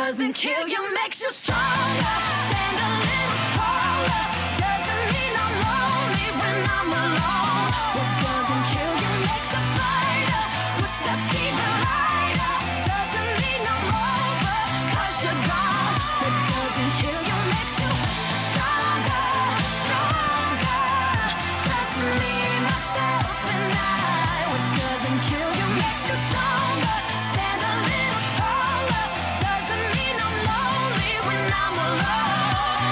doesn't kill you makes you stronger. Stand a little taller. Doesn't mean I'm lonely when I'm alone. What doesn't kill you makes a fighter. Footsteps even lighter. Doesn't mean I'm over, 'cause you're gone. What doesn't kill you makes you stronger, stronger. Just me, myself, and I. What doesn't kill you makes you stronger. Stand a little taller. Doesn't mean I'm lonely when I'm alone.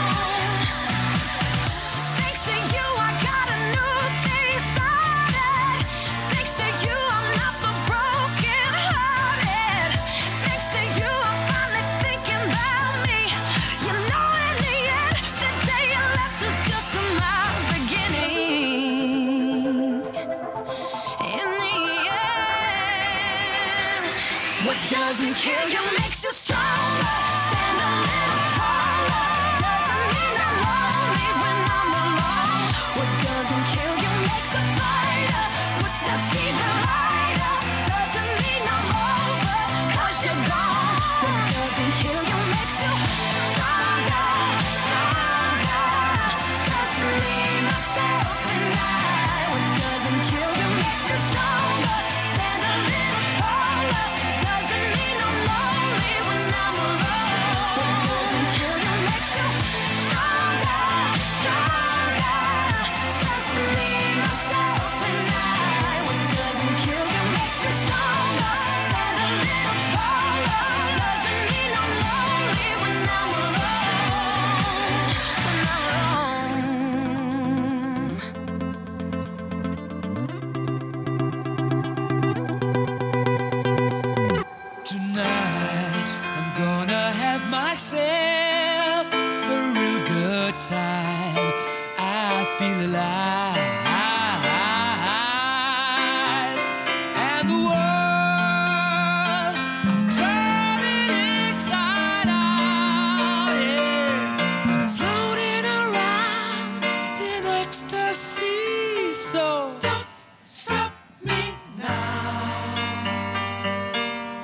Thanks to you, I got a new thing started. Thanks to you, I'm not the broken hearted. Thanks to you, I'm finally thinking about me. You know, in the end, the day you left was just my beginning. In the end, what doesn't kill you makes you stronger. Stand a little taller. Doesn't mean I'm lonely when I'm alone. What doesn't kill you makes a fighter. Footsteps even lighter. Doesn't mean I'm over, 'cause you're gone. What doesn't kill you makes you stronger, stronger. Just me, myself, and I. What doesn't kill you makes you stronger. Stand a little taller. Doesn't mean I'm lonely when I'm alone. What doesn't kill you makes you stronger, stronger. Just me, myself, and I. What doesn't kill you makes you stronger. Stand a little taller. Doesn't mean I'm lonely when I'm alone. When I'm alone. Tonight, I'm gonna have myself a real good time. I feel alive. And the world, I'll turn it inside out. Yeah. I'm floating around in ecstasy. So don't stop me now.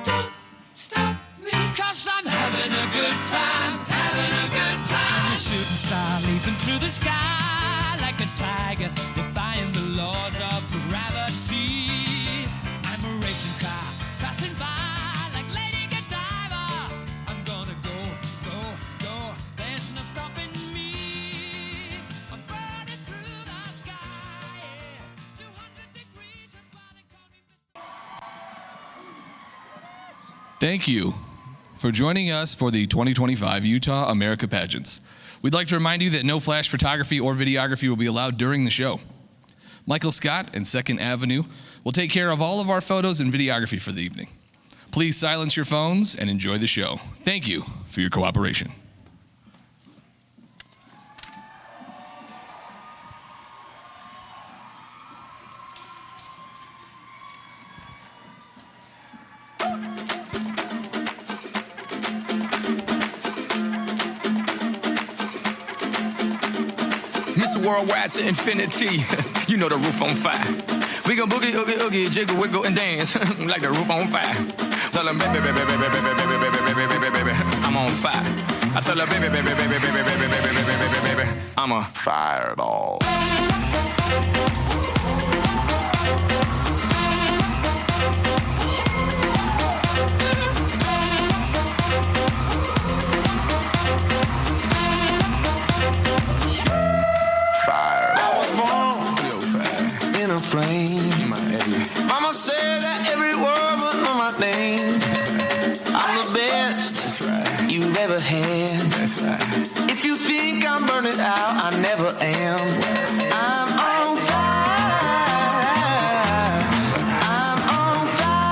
Don't stop me, 'cause I'm having a good time, having a good time. I'm a shooting star leaping through the sky like a tiger, defying the laws of gravity. I'm a racing car passing by like Lady Godiva. I'm gonna go, go, go. There's no stopping me. I'm burning through the sky. Yeah. 200 degrees, that's why they call me Mr. Thank you for joining us for the 2025 Utah America Pageants. We'd like to remind you that no flash photography or videography will be allowed during the show. Michael Scott and 2nd Avenue will take care of all of our photos and videography for the evening. Please silence your phones and enjoy the show. Thank you for your cooperation. Mr. Worldwide to infinity, you know the roof on fire. We gon' boogie, oogie, oogie, jiggle, wiggle, and dance like the roof on fire. Tell them, baby, baby, baby, baby, baby, baby, baby, baby, baby, I'm on fire. I tell her, baby, baby, baby, baby, baby, baby, baby, baby, baby, I'm a fireball. In a plane. Mama said that every word was on my name. I'm the best you've ever had. That's right. If you think I'm burning out, I never am. I'm on fire. I'm on fire.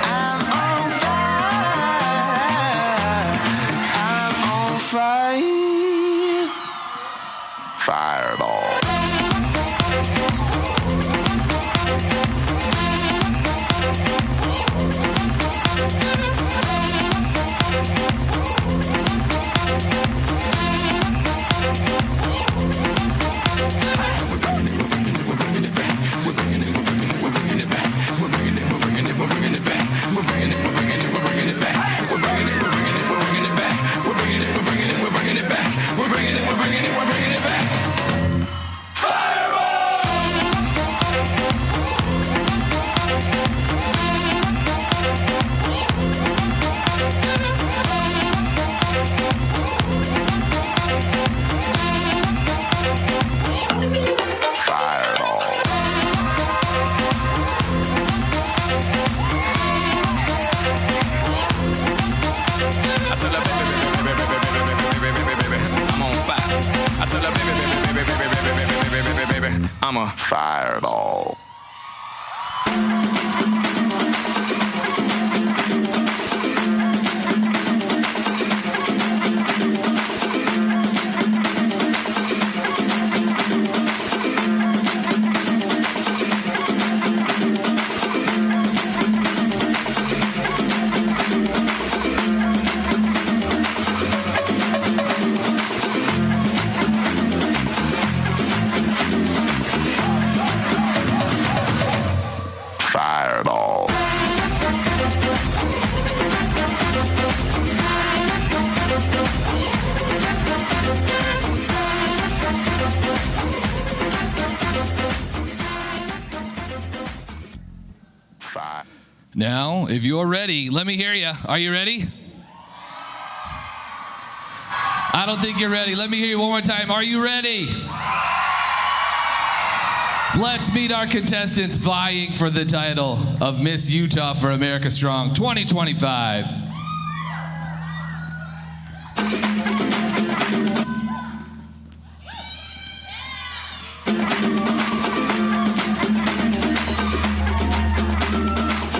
I'm on fire. I'm on fire. Fireball. I'm a fireball. Fireball. Now, if you're ready, let me hear you. Are you ready? I don't think you're ready. Let me hear you one more time. Are you ready? Let's meet our contestants vying for the title of Miss Utah for America Strong 2025.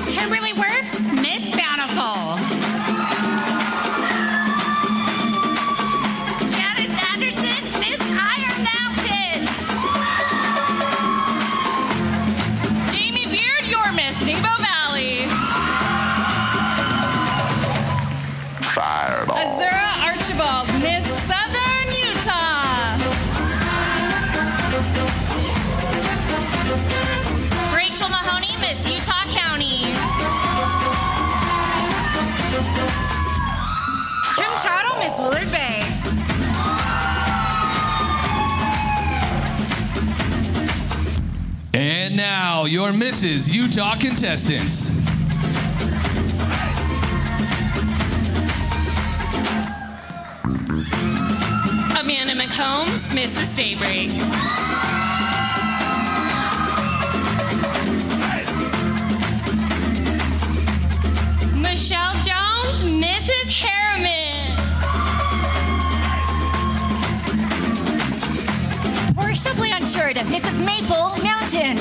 Kimberly Wirfs, Miss Bountiful. Janice Anderson, Miss Iron Mountain. Jamie Beard, your Miss Nebo Valley. Fireball. Azura Archibald, Miss Southern Utah. Rachel Mahoney, Miss Utah County. Kim Chotto, Miss Willard Bay. And now, your Mrs. Utah contestants. Amanda McCombs, Mrs. Daybreak. Michelle Jones, Mrs. Harriman. Portia Blanchard, Mrs. Maple Mountain.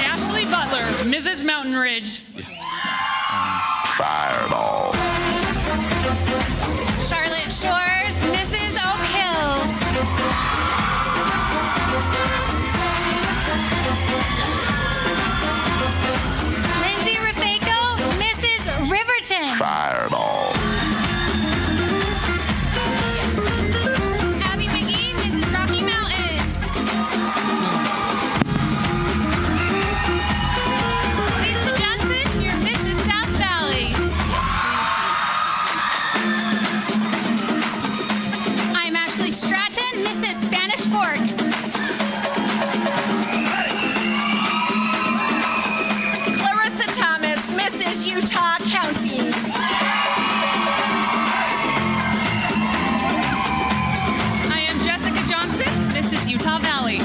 Ashley Butler, Mrs. Mountain Ridge. Fireball. Charlotte Shores, Mrs. Oak Hills. Lindsay Rafeko, Mrs. Riverton. Fireball. Abby McGee, Mrs. Rocky Mountain. Lisa Johnson, your Mrs. South Valley. I'm Ashley Stratton, Mrs. Spanish Fork. Clarissa Thomas, Mrs. Utah County. I am Jessica Johnson, Mrs. Utah Valley.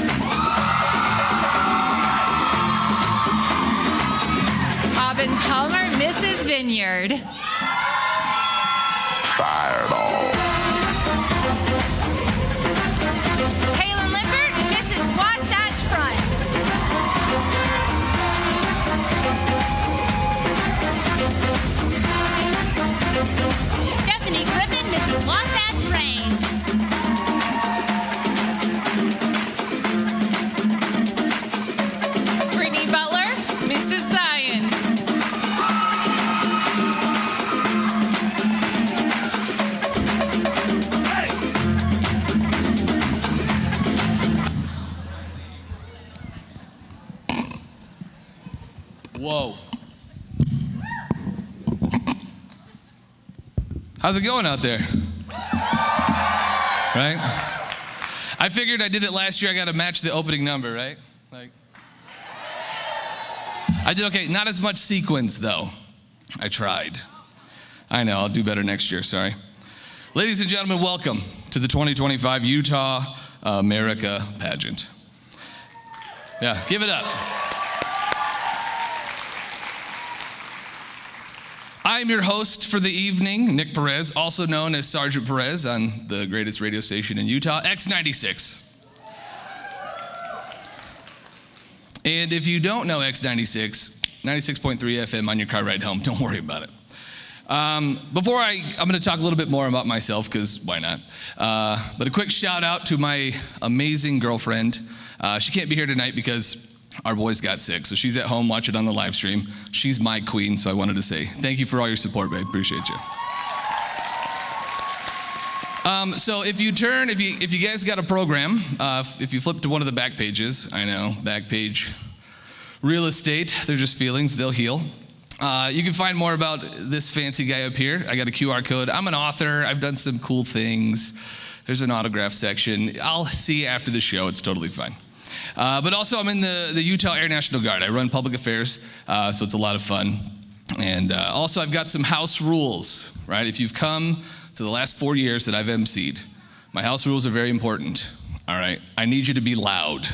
Aubin Palmer, Mrs. Vineyard. Fireball. Kaylin Lippert, Mrs. Wasatch Front. Stephanie Griffin, Mrs. Wasatch Range. Brittany Butler, Mrs. Zion. Whoa. How's it going out there? Right? I figured I did it last year. I got to match the opening number, right? Like, I did okay. Not as much sequence, though. I tried. I know. I'll do better next year. Sorry. Ladies and gentlemen, welcome to the 2025 Utah America Pageant. Yeah, give it up. I I'm your host for the evening, Nick Perez, also known as Sergeant Perez on the greatest radio station in Utah, X96. And if you don't know X96, 96.3 FM on your car ride home, don't worry about it. I'm going to talk a little bit more about myself, because why not? But a quick shout out to my amazing girlfriend. She can't be here tonight because our boys got sick, so she's at home watching it on the live stream. She's my queen, so I wanted to say thank you for all your support, babe. Appreciate you. So if you guys got a program, if you flip to one of the back pages, I know, back page, real estate, they're just feelings, they'll heal. You can find more about this fancy guy up here. I got a QR code. I'm an author. I've done some cool things. There's an autograph section. I'll see you after the show. It's totally fine. But also, I'm in the Utah Air National Guard. I run public affairs, so it's a lot of fun. And also, I've got some house rules, right? If you've come to the last 4 years that I've emceed, my house rules are very important, all right? I need you to be loud.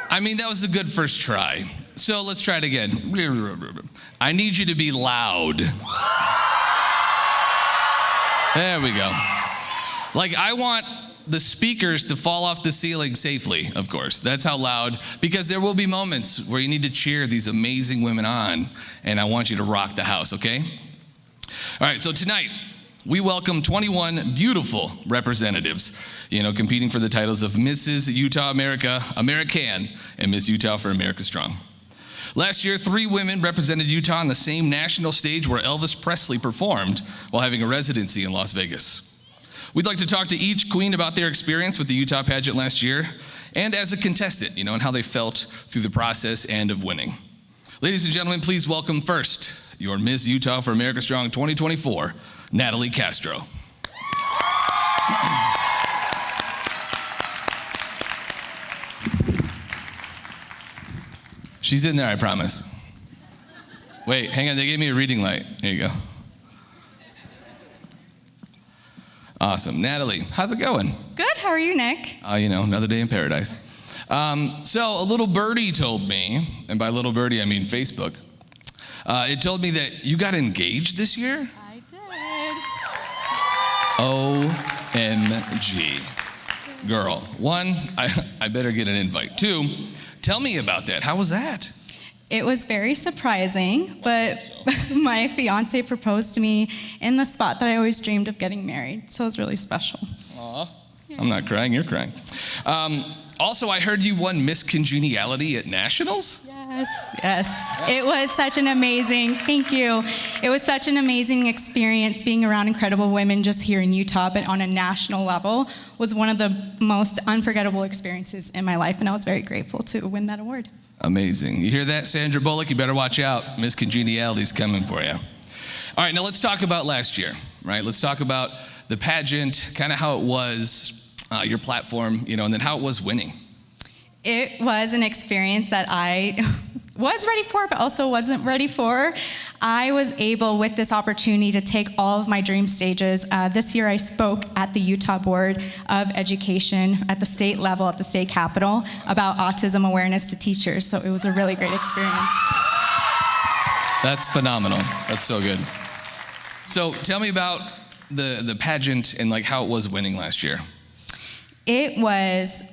I mean, that was a good first try. So let's try it again. I need you to be loud. There we go. Like, I want the speakers to fall off the ceiling safely, of course. That's how loud, because there will be moments where you need to cheer these amazing women on, and I want you to rock the house, okay? All right, so tonight, we welcome 21 beautiful representatives, competing for the titles of Mrs. Utah America, American, and Miss Utah for America Strong. Last year, 3 women represented Utah on the same national stage where Elvis Presley performed while having a residency in Las Vegas. We'd like to talk to each queen about their experience with the Utah pageant last year and as a contestant, and how they felt through the process and of winning. Ladies and gentlemen, please welcome first your Miss Utah for America Strong 2024, Natalie Castro. She's in there, I promise. Wait, hang on, they gave me a reading light. Here you go. Awesome. Natalie, how's it going? Good. How are you, Nick? Another day in paradise. So a little birdie told me, and by little birdie I mean Facebook, it told me that you got engaged this year? I did. OMG. Girl, 1, I better get an invite. 2, tell me about that. How was that? It was very surprising, but my fiance proposed to me in the spot that I always dreamed of getting married, so it was really special. Aw, I'm not crying, you're crying. Also, I heard you won Miss Congeniality at Nationals? Yes. It was such an amazing, thank you. It was such an amazing experience being around incredible women just here in Utah, but on a national level was one of the most unforgettable experiences in my life, and I was very grateful to win that award. Amazing. You hear that, Sandra Bullock? You better watch out. Miss Congeniality's coming for you. All right, now let's talk about last year, right? Let's talk about the pageant, kind of how it was, your platform, and then how it was winning. It was an experience that I was ready for, but also wasn't ready for. I was able, with this opportunity, to take all of my dream stages. This year I spoke at the Utah Board of Education at the state level, at the state capitol, about autism awareness to teachers, so it was a really great experience. That's phenomenal. That's so good. So tell me about the pageant and how it was winning last year. It was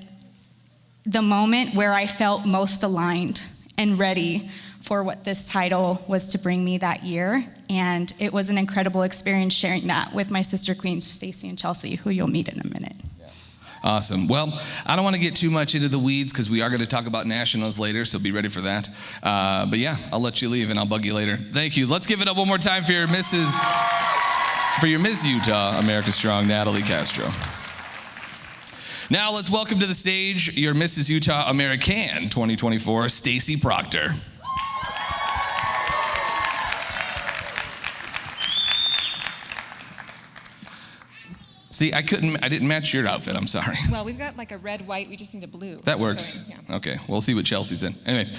the moment where I felt most aligned and ready for what this title was to bring me that year. And it was an incredible experience sharing that with my sister queens, Stacy and Chelsea, who you'll meet in a minute. Yeah. Awesome. Well, I don't want to get too much into the weeds because we are going to talk about nationals later, so be ready for that. But yeah, I'll let you leave and I'll bug you later. Thank you. Let's give it up one more time for your Miss Utah America Strong, Natalie Castro. Now let's welcome to the stage your Mrs. Utah American 2024, Stacy Proctor. See, I didn't match your outfit, I'm sorry. Well, we've got a red, white, we just need a blue. That works. Yeah. Okay, we'll see what Chelsea's in. Anyway,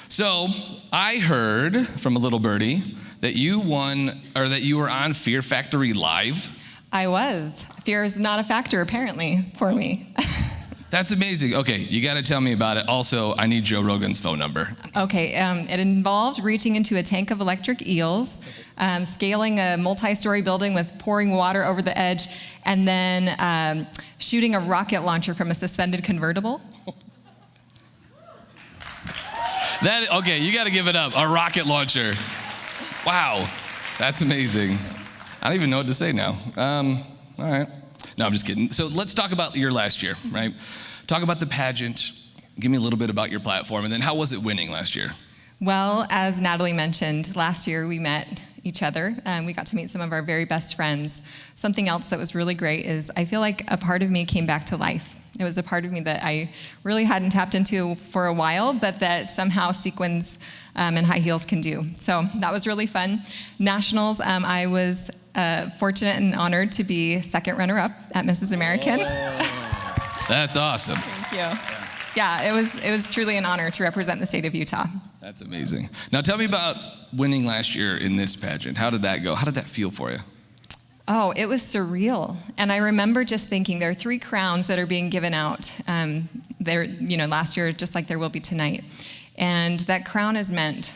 so I heard from a little birdie that you were on Fear Factory Live. I was. Fear is not a factor, apparently, for me. That's amazing. Okay, you got to tell me about it. Also, I need Joe Rogan's phone number. Okay, it involved reaching into a tank of electric eels, scaling a multi-story building with pouring water over the edge, and then shooting a rocket launcher from a suspended convertible. Okay, you got to give it up. A rocket launcher. Wow, that's amazing. I don't even know what to say now. All right. No, I'm just kidding. So let's talk about your last year, right? Talk about the pageant. Give me a little bit about your platform, and then how was it winning last year? Well, as Natalie mentioned, last year we met each other. We got to meet some of our very best friends. Something else that was really great is I feel like a part of me came back to life. It was a part of me that I really hadn't tapped into for a while, but that somehow sequins and high heels can do. So that was really fun. Nationals, I was fortunate and honored to be second runner-up at Mrs. American. That's awesome. Thank you. Yeah, it was truly an honor to represent the state of Utah. That's amazing. Now tell me about winning last year in this pageant. How did that go? How did that feel for you? Oh, it was surreal. And I remember just thinking there are 3 crowns that are being given out. Last year, just like there will be tonight. And that crown is meant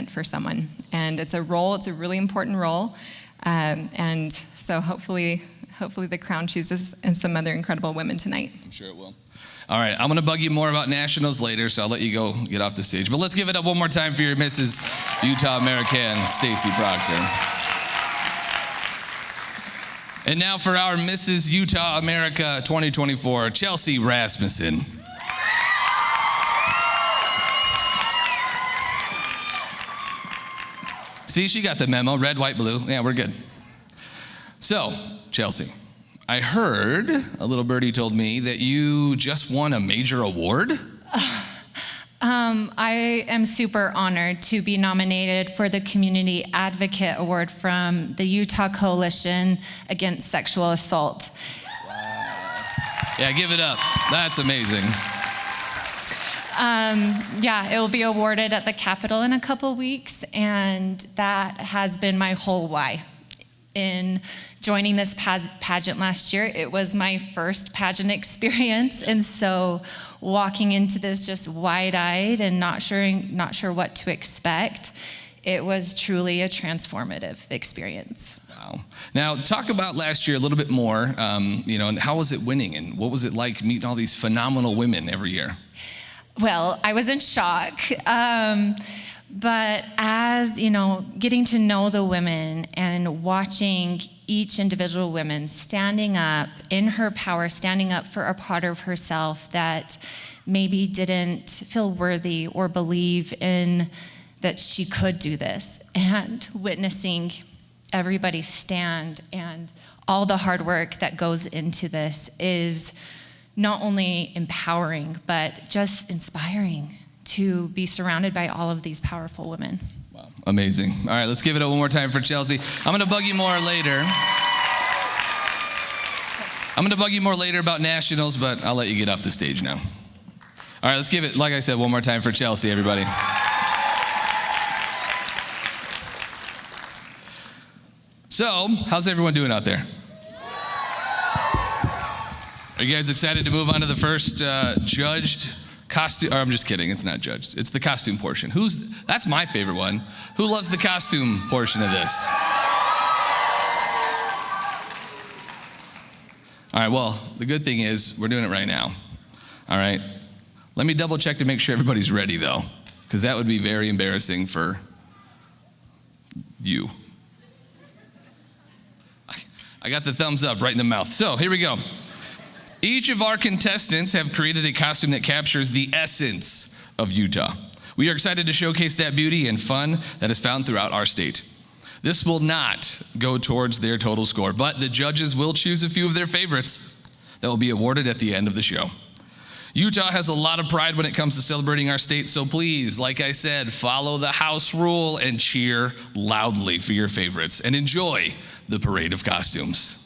for someone. And it's a role, it's a really important role. And so hopefully the crown chooses and some other incredible women tonight. I'm sure it will. All right, I'm going to bug you more about nationals later, so I'll let you go get off the stage. But let's give it up one more time for your Mrs. Utah American, Stacy Proctor. And now for our Mrs. Utah America 2024, Chelsea Rasmussen. See, she got the memo, red, white, blue. Yeah, we're good. So, Chelsea, I heard a little birdie told me that you just won a major award. I am super honored to be nominated for the Community Advocate Award from the Utah Coalition Against Sexual Assault. Wow. Yeah, give it up. That's amazing. It will be awarded at the Capitol in a couple weeks, and that has been my whole why in joining this pageant last year. It was my first pageant experience, and so walking into this just wide-eyed and not sure what to expect, it was truly a transformative experience. Wow. Now, talk about last year a little bit more, and how was it winning, and what was it like meeting all these phenomenal women every year? Well, I was in shock. But as, getting to know the women and watching each individual woman standing up in her power, standing up for a part of herself that maybe didn't feel worthy or believe in that she could do this, and witnessing everybody stand and all the hard work that goes into this is not only empowering, but just inspiring to be surrounded by all of these powerful women. Wow, amazing. All right, let's give it up one more time for Chelsea. I'm gonna bug you more later. About nationals, but I'll let you get off the stage now. All right, let's give it, like I said, one more time for Chelsea, everybody. So, how's everyone doing out there? Are you guys excited to move on to the first judged costume? Or I'm just kidding, it's not judged. It's the costume portion. That's my favorite one. Who loves the costume portion of this? All right, well, the good thing is we're doing it right now. All right, let me double check to make sure everybody's ready though, because that would be very embarrassing for you. I got the thumbs up right in the mouth. So here we go. Each of our contestants have created a costume that captures the essence of Utah. We are excited to showcase that beauty and fun that is found throughout our state. This will not go towards their total score, but the judges will choose a few of their favorites that will be awarded at the end of the show. Utah has a lot of pride when it comes to celebrating our state, so please, like I said, follow the house rule and cheer loudly for your favorites and enjoy the parade of costumes.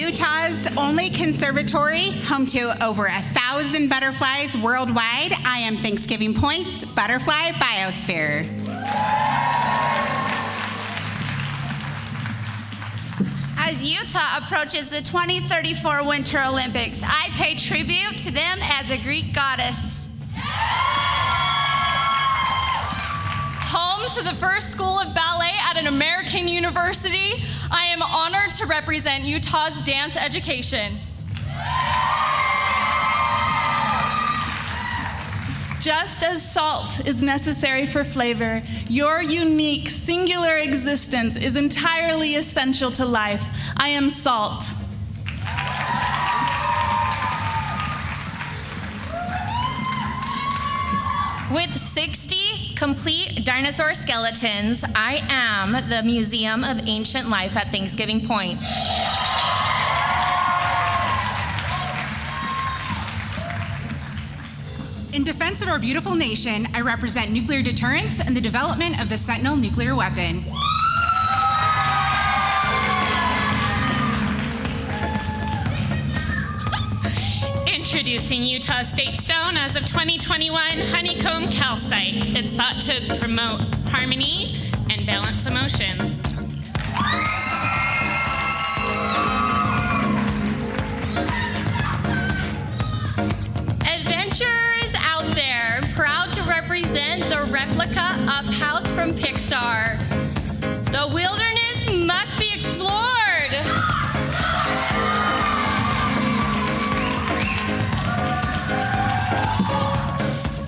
Utah's only conservatory, home to over 1,000 butterflies worldwide, I am Thanksgiving Point's Butterfly Biosphere. As Utah approaches the 2034 Winter Olympics, I pay tribute to them as a Greek goddess. Home to the first school of ballet at an American university, I am honored to represent Utah's dance education. Just as salt is necessary for flavor, your unique, singular existence is entirely essential to life. I am salt. With 60 complete dinosaur skeletons, I am the Museum of Ancient Life at Thanksgiving Point. In defense of our beautiful nation, I represent nuclear deterrence and the development of the Sentinel nuclear weapon. Introducing Utah State Stone as of 2021 honeycomb calcite. It's thought to promote harmony and balance emotions. Adventurers out there, proud to represent the replica of House from Pixar. The wilderness must be explored.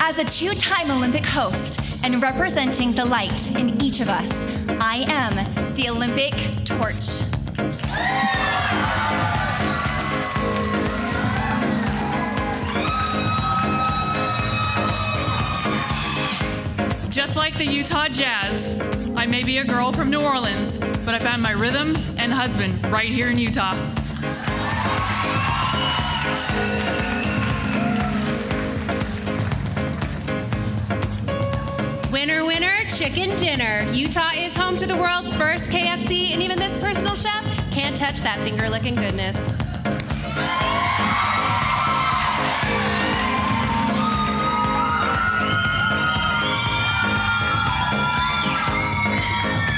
As a two-time Olympic host and representing the light in each of us, I am the Olympic torch. Just like the Utah Jazz, I may be a girl from New Orleans, but I found my rhythm and husband right here in Utah. Winner, winner, chicken dinner. Utah is home to the world's first KFC, and even this personal chef can't touch that finger-licking goodness.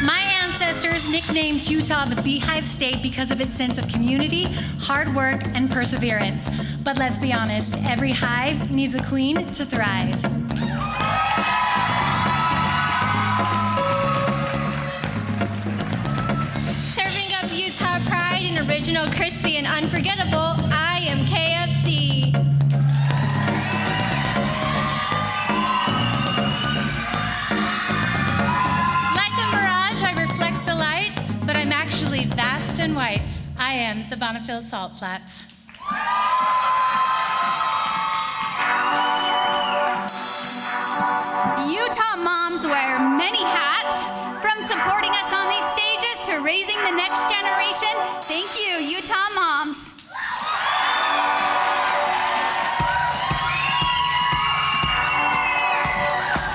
My ancestors nicknamed Utah the Beehive State because of its sense of community, hard work, and perseverance. But let's be honest, every hive needs a queen to thrive. Serving up Utah pride and original, crispy, and unforgettable, I am KFC. Like a mirage, I reflect the light, but I'm actually vast and white. I am the Bonneville Salt Flats. Utah moms wear many hats, from supporting us on these stages to raising the next generation. Thank you, Utah moms.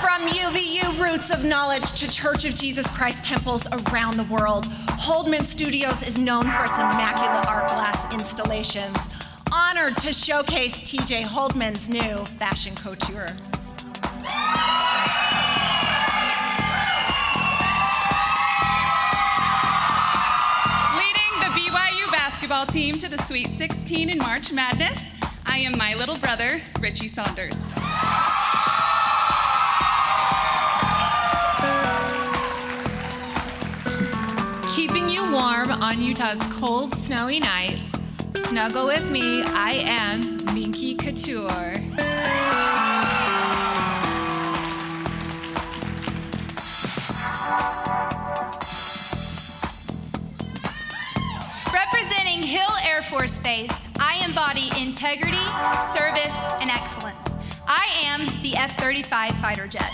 From UVU Roots of Knowledge to Church of Jesus Christ temples around the world, Holdman Studios is known for its immaculate art glass installations. Honored to showcase TJ Holdman's new fashion couture. Leading the BYU basketball team to the Sweet 16 in March Madness, I am my little brother, Richie Saunders. Keeping you warm on Utah's cold, snowy nights. Snuggle with me, I am Minky Couture. Representing Hill Air Force Base, I embody integrity, service, and excellence. I am the F-35 fighter jet.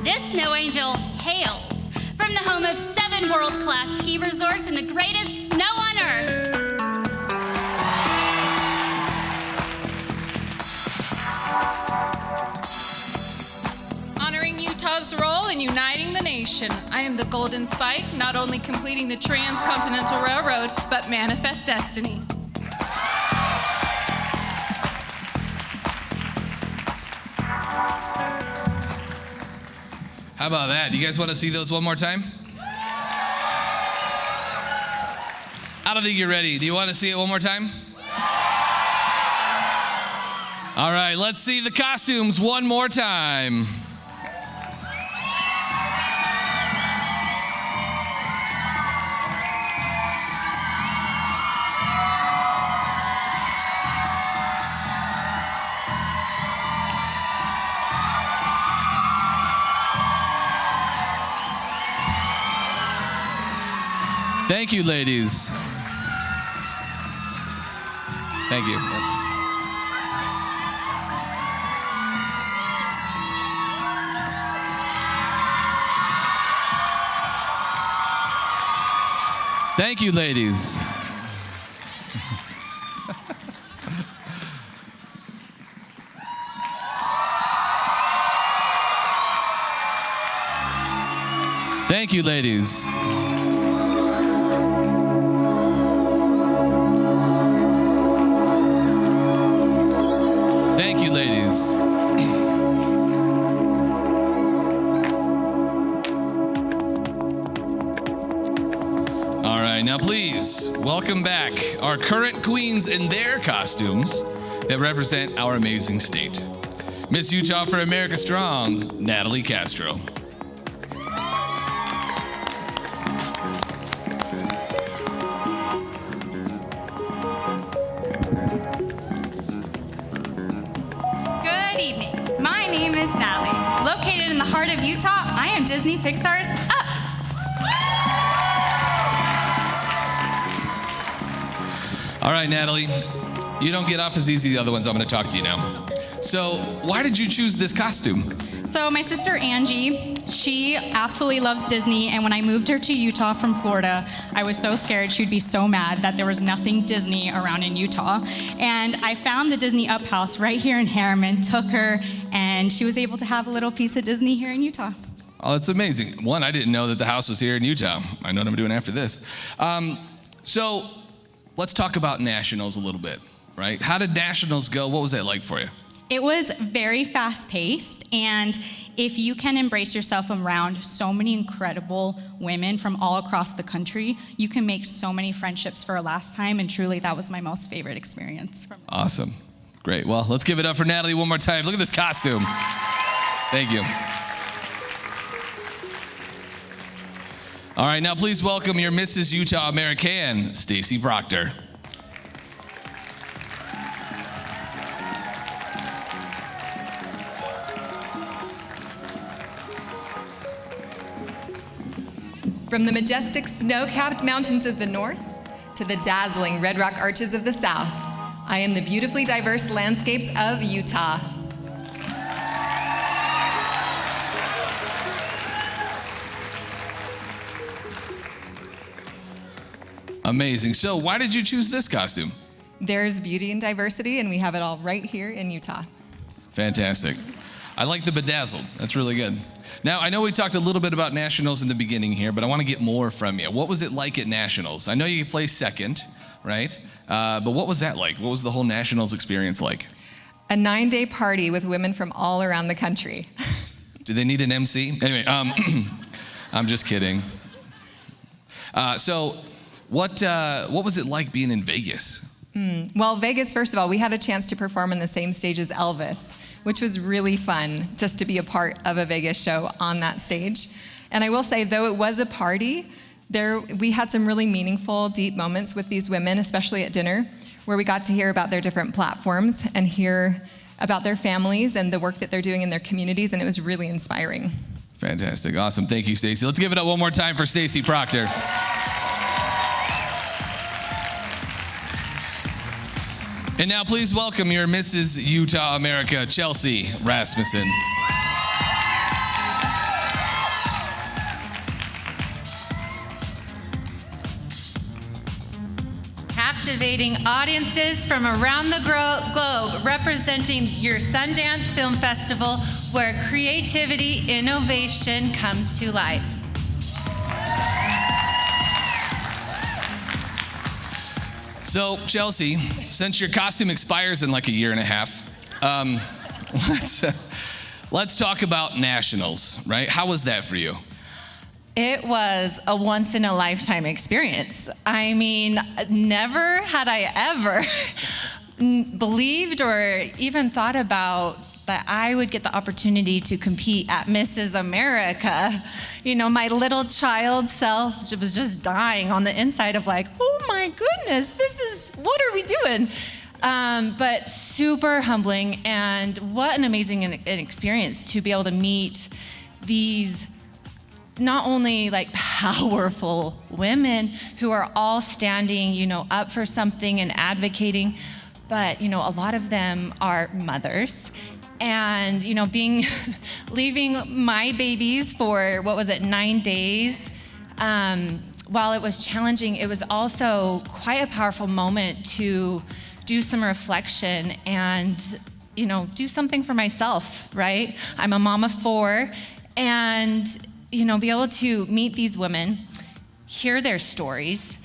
This snow angel hails from the home of 7 world-class ski resorts and the greatest snow on earth. Honoring role in uniting the nation. I am the Golden Spike, not only completing the Transcontinental Railroad, but manifest destiny. How about that? You guys want to see those one more time? I don't think you're ready. Do you want to see it one more time? All right, let's see the costumes one more time. Thank you, ladies. Thank you. Thank you, ladies. Thank you, ladies. Thank you, ladies. All right, now please welcome back our current queens in their costumes that represent our amazing state. Miss Utah for America Strong, Natalie Castro. Good evening. My name is Natalie. Located in the heart of Utah, I am Disney Pixar's Up. All right, Natalie, you don't get off as easy as the other ones. I'm going to talk to you now. So, why did you choose this costume? So my sister Angie, she absolutely loves Disney, and when I moved her to Utah from Florida, I was so scared she'd be so mad that there was nothing Disney around in Utah. And I found the Disney Up House right here in Harriman, took her, and she was able to have a little piece of Disney here in Utah. Oh, that's amazing. One, I didn't know that the house was here in Utah. I know what I'm doing after this. So, let's talk about nationals a little bit, right? How did nationals go? What was that like for you? It was very fast-paced, and if you can embrace yourself around so many incredible women from all across the country, you can make so many friendships for a last time, and truly that was my most favorite experience. Awesome. Great. Well, let's give it up for Natalie one more time. Look at this costume. Thank you. All right, now please welcome your Mrs. Utah American, Stacy Proctor. From the majestic snow-capped mountains of the north to the dazzling red rock arches of the south, I am the beautifully diverse landscapes of Utah. Amazing. So why did you choose this costume? There's beauty and diversity, and we have it all right here in Utah. Fantastic. I like the bedazzled. That's really good. Now, I know we talked a little bit about nationals in the beginning here, but I want to get more from you. What was it like at nationals? I know you placed second, right? But what was that like? What was the whole nationals experience like? A 9-day party with women from all around the country. Do they need an MC? Anyway, I'm just kidding. So what was it like being in Vegas? Well, Vegas, first of all, we had a chance to perform on the same stage as Elvis, which was really fun just to be a part of a Vegas show on that stage. And I will say, though it was a party, we had some really meaningful, deep moments with these women, especially at dinner, where we got to hear about their different platforms and hear about their families and the work that they're doing in their communities, and it was really inspiring. Fantastic. Awesome. Thank you, Stacy. Let's give it up one more time for Stacy Proctor. And now please welcome your Mrs. Utah America, Chelsea Rasmussen. Have captivating audiences from around the globe, representing your Sundance Film Festival, where creativity, innovation comes to life. So, Chelsea, since your costume expires in like a year and a half, let's talk about nationals, right? How was that for you? It was a once-in-a-lifetime experience. I mean, never had I ever believed or even thought about that I would get the opportunity to compete at Mrs. America. You know, my little child self was just dying on the inside of like, oh my goodness, what are we doing? But super humbling, and what an amazing experience to be able to meet these not only like powerful women who are all standing, you know, up for something and advocating, but, you know, a lot of them are mothers. And, you know, leaving my babies for, 9 days, while it was challenging, it was also quite a powerful moment to do some reflection and, you know, do something for myself, right? I'm a mom of 4, and, you know, be able to meet these women, hear their stories,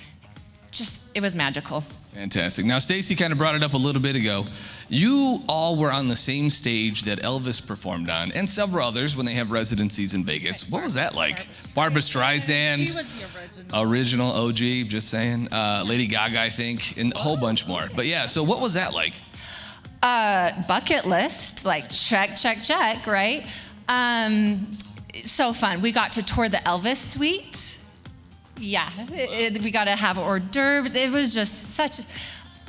it was magical. Fantastic. Now, Stacy kind of brought it up a little bit ago. You all were on the same stage that Elvis performed on, and several others when they have residencies in Vegas. What was that like? Barbra Streisand. She was the original OG, just saying. Lady Gaga, I think, and a whole bunch more. But yeah, so what was that like? Bucket list, like check, right? So fun. We got to tour the Elvis suite. Yeah, we got to have hors d'oeuvres. It was just such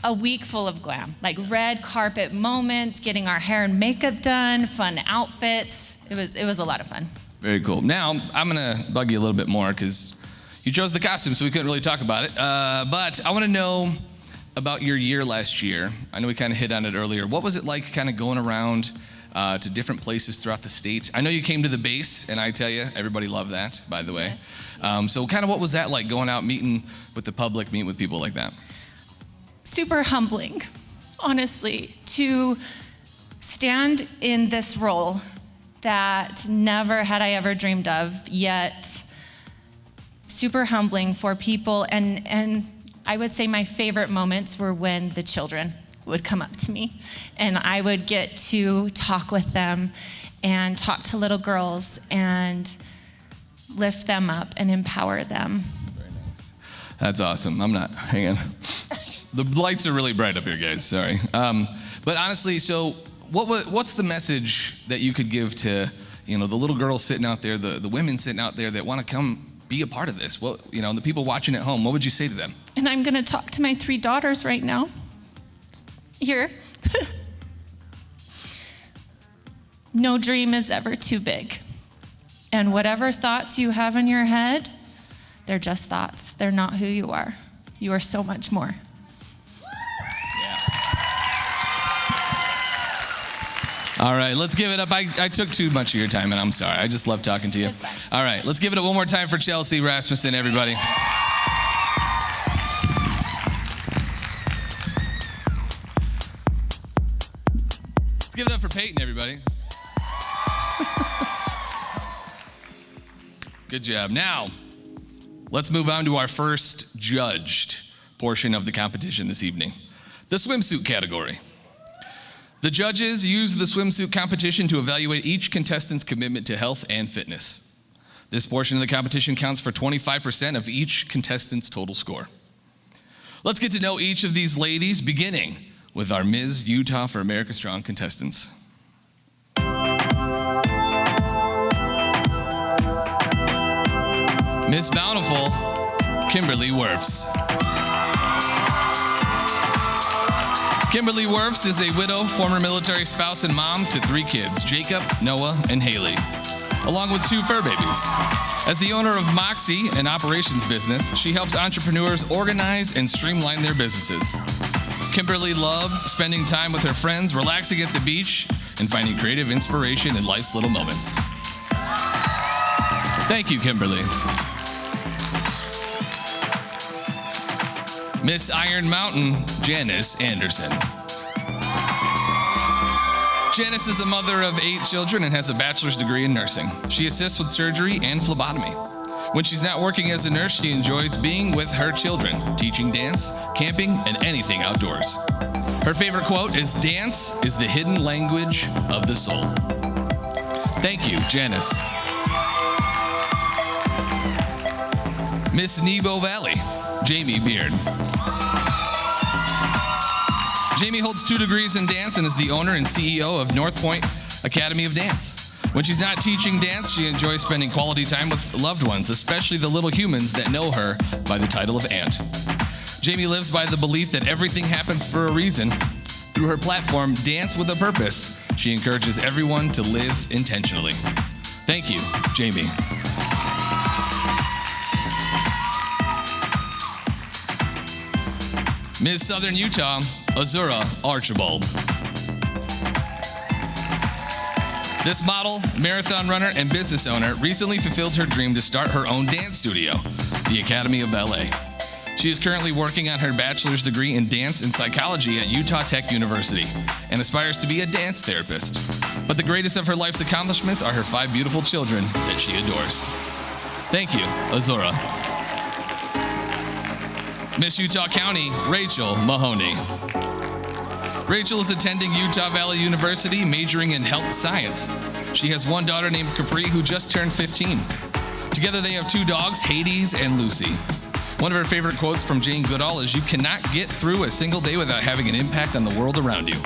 a week full of glam, like red carpet moments, getting our hair and makeup done, fun outfits. It was a lot of fun. Very cool. Now, I'm going to bug you a little bit more because you chose the costume, so we couldn't really talk about it. But I want to know about your year last year. I know we kind of hit on it earlier. What was it like kind of going around to different places throughout the state? I know you came to the base, and I tell you, everybody loved that, by the way. So kind of what was that like, going out, meeting with the public, meeting with people like that? Super humbling, honestly, to stand in this role that never had I ever dreamed of, yet super humbling for people. And I would say my favorite moments were when the children would come up to me and I would get to talk with them and talk to little girls and lift them up and empower them. Very nice. That's awesome. Hang on. The lights are really bright up here, guys, sorry. But honestly, so what's the message that you could give to, you know, the little girls sitting out there, the women sitting out there that want to come be a part of this? What, you know, the people watching at home, what would you say to them? And I'm gonna talk to my 3 daughters right now. Here. No dream is ever too big. And whatever thoughts you have in your head, they're just thoughts. They're not who you are. You are so much more. All right, let's give it up. I took too much of your time, and I'm sorry. I just love talking to you. All right, let's give it up one more time for Chelsea Rasmussen, everybody. Let's give it up for Peyton, everybody. Good job. Now, let's move on to our first judged portion of the competition this evening, the swimsuit category. The judges use the swimsuit competition to evaluate each contestant's commitment to health and fitness. This portion of the competition counts for 25% of each contestant's total score. Let's get to know each of these ladies, beginning with our Ms. Utah for America Strong contestants. Miss Bountiful, Kimberly Werfs. Kimberly Werfs is a widow, former military spouse, and mom to 3 kids, Jacob, Noah, and Haley, along with 2 fur babies. As the owner of Moxie, an operations business, she helps entrepreneurs organize and streamline their businesses. Kimberly loves spending time with her friends, relaxing at the beach, and finding creative inspiration in life's little moments. Thank you, Kimberly. Miss Iron Mountain, Janice Anderson. Janice is a mother of 8 children and has a bachelor's degree in nursing. She assists with surgery and phlebotomy. When she's not working as a nurse, she enjoys being with her children, teaching dance, camping, and anything outdoors. Her favorite quote is, "Dance is the hidden language of the soul." Thank you, Janice. Miss Nebo Valley, Jamie Beard. Jamie holds 2 degrees in dance and is the owner and CEO of North Point Academy of Dance. When she's not teaching dance, she enjoys spending quality time with loved ones, especially the little humans that know her by the title of Aunt. Jamie lives by the belief that everything happens for a reason. Through her platform, Dance with a Purpose, she encourages everyone to live intentionally. Thank you, Jamie. Miss Southern Utah, Azura Archibald. This model, marathon runner, and business owner recently fulfilled her dream to start her own dance studio, the Academy of Ballet. She is currently working on her bachelor's degree in dance and psychology at Utah Tech University and aspires to be a dance therapist. But the greatest of her life's accomplishments are her 5 beautiful children that she adores. Thank you, Azura. Miss Utah County, Rachel Mahoney. Rachel is attending Utah Valley University, majoring in health science. She has 1 daughter named Capri who just turned 15. Together they have 2 dogs, Hades and Lucy. One of her favorite quotes from Jane Goodall is, "You cannot get through a single day without having an impact on the world around you.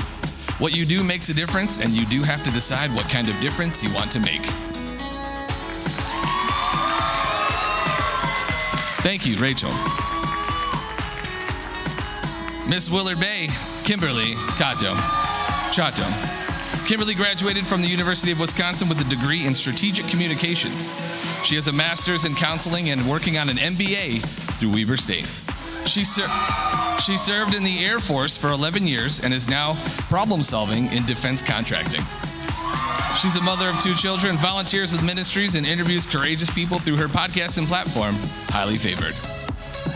What you do makes a difference, and you do have to decide what kind of difference you want to make." Thank you, Rachel. Miss Willard Bay, Kimberly Chato. Kimberly graduated from the University of Wisconsin with a degree in strategic communications. She has a master's in counseling and working on an MBA through Weber State. She served in the Air Force for 11 years and is now problem solving in defense contracting. She's a mother of 2 children, volunteers with ministries, and interviews courageous people through her podcast and platform, Highly Favored.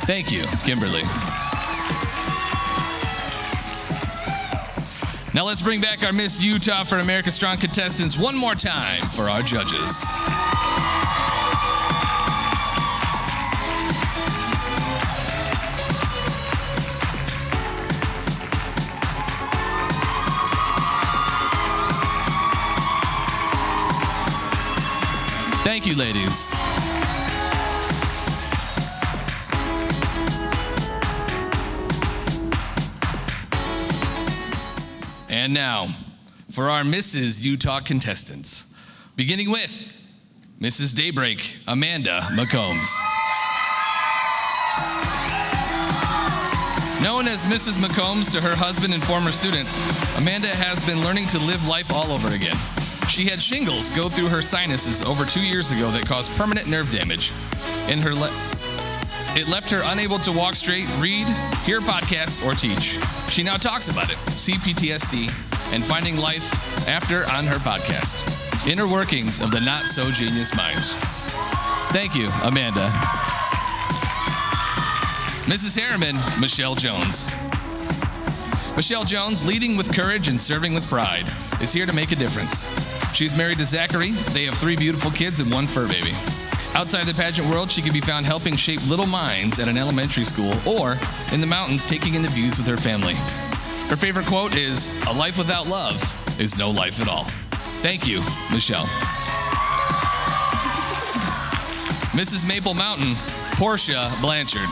Thank you, Kimberly. Now let's bring back our Miss Utah for America Strong contestants one more time for our judges. Thank you, ladies. And now, for our Mrs. Utah contestants, beginning with Mrs. Daybreak, Amanda McCombs. Known as Mrs. McCombs to her husband and former students, Amanda has been learning to live life all over again. She had shingles go through her sinuses over 2 years ago that caused permanent nerve damage. It left her unable to walk straight, read, hear podcasts, or teach. She now talks about it, CPTSD, and finding life after on her podcast, Inner Workings of the Not So Genius Mind. Thank you, Amanda. Mrs. Harriman, Michelle Jones. Michelle Jones, leading with courage and serving with pride, is here to make a difference. She's married to Zachary. They have 3 beautiful kids and 1 fur baby. Outside the pageant world, she can be found helping shape little minds at an elementary school or in the mountains taking in the views with her family. Her favorite quote is, "A life without love is no life at all." Thank you, Michelle. Mrs. Maple Mountain, Portia Blanchard.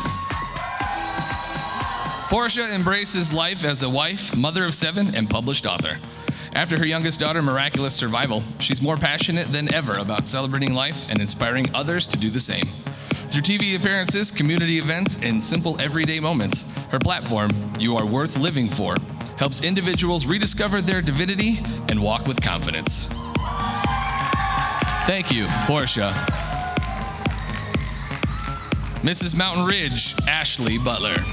Portia embraces life as a wife, mother of 7, and published author. After her youngest daughter's miraculous survival, she's more passionate than ever about celebrating life and inspiring others to do the same. Through TV appearances, community events, and simple everyday moments, her platform, You Are Worth Living For, helps individuals rediscover their divinity and walk with confidence. Thank you, Portia. Mrs. Mountain Ridge, Ashley Butler.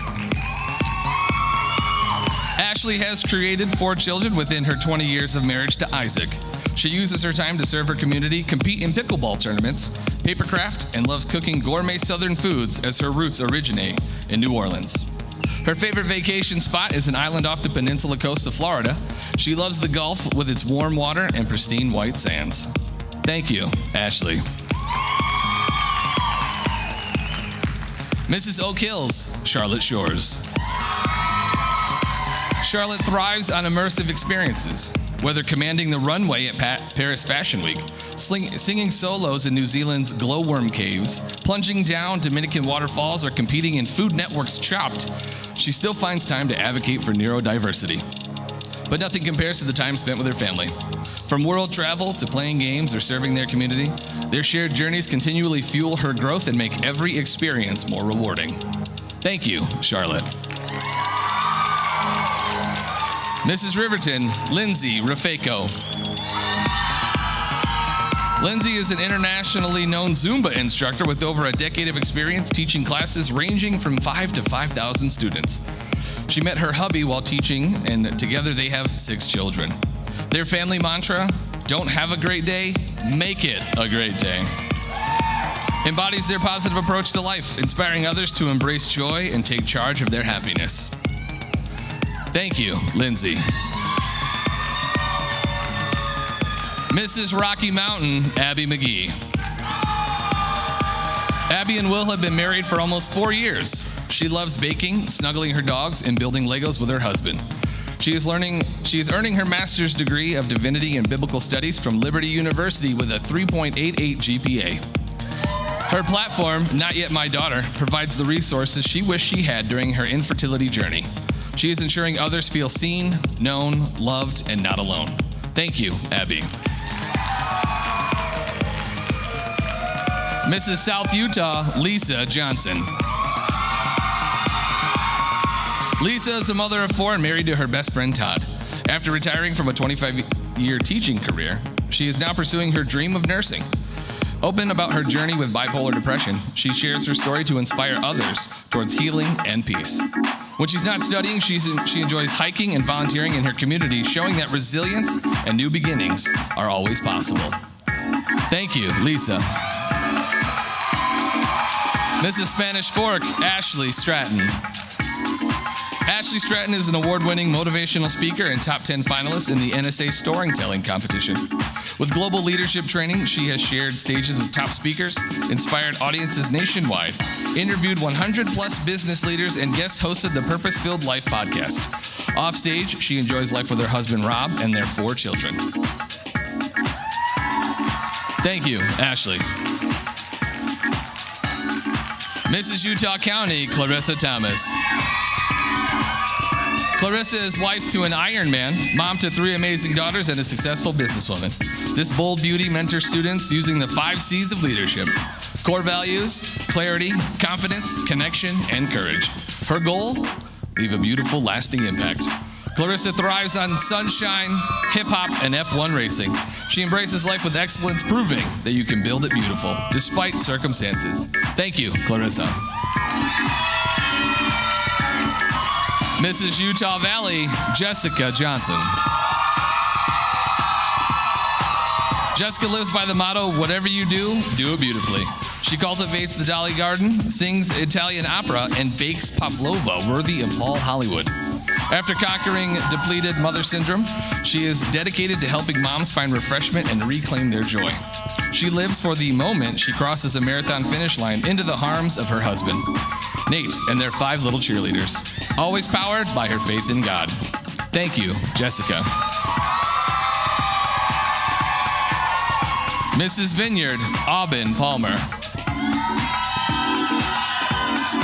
Ashley has created 4 children within her 20 years of marriage to Isaac. She uses her time to serve her community, compete in pickleball tournaments, papercraft, and loves cooking gourmet Southern foods as her roots originate in New Orleans. Her favorite vacation spot is an island off the peninsula coast of Florida. She loves the Gulf with its warm water and pristine white sands. Thank you, Ashley. Mrs. Oak Hills, Charlotte Shores. Charlotte thrives on immersive experiences, whether commanding the runway at Paris Fashion Week, singing solos in New Zealand's glowworm caves, plunging down Dominican waterfalls, or competing in Food Network's Chopped. She still finds time to advocate for neurodiversity. But nothing compares to the time spent with her family. From world travel to playing games or serving their community, their shared journeys continually fuel her growth and make every experience more rewarding. Thank you, Charlotte. Mrs. Riverton, Lindsay Rafeko. Lindsay is an internationally known Zumba instructor with over a decade of experience teaching classes ranging from 5 to 5,000 students. She met her hubby while teaching, and together they have 6 children. Their family mantra, don't have a great day, make it a great day. Embodies their positive approach to life, inspiring others to embrace joy and take charge of their happiness. Thank you, Lindsay. Mrs. Rocky Mountain, Abby McGee. Abby and Will have been married for almost 4 years. She loves baking, snuggling her dogs, and building Legos with her husband. She is earning her master's degree of divinity and biblical studies from Liberty University with a 3.88 GPA. Her platform, Not Yet My Daughter, provides the resources she wished she had during her infertility journey. She is ensuring others feel seen, known, loved, and not alone. Thank you, Abby. Mrs. South Utah, Lisa Johnson. Lisa is a mother of 4 and married to her best friend, Todd. After retiring from a 25-year teaching career, she is now pursuing her dream of nursing. Open about her journey with bipolar depression, she shares her story to inspire others towards healing and peace. When she's not studying, she enjoys hiking and volunteering in her community, showing that resilience and new beginnings are always possible. Thank you, Lisa. Mrs. Spanish Fork, Ashley Stratton. Ashley Stratton is an award-winning motivational speaker and top 10 finalist in the NSA Storytelling Competition. With global leadership training, she has shared stages with top speakers, inspired audiences nationwide, interviewed 100-plus business leaders, and guest hosted the Purpose-Filled Life podcast. Offstage, she enjoys life with her husband, Rob, and their 4 children. Thank you, Ashley. Mrs. Utah County, Clarissa Thomas. Clarissa is wife to an Ironman, mom to 3 amazing daughters, and a successful businesswoman. This bold beauty mentors students using the 5 C's of leadership: core values, clarity, confidence, connection, and courage. Her goal? Leave a beautiful, lasting impact. Clarissa thrives on sunshine, hip-hop, and F1 racing. She embraces life with excellence, proving that you can build it beautiful, despite circumstances. Thank you, Clarissa. Mrs. Utah Valley, Jessica Johnson. Jessica lives by the motto, whatever you do, do it beautifully. She cultivates the Dolly Garden, sings Italian opera, and bakes pavlova worthy of Paul Hollywood. After conquering depleted mother syndrome, she is dedicated to helping moms find refreshment and reclaim their joy. She lives for the moment she crosses a marathon finish line into the arms of her husband, Nate, and their 5 little cheerleaders, always powered by her faith in God. Thank you, Jessica. Mrs. Vineyard, Aubin Palmer.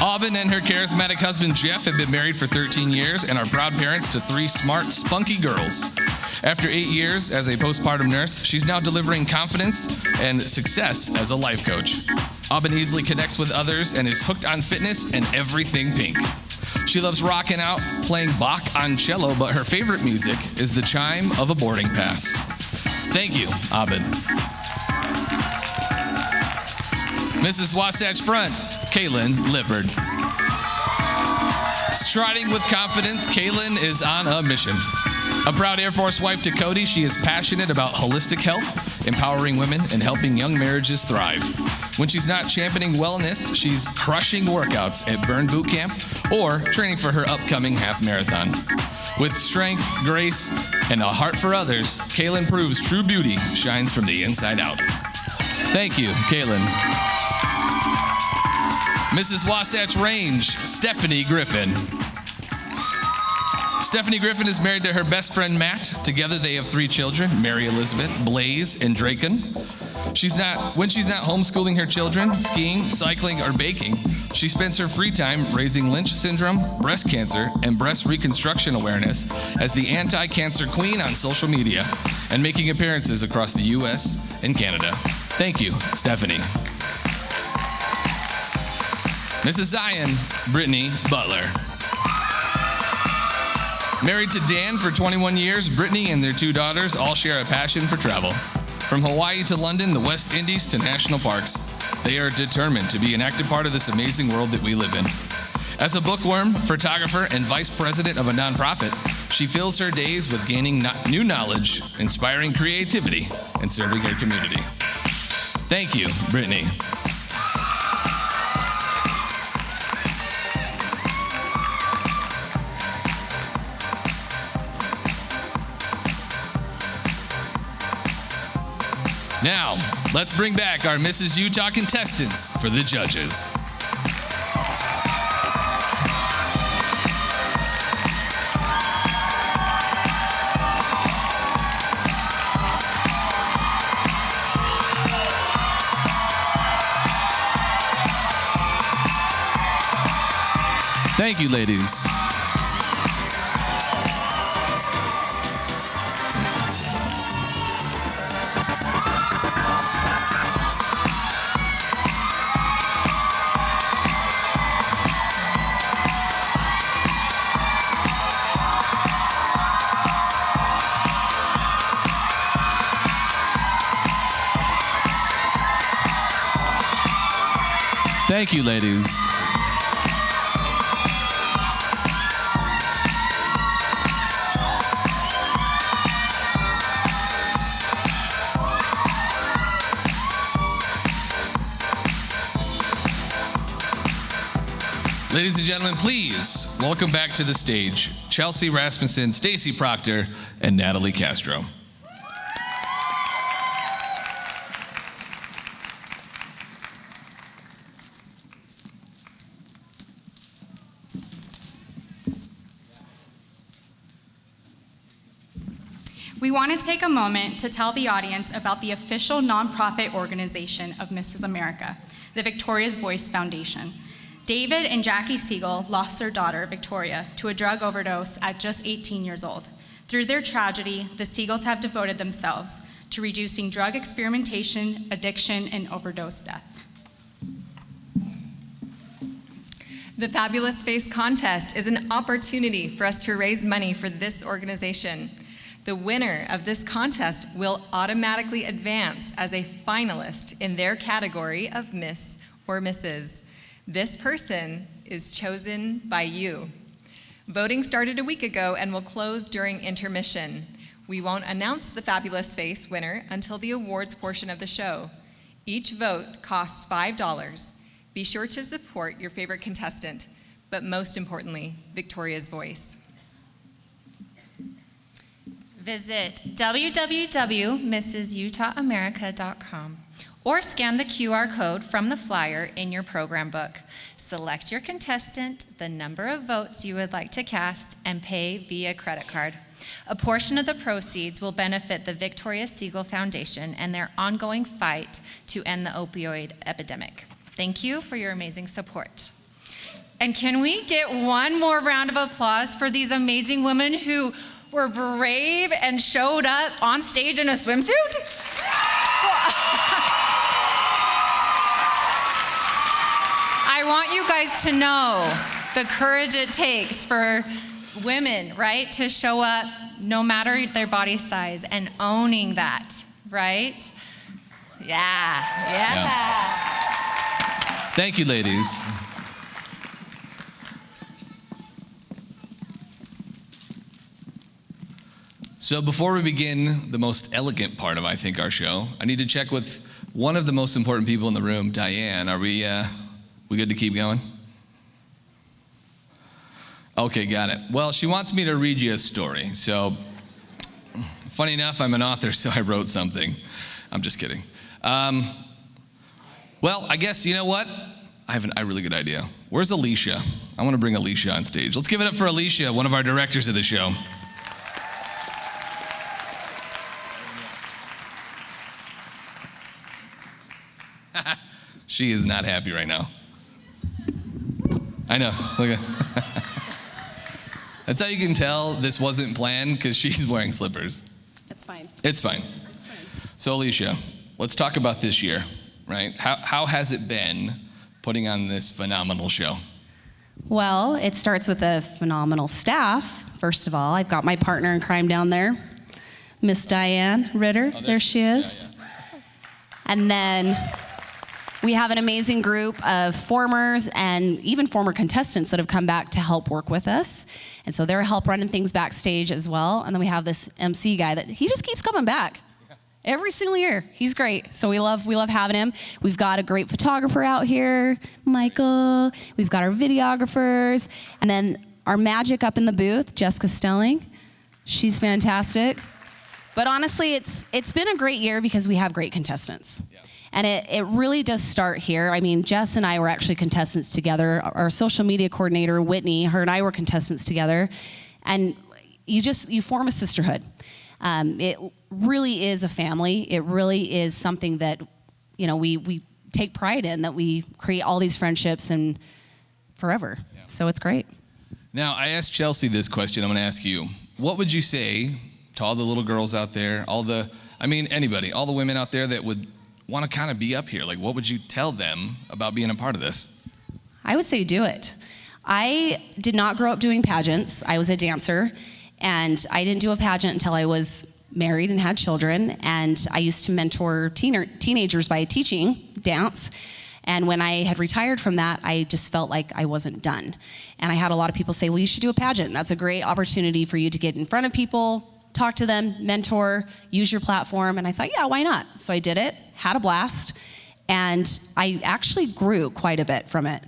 Aubin and her charismatic husband, Jeff, have been married for 13 years and are proud parents to 3 smart, spunky girls. After 8 years as a postpartum nurse, she's now delivering confidence and success as a life coach. Aubin easily connects with others and is hooked on fitness and everything pink. She loves rocking out, playing Bach on cello, but her favorite music is the chime of a boarding pass. Thank you, Aubin. Mrs. Wasatch Front, Kaylin Lippard. Striding with confidence, Kaylin is on a mission. A proud Air Force wife to Cody, she is passionate about holistic health, empowering women, and helping young marriages thrive. When she's not championing wellness, she's crushing workouts at Burn Boot Camp or training for her upcoming half marathon. With strength, grace, and a heart for others, Kaylin proves true beauty shines from the inside out. Thank you, Kaylin. Mrs. Wasatch Range, Stephanie Griffin. Stephanie Griffin is married to her best friend, Matt. Together, they have 3 children, Mary Elizabeth, Blaze, and Draken. When she's not homeschooling her children, skiing, cycling, or baking, she spends her free time raising Lynch syndrome, breast cancer, and breast reconstruction awareness as the anti-cancer queen on social media and making appearances across the U.S. and Canada. Thank you, Stephanie. Mrs. Zion, Brittany Butler. Married to Dan for 21 years, Brittany and their 2 daughters all share a passion for travel. From Hawaii to London, the West Indies to national parks, they are determined to be an active part of this amazing world that we live in. As a bookworm, photographer, and vice president of a nonprofit, she fills her days with gaining new knowledge, inspiring creativity, and serving her community. Thank you, Brittany. Now, let's bring back our Mrs. Utah contestants for the judges. Thank you, ladies. Thank you, ladies. Ladies and gentlemen, please welcome back to the stage Chelsea Rasmussen, Stacy Proctor, and Natalie Castro. We want to take a moment to tell the audience about the official nonprofit organization of Mrs. America, the Victoria's Voice Foundation. David and Jackie Siegel lost their daughter, Victoria, to a drug overdose at just 18 years old. Through their tragedy, the Siegels have devoted themselves to reducing drug experimentation, addiction, and overdose death. The Fabulous Face Contest is an opportunity for us to raise money for this organization. The winner of this contest will automatically advance as a finalist in their category of Miss or Mrs. This person is chosen by you. Voting started a week ago and will close during intermission. We won't announce the Fabulous Face winner until the awards portion of the show. Each vote costs $5. Be sure to support your favorite contestant, but most importantly, Victoria's voice. Visit www.mrsutahAmerica.com or scan the QR code from the flyer in your program book. Select your contestant, the number of votes you would like to cast, and pay via credit card. A portion of the proceeds will benefit the Victoria Siegel Foundation and their ongoing fight to end the opioid epidemic. Thank you for your amazing support. And can we get one more round of applause for these amazing women who were brave and showed up on stage in a swimsuit? I want you guys to know the courage it takes for women, right, to show up no matter their body size and owning that, right? Yeah. Thank you, ladies. So before we begin the most elegant part of, I think, our show, I need to check with one of the most important people in the room, Diane. Are we good to keep going? Okay, got it. Well, she wants me to read you a story. So, funny enough, I'm an author, so I wrote something. I'm just kidding. Well, I guess, you know what? I have a really good idea. Where's Alicia? I want to bring Alicia on stage. Let's give it up for Alicia, one of our directors of the show. She is not happy right now. I know, look at That's how you can tell this wasn't planned, because she's wearing slippers. It's fine. It's fine. So Alicia, let's talk about this year, right? How has it been putting on this phenomenal show? Well, it starts with a phenomenal staff, first of all. I've got my partner in crime down there, Miss Diane Ritter. There she is. Yeah. And then we have an amazing group of formers and even former contestants that have come back to help work with us. And so they're help running things backstage as well. And then we have this MC guy that he just keeps coming back every single year. He's great. So we love having him. We've got a great photographer out here, Michael. We've got our videographers. And then our magic up in the booth, Jessica Stelling. She's fantastic. But honestly, it's been a great year because we have great contestants. Yeah. And it really does start here. I mean, Jess and I were actually contestants together. Our social media coordinator, Whitney, her and I were contestants together. And you form a sisterhood. It really is a family. It really is something that, we take pride in, that we create all these friendships and forever. Yeah. So it's great. Now, I asked Chelsea this question. I'm going to ask you. What would you say to all the little girls out there, anybody, all the women out there that would want to kind of be up here? Like, what would you tell them about being a part of this? I would say do it. I did not grow up doing pageants. I was a dancer, and I didn't do a pageant until I was married and had children, and I used to mentor teenagers by teaching dance. And when I had retired from that, I just felt like I wasn't done. And I had a lot of people say, well, you should do a pageant. That's a great opportunity for you to get in front of people, talk to them, mentor, use your platform. And I thought, yeah, why not? So I did it, had a blast, and I actually grew quite a bit from it.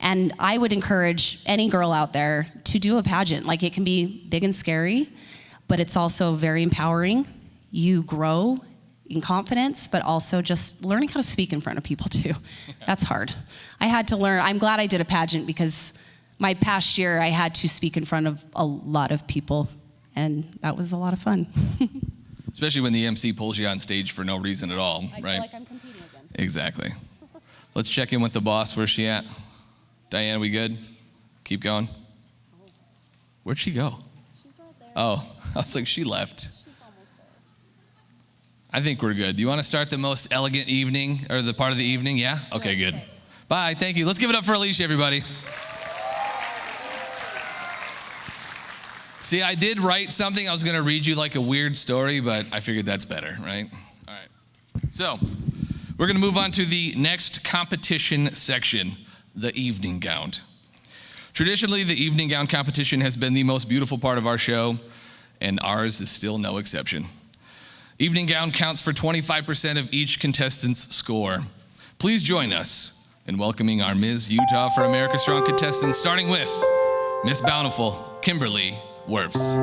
And I would encourage any girl out there to do a pageant. Like, it can be big and scary, but it's also very empowering. You grow in confidence, but also just learning how to speak in front of people too. That's hard. I had to learn. I'm glad I did a pageant, because my past year I had to speak in front of a lot of people, and that was a lot of fun. Especially when the MC pulls you on stage for no reason at all, right? I feel like I'm competing again. Exactly. Let's check in with the boss. Where's she at? Diane, we good? Keep going. Where'd she go? She's right there. Oh, I was like, she left. She's almost there. I think we're good. You want to start the most elegant evening, or the part of the evening? Yeah? Okay, good. Okay. Bye, thank you. Let's give it up for Alicia, everybody. See, I did write something. I was going to read you like a weird story, but I figured that's better, right? All right. So, we're going to move on to the next competition section, the evening gown. Traditionally, the evening gown competition has been the most beautiful part of our show, and ours is still no exception. Evening gown counts for 25% of each contestant's score. Please join us in welcoming our Ms. Utah for America Strong contestants, starting with Miss Bountiful, Kimberly Werfs.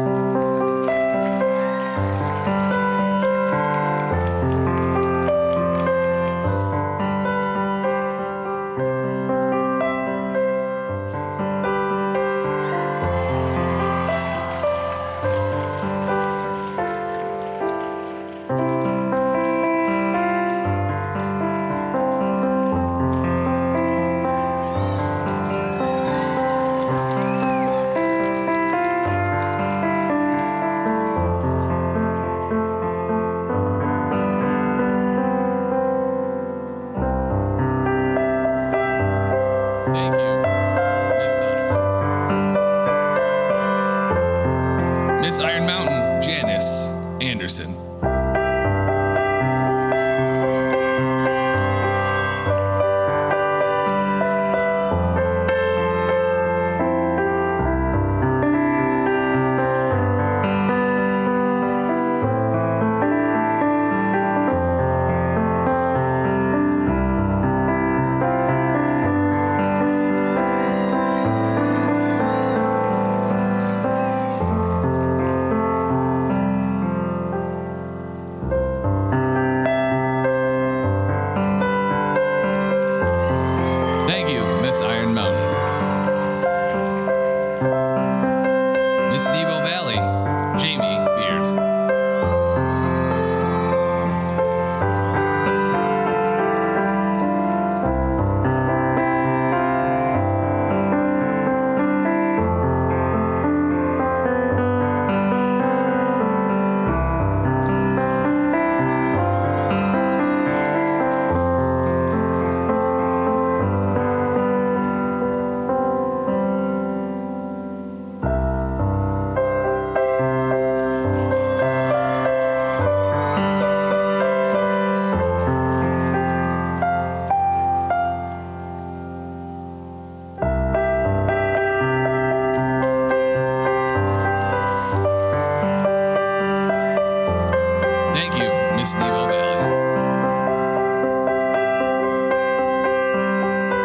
Thank you, Miss Nebo Valley.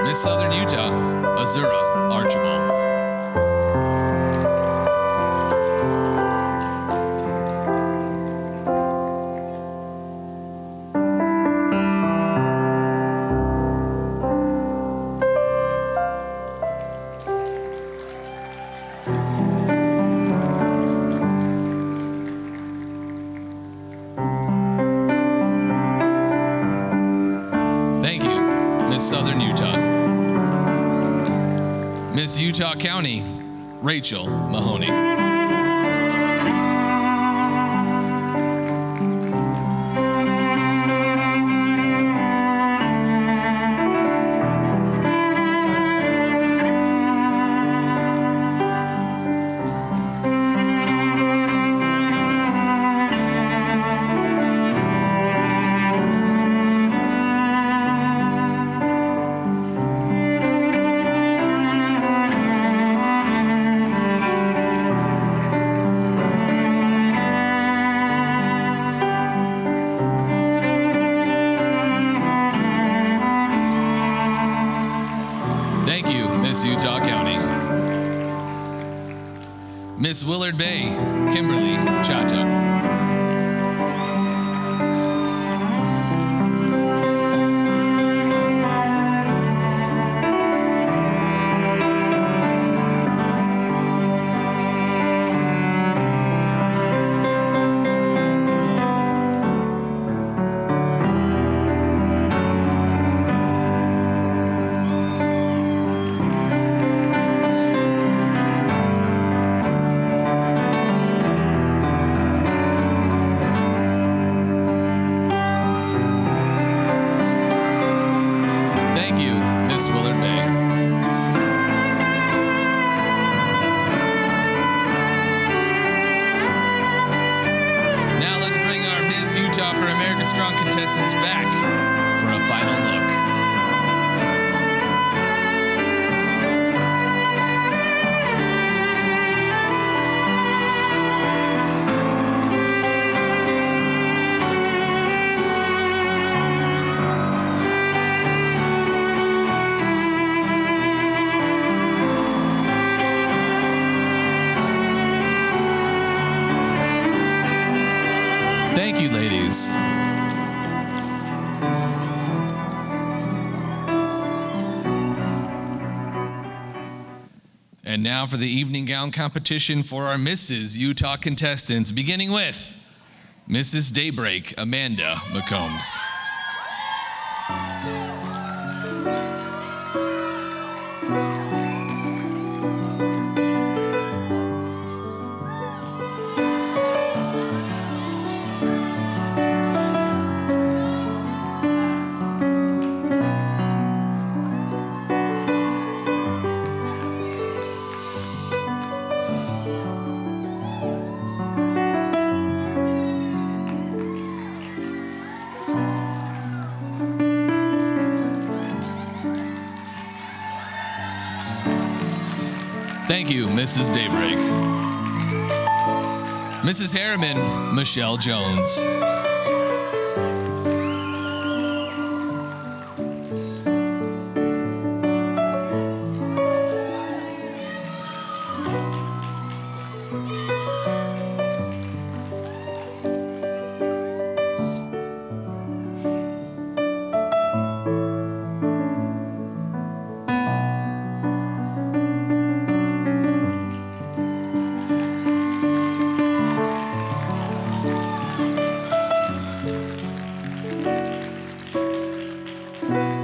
Miss Southern Utah, Azura Archibald. Thank you, Miss Southern Utah. Miss Utah County, Rachel Mahoney. Thank you, Miss Utah County. Miss Willard Bay, Kimberly Chato. Thank you, Miss Willard Bay. Now let's bring our Miss Utah for America Strong contestants back for a final look. Thank you, ladies. And now for the evening gown competition for our Mrs. Utah contestants, beginning with Mrs. Daybreak, Amanda McCombs. Thank you, Mrs. Daybreak. Mrs. Harriman, Michelle Jones.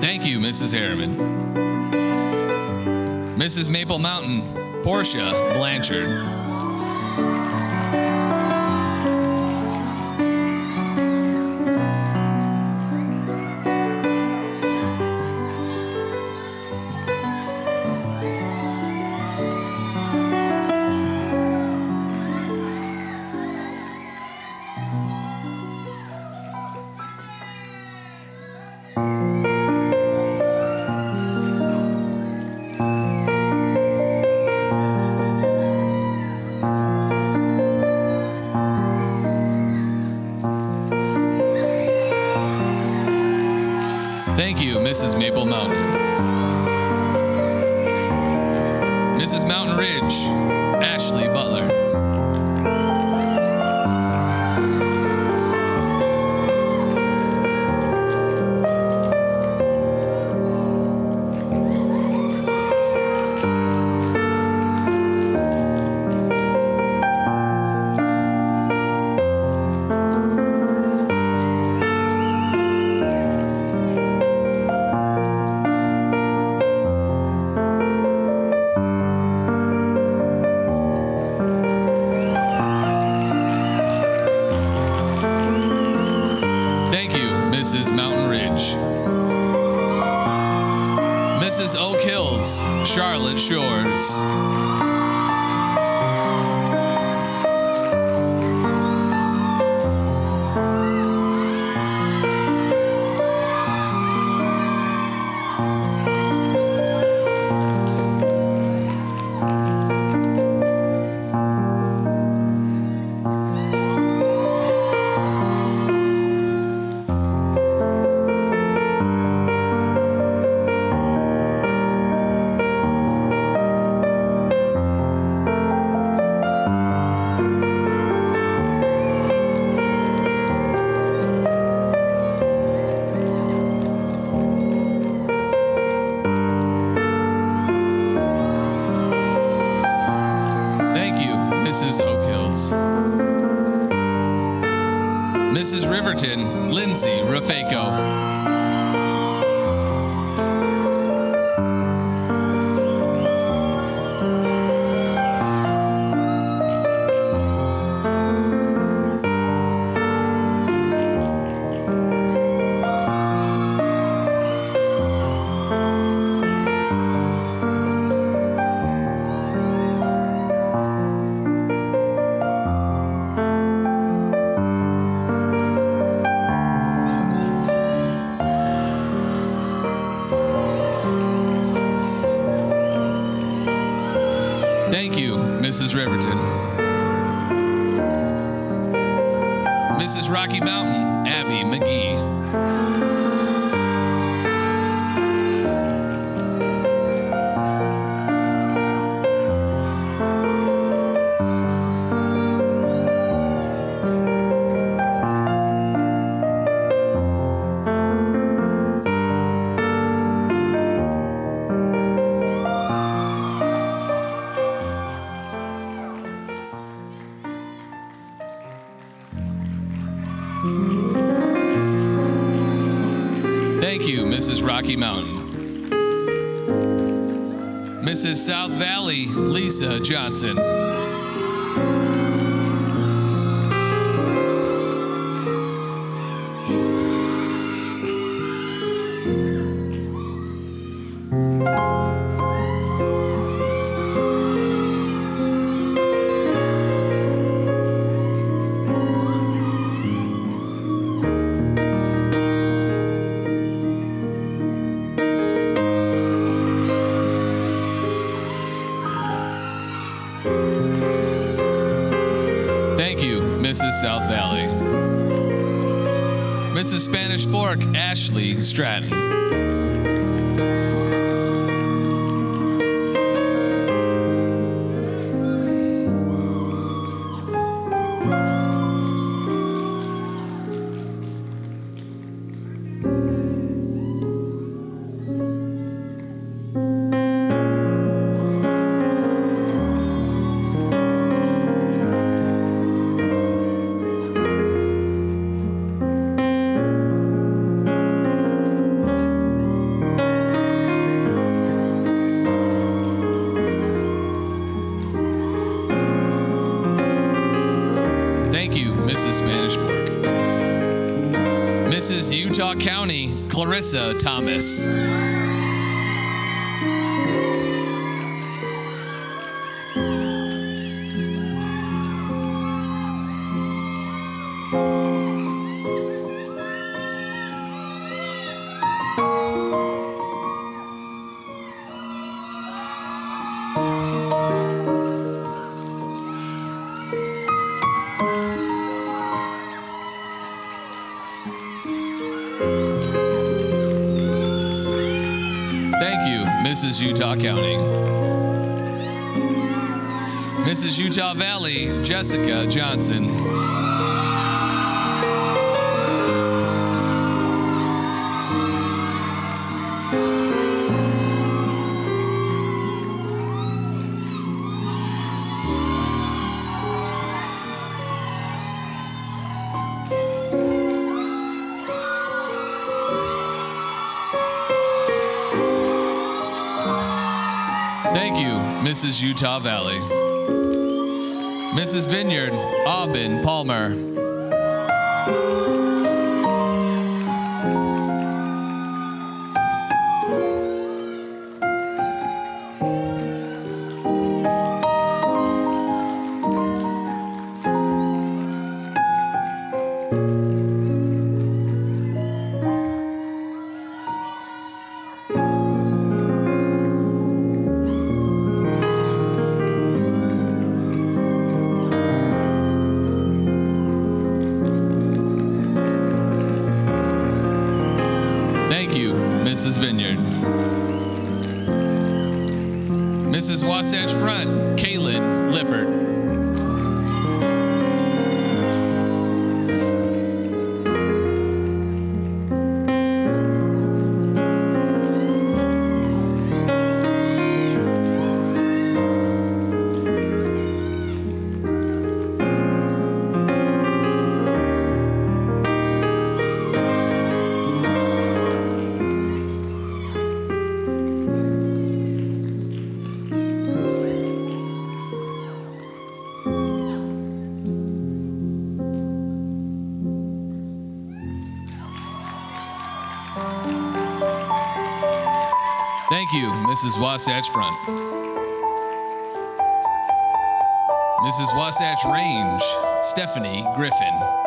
Thank you, Mrs. Harriman. Mrs. Maple Mountain, Portia Blanchard. Thank you, Mrs. Maple Mountain. Mrs. Mountain Ridge, Ashley Butler. Thank you, Mrs. Mountain Ridge. Mrs. Oak Hills, Charlotte Shores. Thank you, Mrs. Oak Hills. Mrs. Riverton, Lindsay Rafeko. Thank you, Mrs. Riverton. Mrs. Rocky Mountain, Abby McGee. Thank you, Mrs. Rocky Mountain. Mrs. South Valley, Lisa Johnson. Thank you, Mrs. South Valley. Mrs. Spanish Fork, Ashley Stratton. Thank you, Mrs. Spanish Fork. Mrs. Utah County, Clarissa Thomas. Mrs. Utah County. Mrs. Utah Valley, Jessica Johnson. Thank you, Mrs. Utah Valley. Mrs. Vineyard, Aubin Palmer. Thank you, Mrs. Vineyard. Mrs. Wasatch Front, Kaylin Lippert. Thank you, Mrs. Wasatch Front. Mrs. Wasatch Range, Stephanie Griffin.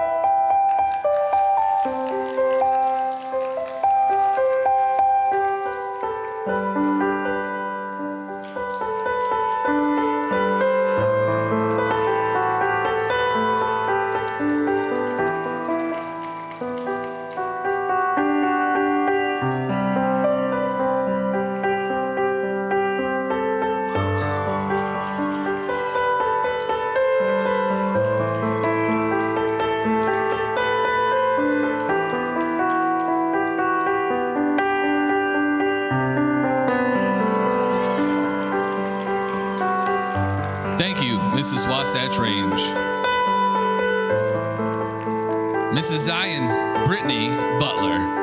Thank you, Mrs. Wasatch Range. Mrs. Zion Brittany Butler.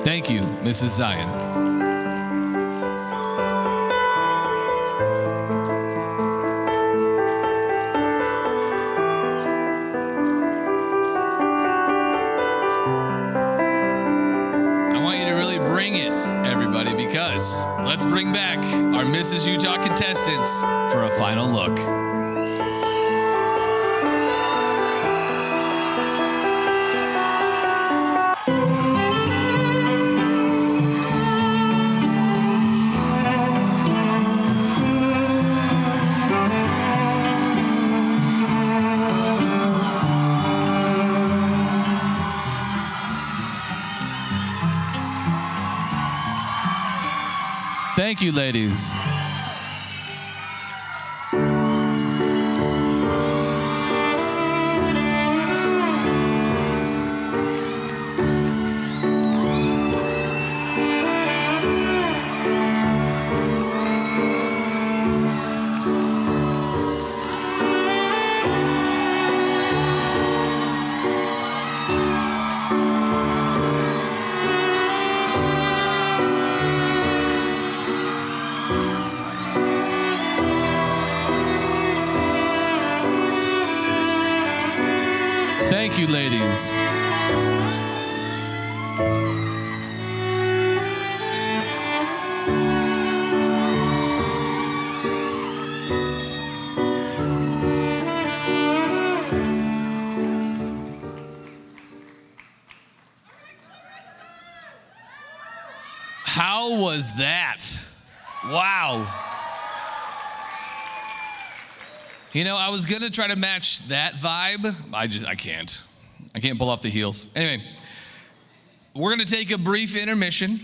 Thank you, Mrs. Zion. I want you to really bring it, everybody, because let's bring back our Mrs. Utah contestants for a final look. Thank you, ladies. is. How was that? Wow. You know, I was gonna try to match that vibe. I can't. I can't pull off the heels. Anyway, we're gonna take a brief intermission.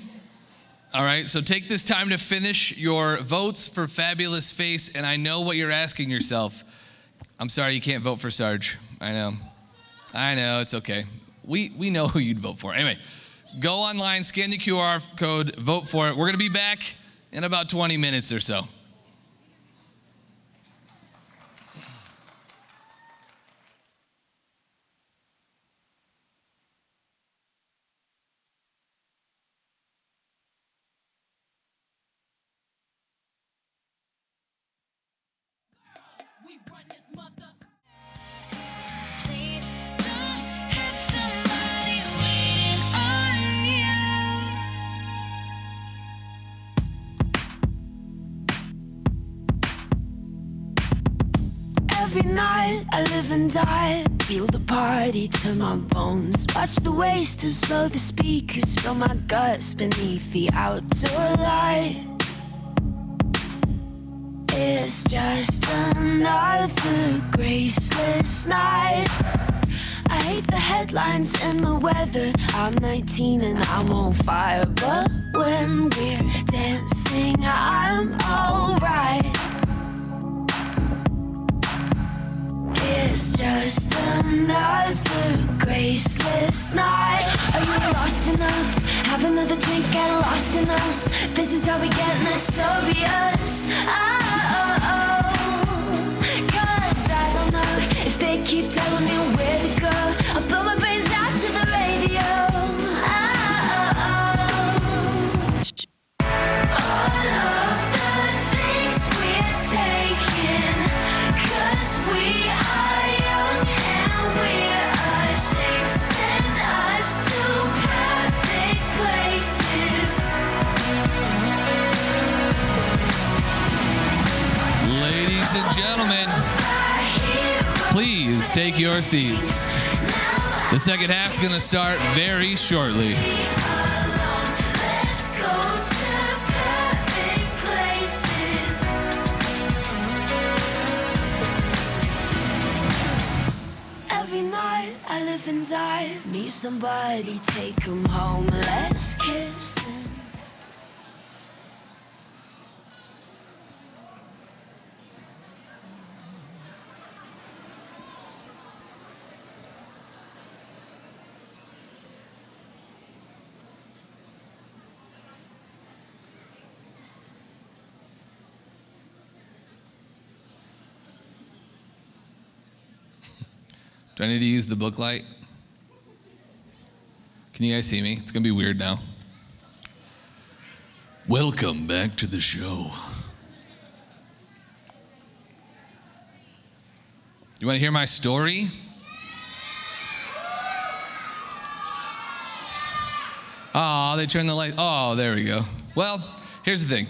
All right, so take this time to finish your votes for Fabulous Face, and I know what you're asking yourself. I'm sorry you can't vote for Sarge. I know, it's okay. We know who you'd vote for. Anyway, go online, scan the QR code, vote for it. We're gonna be back in about 20 minutes or so. Every night I live and die, feel the party to my bones. Watch the wasters blow the speakers, spill my guts beneath the outdoor light. It's just another graceless night. I hate the headlines and the weather. I'm 19 and I'm on fire, but when we're dancing I'm alright. It's just another graceless night. Are you lost enough? Have another drink, get lost in us. This is how we get notorious. Cause I don't know if they keep telling me where to go. I'll blow my brains out to the radio. All of the things we're taking, cause we are young and we're ashamed. Send us to perfect places. Ladies and gentlemen, please take your seats. The second half's gonna start very shortly. Let's go to perfect places. Every night I live and die, meet somebody, take 'em home, let's kiss 'em. Do I need to use the book light? Can you guys see me? It's gonna be weird now. Welcome back to the show. You wanna hear my story? Oh, they turned the light. Oh, there we go. Well, here's the thing.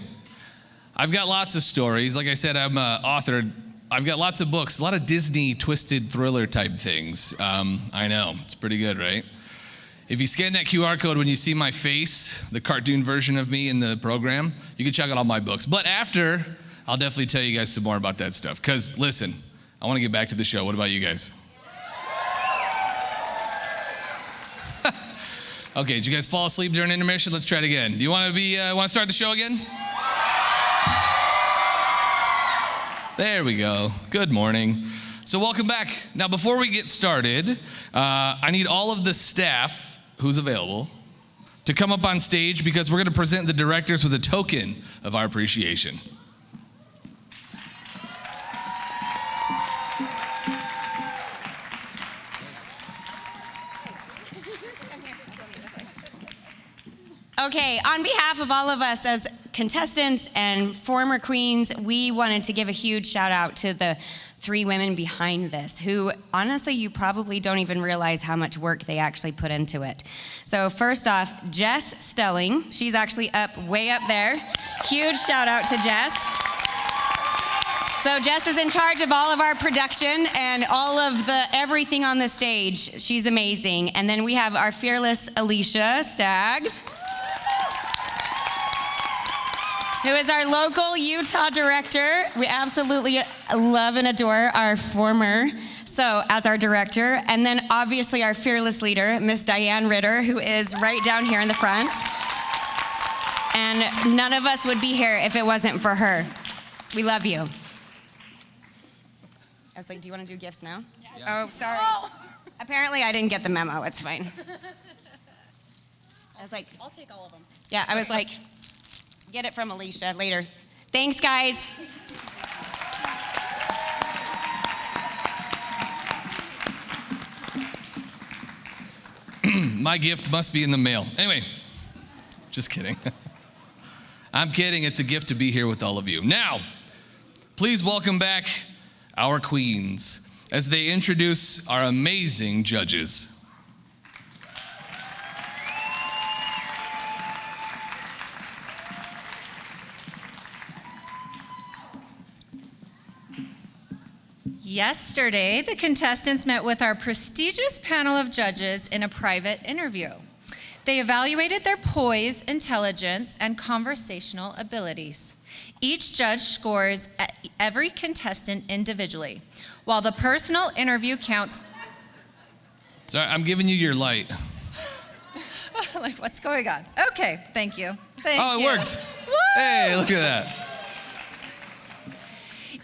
I've got lots of stories. Like I said, I'm an author. I've got lots of books, a lot of Disney twisted thriller type things. I know, it's pretty good, right? If you scan that QR code when you see my face, the cartoon version of me in the program, you can check out all my books. But after, I'll definitely tell you guys some more about that stuff. Because listen, I want to get back to the show. What about you guys? Okay, did you guys fall asleep during intermission? Let's try it again. Do you want to start the show again? There we go. Good morning. So welcome back. Now, before we get started, I need all of the staff who's available to come up on stage because we're going to present the directors with a token of our appreciation. Okay, on behalf of all of us as contestants and former queens, we wanted to give a huge shout out to the three women behind this who, honestly, you probably don't even realize how much work they actually put into it. So first off, Jess Stelling. She's actually way up there. Huge shout out to Jess. So Jess is in charge of all of our production and all of everything on the stage. She's amazing. And then we have our fearless Alicia Staggs, who is our local Utah director. We absolutely love and adore our former, as our director. And then obviously our fearless leader, Miss Diane Ritter, who is right down here in the front. And none of us would be here if it wasn't for her. We love you. I was like, do you want to do gifts now? Yeah. Oh, sorry. Oh. Apparently I didn't get the memo. It's fine. I was like, I'll take all of them. Yeah, I was like, get it from Alicia later. Thanks, guys. My gift must be in the mail. Anyway, just kidding. I'm kidding. It's a gift to be here with all of you. Now, please welcome back our queens as they introduce our amazing judges. Yesterday, the contestants met with our prestigious panel of judges in a private interview. They evaluated their poise, intelligence, and conversational abilities. Each judge scores every contestant individually, while the personal interview counts. Sorry, I'm giving you your light. Like, what's going on? Okay, thank you. Thank you. you. It worked. Woo! Hey, look at that.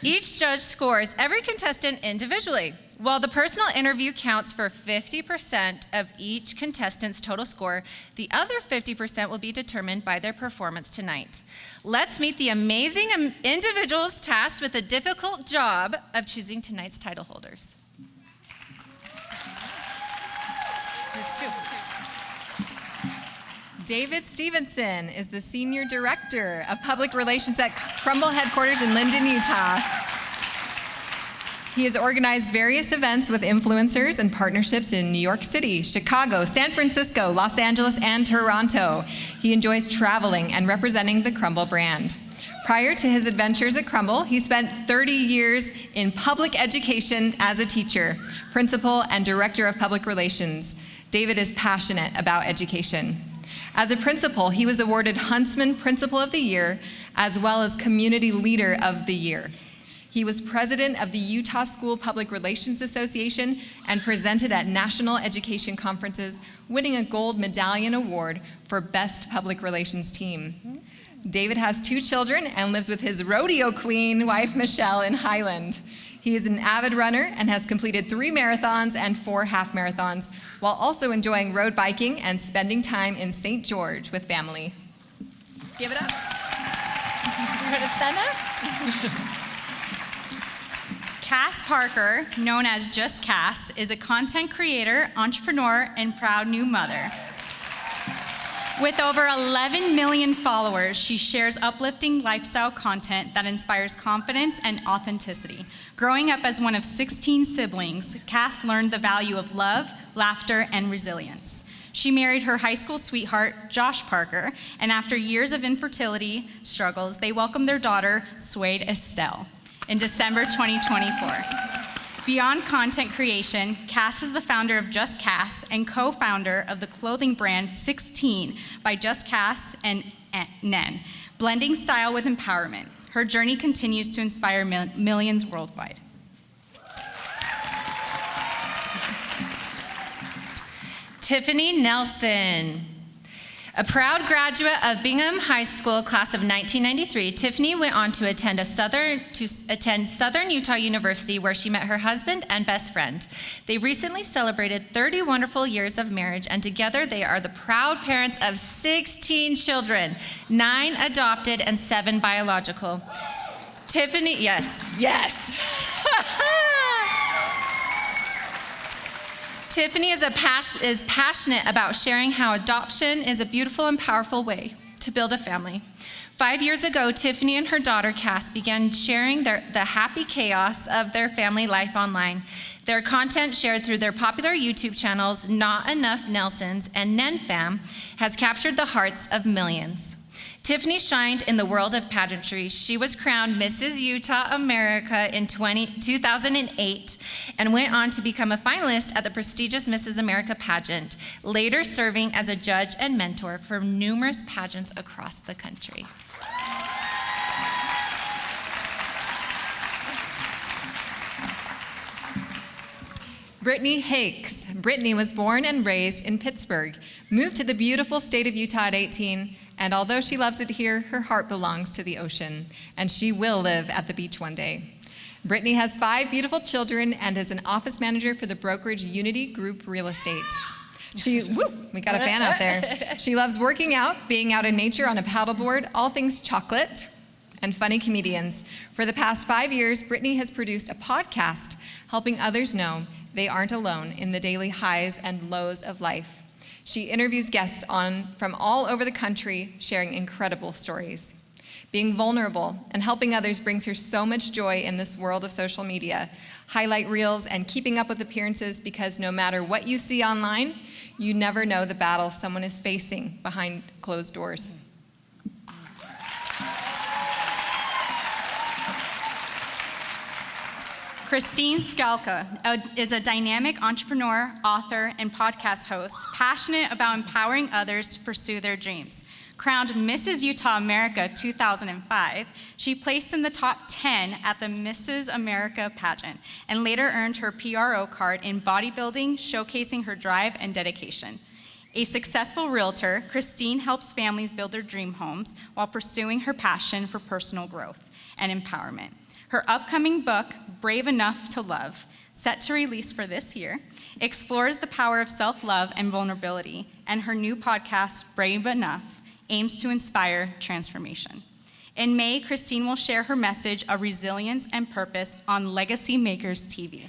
Each judge scores every contestant individually, while the personal interview counts for 50% of each contestant's total score. The other 50% will be determined by their performance tonight. Let's meet the amazing individuals tasked with the difficult job of choosing tonight's title holders. There's two. David Stevenson is the Senior Director of Public Relations at Crumble Headquarters in Linden, Utah. He has organized various events with influencers and partnerships in New York City, Chicago, San Francisco, Los Angeles, and Toronto. He enjoys traveling and representing the Crumble brand. Prior to his adventures at Crumble, he spent 30 years in public education as a teacher, principal, and director of public relations. David is passionate about education. As a principal, he was awarded Huntsman Principal of the Year, as well as Community Leader of the Year. He was president of the Utah School Public Relations Association and presented at national education conferences, winning a gold medallion award for Best Public Relations Team. David has 2 children and lives with his rodeo queen, wife Michelle, in Highland. He is an avid runner and has completed 3 marathons and 4 half marathons, while also enjoying road biking and spending time in St. George with family. Let's give it up. You ready to stand up? Cass Parker, known as Just Cass, is a content creator, entrepreneur, and proud new mother. With over 11 million followers, she shares uplifting lifestyle content that inspires confidence and authenticity. Growing up as one of 16 siblings, Cass learned the value of love, laughter, and resilience. She married her high school sweetheart, Josh Parker, and after years of infertility struggles, they welcomed their daughter, Suede Estelle, in December 2024. Beyond content creation, Cass is the founder of Just Cass and co-founder of the clothing brand 16 by Just Cass and Nen, blending style with empowerment. Her journey continues to inspire millions worldwide. Tiffany Nelson. A proud graduate of Bingham High School, class of 1993, Tiffany went on to attend Southern Utah University, where she met her husband and best friend. They recently celebrated 30 wonderful years of marriage, and together they are the proud parents of 16 children, 9 adopted and 7 biological. Tiffany, yes. Tiffany is passionate about sharing how adoption is a beautiful and powerful way to build a family. 5 years ago, Tiffany and her daughter, Cass, began sharing the happy chaos of their family life online. Their content shared through their popular YouTube channels, Not Enough Nelsons and NenFam, has captured the hearts of millions. Tiffany shined in the world of pageantry. She was crowned Mrs. Utah America in 2008 and went on to become a finalist at the prestigious Mrs. America pageant, later serving as a judge and mentor for numerous pageants across the country. Brittany Hakes. Brittany was born and raised in Pittsburgh, moved to the beautiful state of Utah at 18, and although she loves it here, her heart belongs to the ocean, and she will live at the beach one day. Brittany has 5 beautiful children and is an office manager for the brokerage Unity Group Real Estate. We got a fan out there. She loves working out, being out in nature on a paddleboard, all things chocolate, and funny comedians. For the past 5 years, Brittany has produced a podcast helping others know they aren't alone in the daily highs and lows of life. She interviews guests from all over the country, sharing incredible stories. Being vulnerable and helping others brings her so much joy in this world of social media, highlight reels, and keeping up with appearances, because no matter what you see online, you never know the battle someone is facing behind closed doors. Christine Skalka is a dynamic entrepreneur, author, and podcast host, passionate about empowering others to pursue their dreams. Crowned Mrs. Utah America 2005, she placed in the top 10 at the Mrs. America pageant and later earned her PRO card in bodybuilding, showcasing her drive and dedication. A successful realtor, Christine helps families build their dream homes while pursuing her passion for personal growth and empowerment. Her upcoming book, Brave Enough to Love, set to release for this year, explores the power of self-love and vulnerability, and her new podcast, Brave Enough, aims to inspire transformation. In May, Christine will share her message of resilience and purpose on Legacy Makers TV.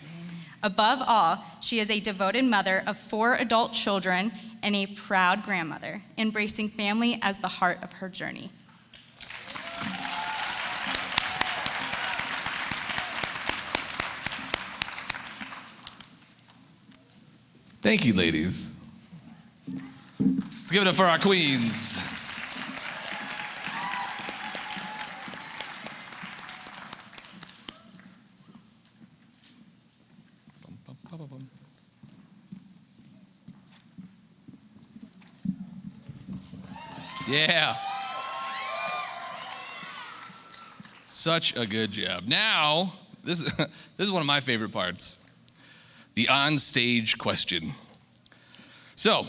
Above all, she is a devoted mother of 4 adult children and a proud grandmother, embracing family as the heart of her journey. Thank you, ladies. Let's give it up for our queens. Yeah. Such a good job. Now, this is one of my favorite parts. The on-stage question. So,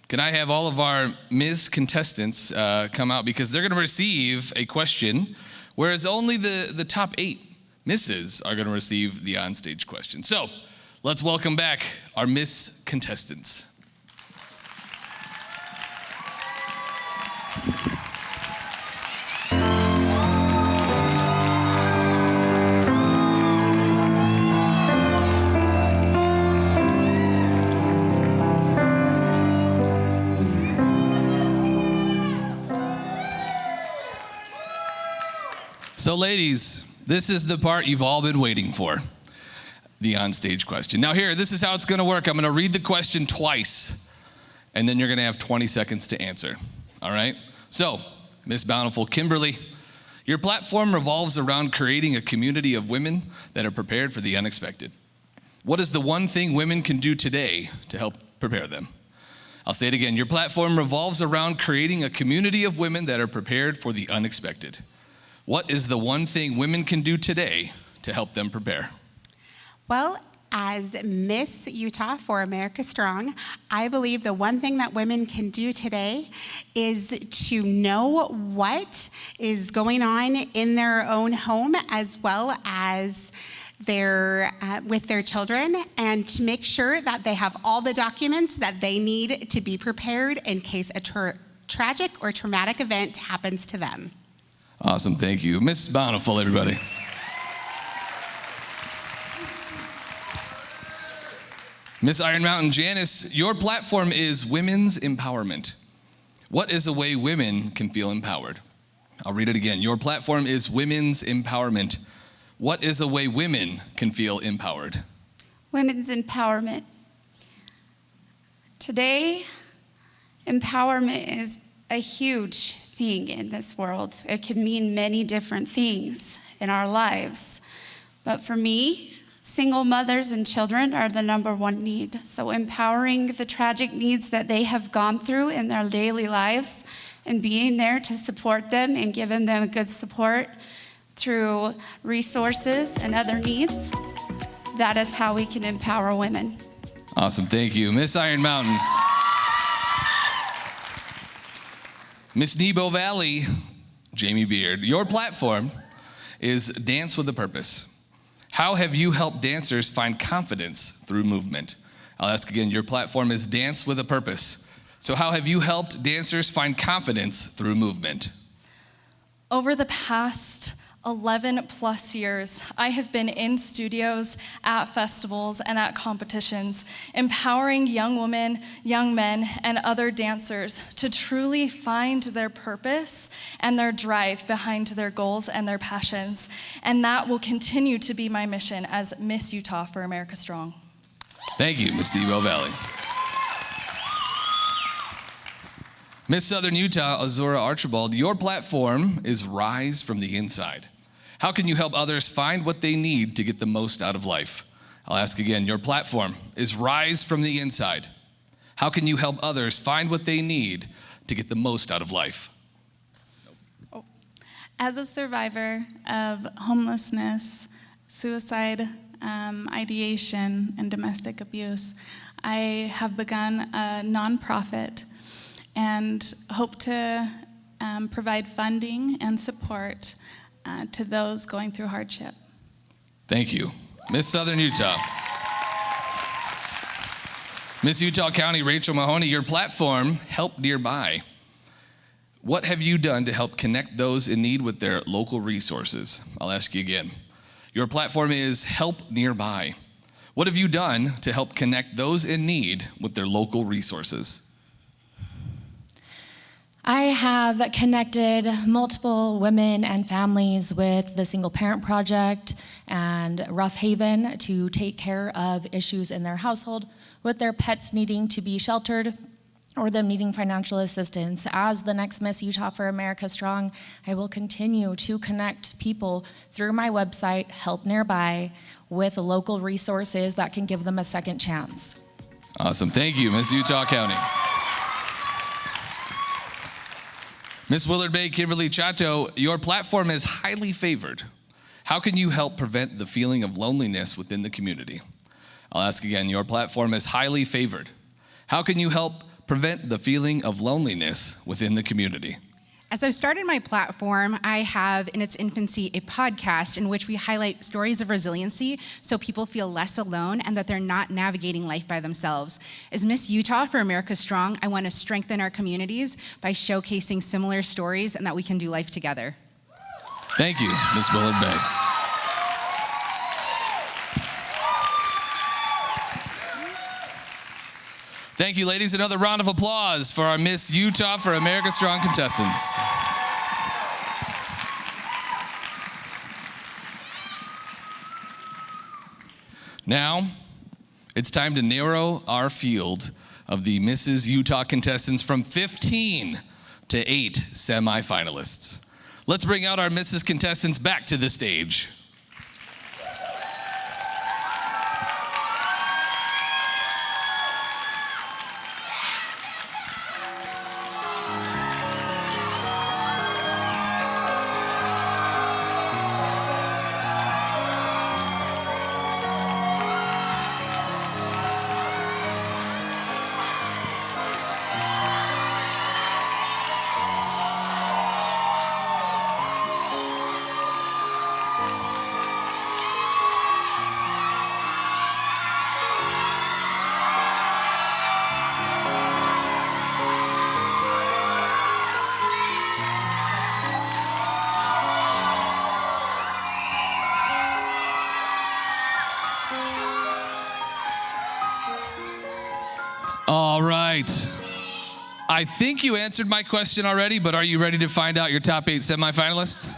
can I have all of our Ms. contestants come out, because they're gonna receive a question, whereas only the top 8 misses are gonna receive the on-stage question. So, let's welcome back our Miss contestants. So ladies, this is the part you've all been waiting for, the onstage question. Now here, this is how it's gonna work. I'm gonna read the question twice, and then you're gonna have 20 seconds to answer, all right? So, Miss Bountiful Kimberly, your platform revolves around creating a community of women that are prepared for the unexpected. What is the one thing women can do today to help prepare them? I'll say it again, your platform revolves around creating a community of women that are prepared for the unexpected. What is the one thing women can do today to help them prepare? Well, as Miss Utah for America Strong, I believe the one thing that women can do today is to know what is going on in their own home, as well as with their children, and to make sure that they have all the documents that they need to be prepared in case a tragic or traumatic event happens to them. Awesome, thank you. Miss Bountiful, everybody. Miss Iron Mountain Janice, your platform is women's empowerment. What is a way women can feel empowered? I'll read it again. Your platform is women's empowerment. What is a way women can feel empowered? Women's empowerment. Today, empowerment is a huge thing in this world. It can mean many different things in our lives. But for me, single mothers and children are the number one need. So empowering the tragic needs that they have gone through in their daily lives and being there to support them and giving them good support through resources and other needs, that is how we can empower women. Awesome, thank you. Miss Iron Mountain. Miss Nebo Valley, Jamie Beard, your platform is Dance with a Purpose. How have you helped dancers find confidence through movement? I'll ask again, your platform is Dance with a Purpose. So how have you helped dancers find confidence through movement? Over the past 11 plus years, I have been in studios, at festivals, and at competitions, empowering young women, young men, and other dancers to truly find their purpose and their drive behind their goals and their passions. And that will continue to be my mission as Miss Utah for America Strong. Thank you, Miss Nebo Valley. Miss Southern Utah, Azura Archibald, your platform is Rise from the Inside. How can you help others find what they need to get the most out of life? I'll ask again, your platform is Rise from the Inside. How can you help others find what they need to get the most out of life? As a survivor of homelessness, suicide, ideation, and domestic abuse, I have begun a nonprofit and hope to provide funding and support to those going through hardship. Thank you. Miss Southern Utah. Miss Utah County, Rachel Mahoney, your platform, Help Nearby. What have you done to help connect those in need with their local resources? I'll ask you again. Your platform is Help Nearby. What have you done to help connect those in need with their local resources? I have connected multiple women and families with the Single Parent Project and Rough Haven to take care of issues in their household with their pets needing to be sheltered or them needing financial assistance. As the next Miss Utah for America Strong, I will continue to connect people through my website, Help Nearby, with local resources that can give them a second chance. Awesome, thank you, Miss Utah County. Miss Willard Bay, Kimberly Chato, your platform is Highly Favored. How can you help prevent the feeling of loneliness within the community? I'll ask again, your platform is Highly Favored. How can you help prevent the feeling of loneliness within the community? As I've started my platform, I have in its infancy a podcast in which we highlight stories of resiliency so people feel less alone and that they're not navigating life by themselves. As Miss Utah for America Strong, I want to strengthen our communities by showcasing similar stories and that we can do life together. Thank you, Miss Willard Bay. Thank you, ladies. Another round of applause for our Miss Utah for America Strong contestants. Now, it's time to narrow our field of the Mrs. Utah contestants from 15 to 8 semi-finalists. Let's bring out our Mrs. contestants back to the stage. All right. I think you answered my question already, but are you ready to find out your top 8 semifinalists?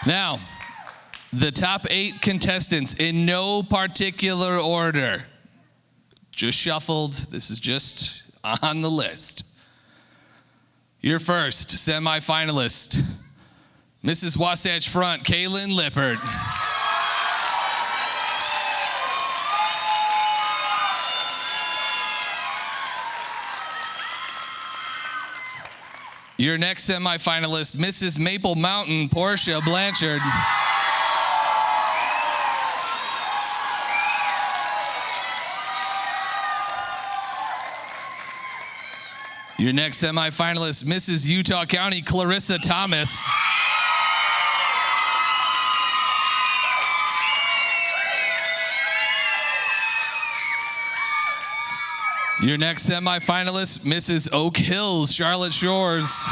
Now, the top 8 contestants in no particular order. Just shuffled. This is just on the list. Your first semifinalist, Mrs. Wasatch Front, Kaylin Lippert. Your next semifinalist, Mrs. Maple Mountain, Portia Blanchard. Your next semifinalist, Mrs. Utah County, Clarissa Thomas. Your next semifinalist, Mrs. Oak Hills, Charlotte Shores.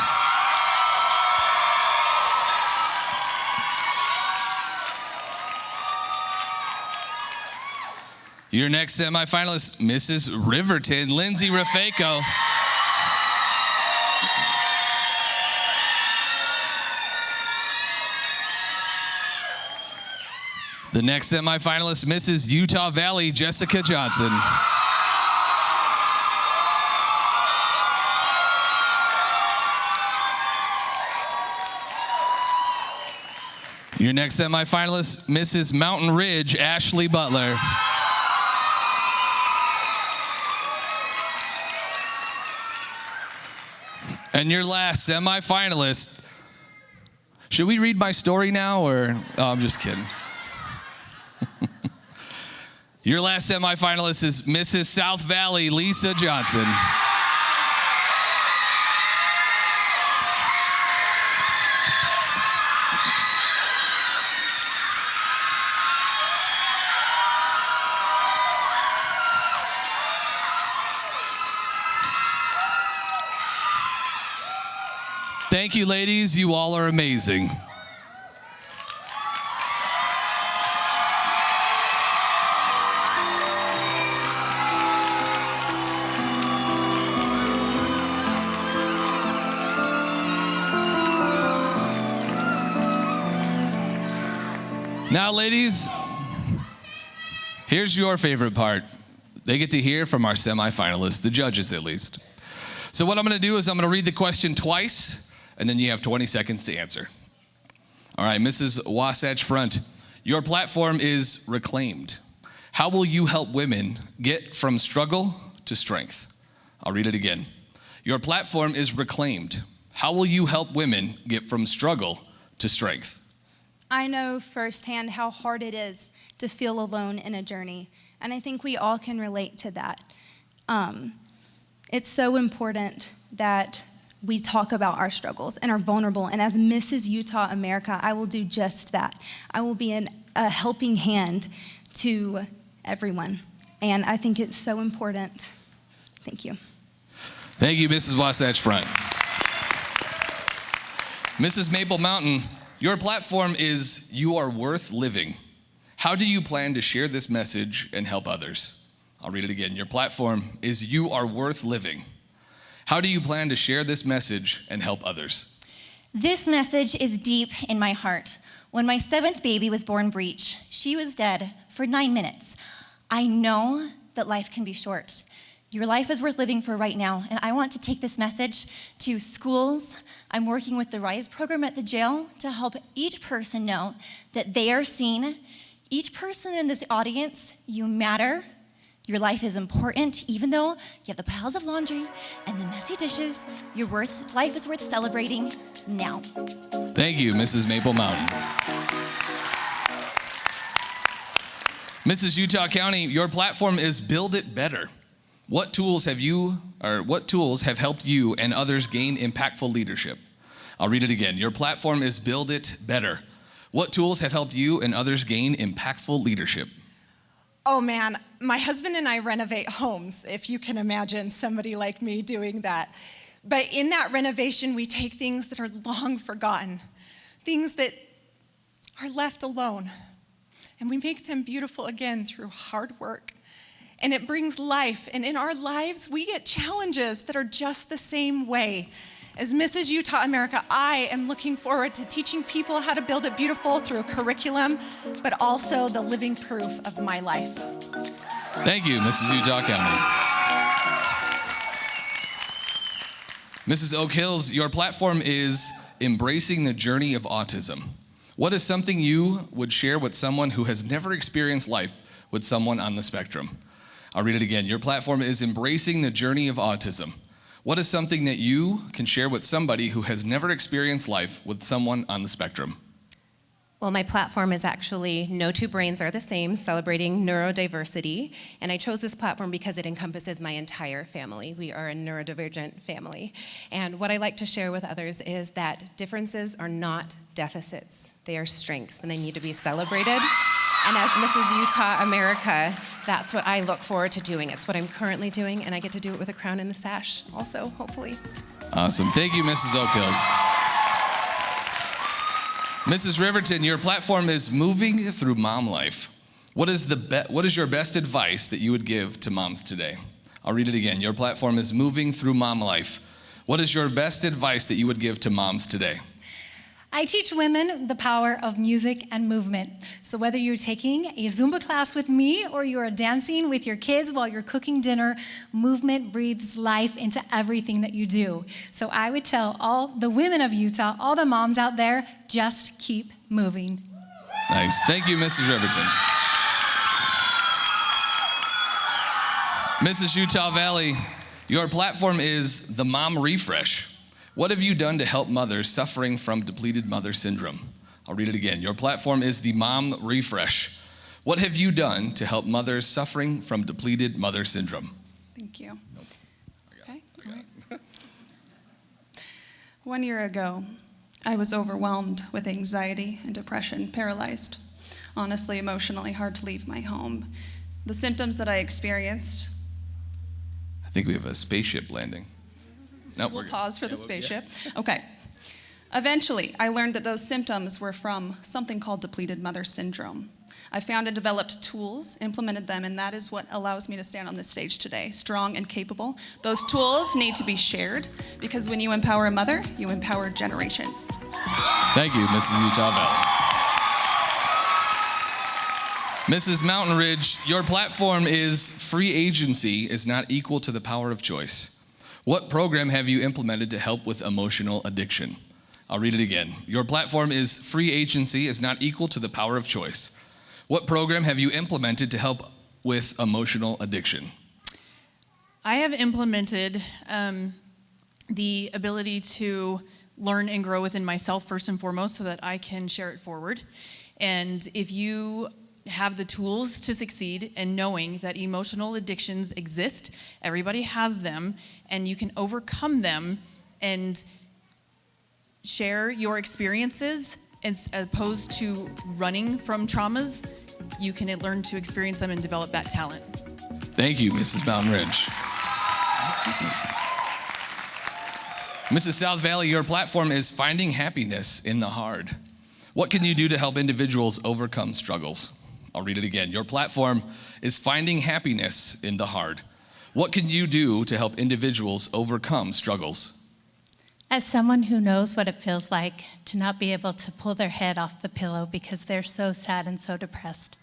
Your next semifinalist, Mrs. Riverton, Lindsay Rafeco. The next semifinalist, Mrs. Utah Valley, Jessica Johnson. Your next semifinalist, Mrs. Mountain Ridge, Ashley Butler. And your last semifinalist, should we read my story now or, oh, I'm just kidding. Your last semifinalist is Mrs. South Valley, Lisa Johnson. Thank you, ladies. You all are amazing. Now, ladies, here's your favorite part. They get to hear from our semifinalists, the judges at least. So what I'm going to do is I'm going to read the question twice, and then you have 20 seconds to answer. All right, Mrs. Wasatch Front, your platform is reclaimed. How will you help women get from struggle to strength? I'll read it again. Your platform is reclaimed. How will you help women get from struggle to strength? I know firsthand how hard it is to feel alone in a journey, and I think we all can relate to that. It's so important that we talk about our struggles and are vulnerable, and as Mrs. Utah America, I will do just that. I will be a helping hand to everyone, and I think it's so important. Thank you. Thank you, Mrs. Wasatch Front. Mrs. Maple Mountain, your platform is You Are Worth Living. How do you plan to share this message and help others? I'll read it again. Your platform is You Are Worth Living. How do you plan to share this message and help others? This message is deep in my heart. When my 7th baby was born breech, she was dead for 9 minutes. I know that life can be short. Your life is worth living for right now, and I want to take this message to schools. I'm working with the RISE program at the jail to help each person know that they are seen. Each person in this audience, you matter. Your life is important, even though you have the piles of laundry and the messy dishes. Life is worth celebrating now. Thank you, Mrs. Maple Mountain. Mrs. Utah County, your platform is Build It Better. What tools have helped you and others gain impactful leadership? I'll read it again. Your platform is Build It Better. What tools have helped you and others gain impactful leadership? Oh man, my husband and I renovate homes, if you can imagine somebody like me doing that. But in that renovation, we take things that are long forgotten, things that are left alone. and we make them beautiful again through hard work. And it brings life. And in our lives, we get challenges that are just the same way. As Mrs. Utah America, I am looking forward to teaching people how to build it beautiful through curriculum, but also the living proof of my life. Thank you, Mrs. Utah County. Mrs. Oak Hills, your platform is embracing the journey of autism. What is something you would share with someone who has never experienced life with someone on the spectrum? I'll read it again. Your platform is embracing the journey of autism. What is something that you can share with somebody who has never experienced life with someone on the spectrum? Well, my platform is actually No Two Brains Are the Same, celebrating neurodiversity. And I chose this platform because it encompasses my entire family. We are a neurodivergent family. And what I like to share with others is that differences are not deficits. They are strengths, and they need to be celebrated. And as Mrs. Utah America, that's what I look forward to doing. It's what I'm currently doing, and I get to do it with a crown and the sash also, hopefully. Awesome. Thank you, Mrs. Oak Hills. Mrs. Riverton, your platform is moving through mom life. What is your best advice that you would give to moms today? I'll read it again. Your platform is moving through mom life. What is your best advice that you would give to moms today? I teach women the power of music and movement. So whether you're taking a Zumba class with me or you are dancing with your kids while you're cooking dinner, movement breathes life into everything that you do. So I would tell all the women of Utah, all the moms out there, just keep moving. Nice. Thank you, Mrs. Riverton. Mrs. Utah Valley, your platform is the Mom Refresh. What have you done to help mothers suffering from depleted mother syndrome? I'll read it again. Your platform is the Mom Refresh. What have you done to help mothers suffering from depleted mother syndrome? Thank you. Okay. All right. 1 year ago, I was overwhelmed with anxiety and depression, paralyzed. Honestly, emotionally hard to leave my home. The symptoms that I experienced. I think we have a spaceship landing. No, We'll pause for the spaceship. Okay. Eventually, I learned that those symptoms were from something called depleted mother syndrome. I found and developed tools, implemented them, and that is what allows me to stand on this stage today, strong and capable. Those tools need to be shared, because when you empower a mother, you empower generations. Thank you, Mrs. Utah Valley. Mrs. Mountain Ridge, your platform is free agency is not equal to the power of choice. What program have you implemented to help with emotional addiction? I'll read it again. Your platform is free agency is not equal to the power of choice. What program have you implemented to help with emotional addiction? I have implemented the ability to learn and grow within myself first and foremost so that I can share it forward. And if you have the tools to succeed and knowing that emotional addictions exist, everybody has them, and you can overcome them and share your experiences as opposed to running from traumas, you can learn to experience them and develop that talent. Thank you, Mrs. Mountain Ridge. Mrs. South Valley, your platform is finding happiness in the hard. What can you do to help individuals overcome struggles? I'll read it again. Your platform is finding happiness in the hard. What can you do to help individuals overcome struggles? As someone who knows what it feels like to not be able to pull their head off the pillow because they're so sad and so depressed,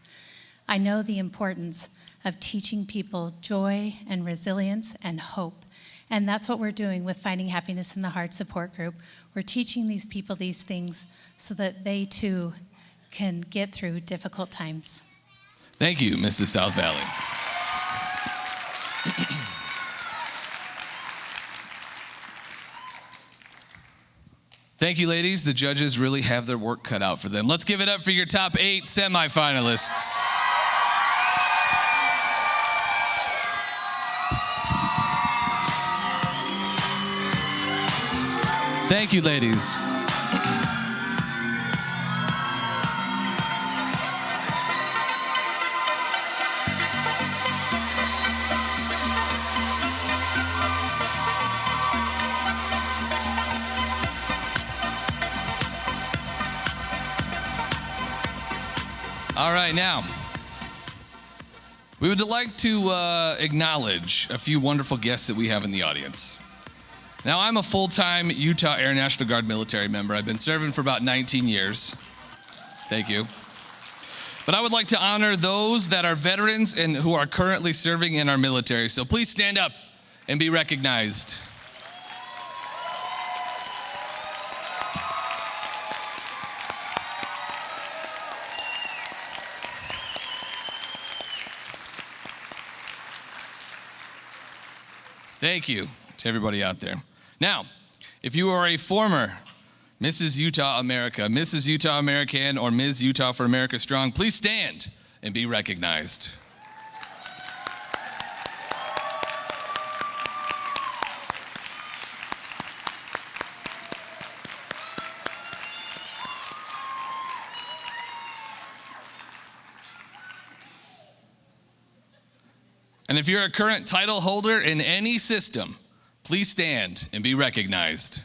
I know the importance of teaching people joy and resilience and hope. And that's what we're doing with Finding Happiness in the Hard support group. We're teaching these people these things so that they too can get through difficult times. Thank you, Mrs. South Valley. Thank you, ladies. The judges really have their work cut out for them. Let's give it up for your top 8 semi-finalists. Thank you, ladies. All right, now, we would like to acknowledge a few wonderful guests that we have in the audience. Now, I'm a full-time Utah Air National Guard military member. I've been serving for about 19 years. Thank you. But I would like to honor those that are veterans and who are currently serving in our military. So please stand up and be recognized. Thank you to everybody out there. Now, if you are a former Mrs. Utah America, Mrs. Utah American, or Ms. Utah for America Strong, please stand and be recognized. And if you're a current title holder in any system, please stand and be recognized.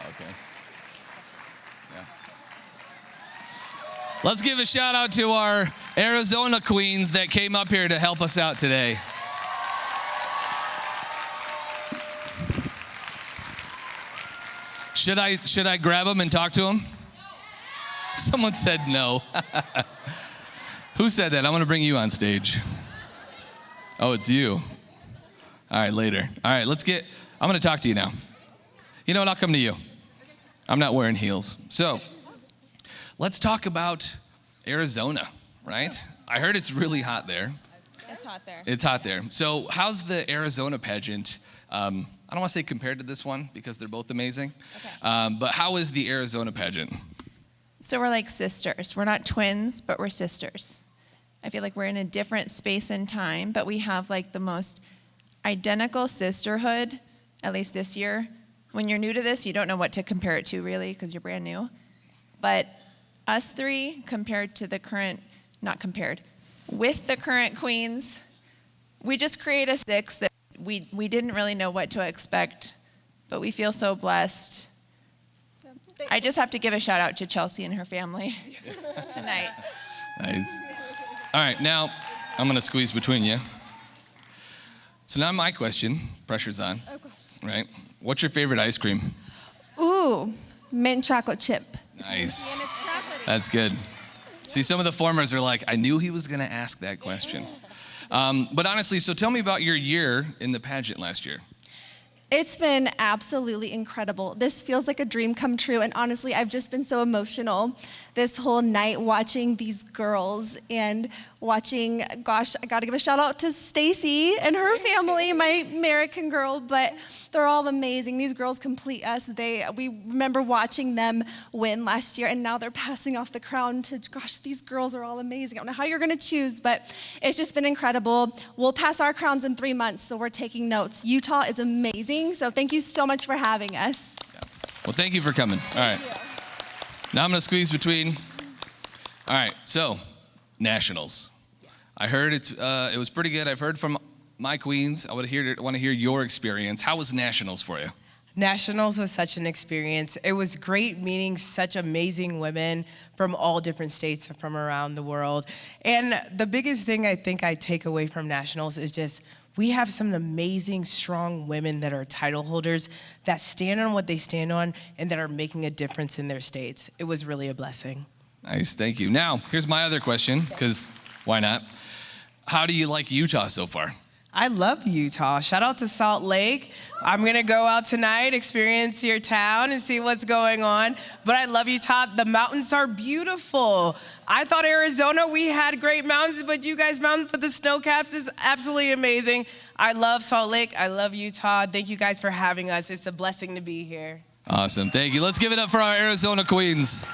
Okay. Yeah. Let's give a shout out to our Arizona queens that came up here to help us out today. Should I grab them and talk to them? Someone said no. Who said that? I'm going to bring you on stage. Oh, it's you. All right, later. All right, I'm going to talk to you now. You know what? I'll come to you. I'm not wearing heels. So let's talk about Arizona, right? I heard it's really hot there. It's hot there. It's hot there. So how's the Arizona pageant? I don't want to say compared to this one because they're both amazing. Okay. But how is the Arizona pageant? So we're like sisters. We're not twins, but we're sisters. I feel like we're in a different space and time, but we have like the most identical sisterhood, at least this year. When you're new to this, you don't know what to compare it to really because you're brand new. But us three compared to the current, not compared, with the current queens, we just create a six that we didn't really know what to expect, but we feel so blessed. I just have to give a shout out to Chelsea and her family tonight. Nice. All right, now I'm going to squeeze between you. So now my question, pressure's on, right? What's your favorite ice cream? Ooh, mint chocolate chip. Nice. That's good. See, some of the formers are like, I knew he was going to ask that question. But honestly, so tell me about your year in the pageant last year. It's been absolutely incredible. This feels like a dream come true, and honestly, I've just been so emotional this whole night watching these girls and watching, gosh, I gotta give a shout out to Stacy and her family, my American girl, but they're all amazing. These girls complete us. We remember watching them win last year, and now they're passing off the crown to, gosh, these girls are all amazing. I don't know how you're gonna choose, but it's just been incredible. We'll pass our crowns in 3 months, so we're taking notes. Utah is amazing, so thank you so much for having us. Well, thank you for coming. All right. Now I'm going to squeeze between. All right, so nationals. I heard it was pretty good. I've heard from my queens. I want to hear your experience. How was nationals for you? Nationals was such an experience. It was great meeting such amazing women from all different states from around the world. And the biggest thing I think I take away from nationals is just we have some amazing, strong women that are title holders that stand on what they stand on and that are making a difference in their states. It was really a blessing. Nice, thank you. Now, here's my other question, because why not? How do you like Utah so far? I love Utah. Shout out to Salt Lake. I'm gonna go out tonight, experience your town and see what's going on. But I love Utah. The mountains are beautiful. I thought Arizona, we had great mountains, but you guys mountains with the snow caps is absolutely amazing. I love Salt Lake. I love Utah. Thank you guys for having us. It's a blessing to be here. Awesome, thank you. Let's give it up for our Arizona queens.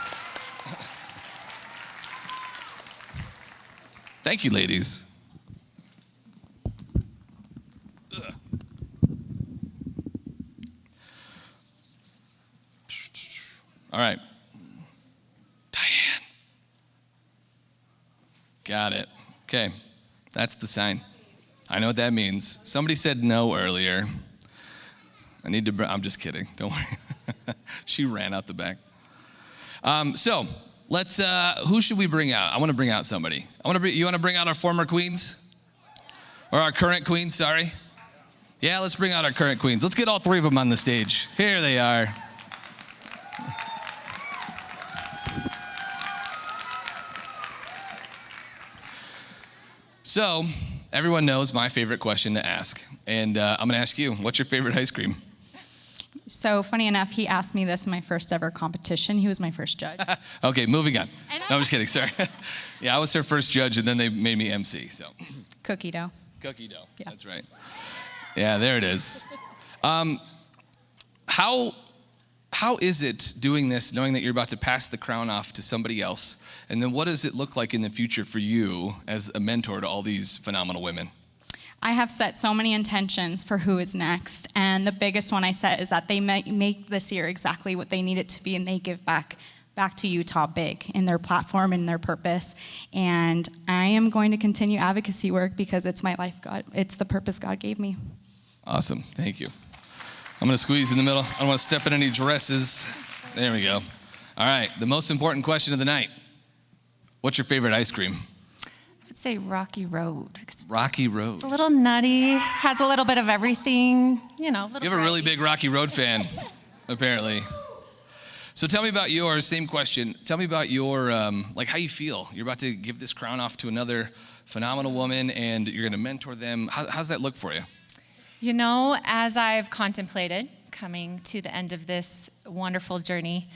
Thank you, ladies. All right. Diane. Got it. Okay. That's the sign. I know what that means. Somebody said no earlier. I'm just kidding. Don't worry. She ran out the back. So let's. Who should we bring out? I want to bring out somebody. You want to bring out our former queens, or our current queens? Sorry. Yeah, let's bring out our current queens. Let's get all three of them on the stage. Here they are. So, everyone knows my favorite question to ask. And I'm going to ask you, what's your favorite ice cream? So funny enough, he asked me this in my first ever competition. He was my first judge. Okay, moving on. No, I'm just kidding, sorry. Yeah, I was her first judge, and then they made me MC, so. Cookie dough. Cookie dough, yeah. That's right. Yeah, there it is. How is it doing this, knowing that you're about to pass the crown off to somebody else? And then what does it look like in the future for you as a mentor to all these phenomenal women? I have set so many intentions for who is next, and the biggest one I set is that they make this year exactly what they need it to be, and they give back to Utah big in their platform and their purpose. And I am going to continue advocacy work because it's my life, it's the purpose God gave me. Awesome, thank you. I'm gonna squeeze in the middle. I don't wanna step in any dresses. There we go. All right, the most important question of the night. What's your favorite ice cream? I would say Rocky Road. Rocky Road. It's a little nutty, has a little bit of everything, You have a really big Rocky Road fan, apparently. So tell me about same question. Tell me about your, how you feel. You're about to give this crown off to another phenomenal woman and you're gonna mentor them. How's that look for you? You know, as I've contemplated coming to the end of this wonderful journey,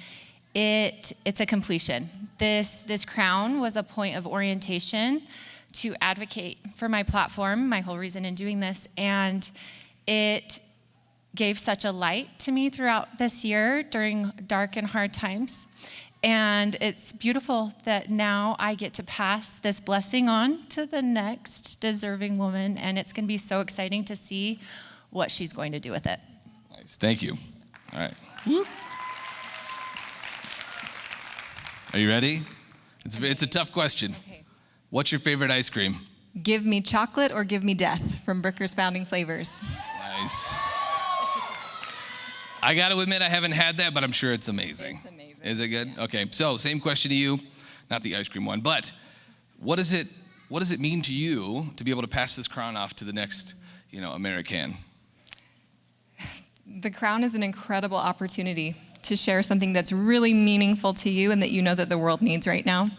it's a completion. This crown was a point of orientation to advocate for my platform, my whole reason in doing this, and it gave such a light to me throughout this year during dark and hard times. And it's beautiful that now I get to pass this blessing on to the next deserving woman, and it's going to be so exciting to see what she's going to do with it. Nice, thank you. All right. Are you ready? It's a tough question. Okay. What's your favorite ice cream? Give me chocolate or give me death from Brooker's Founding Flavors. Nice. I got to admit, I haven't had that, but I'm sure it's amazing. It's amazing. Is it good? Okay, so same question to you, not the ice cream one, but what does it mean to you to be able to pass this crown off to the next, American? The crown is an incredible opportunity to share something that's really meaningful to you and that you know that the world needs right now.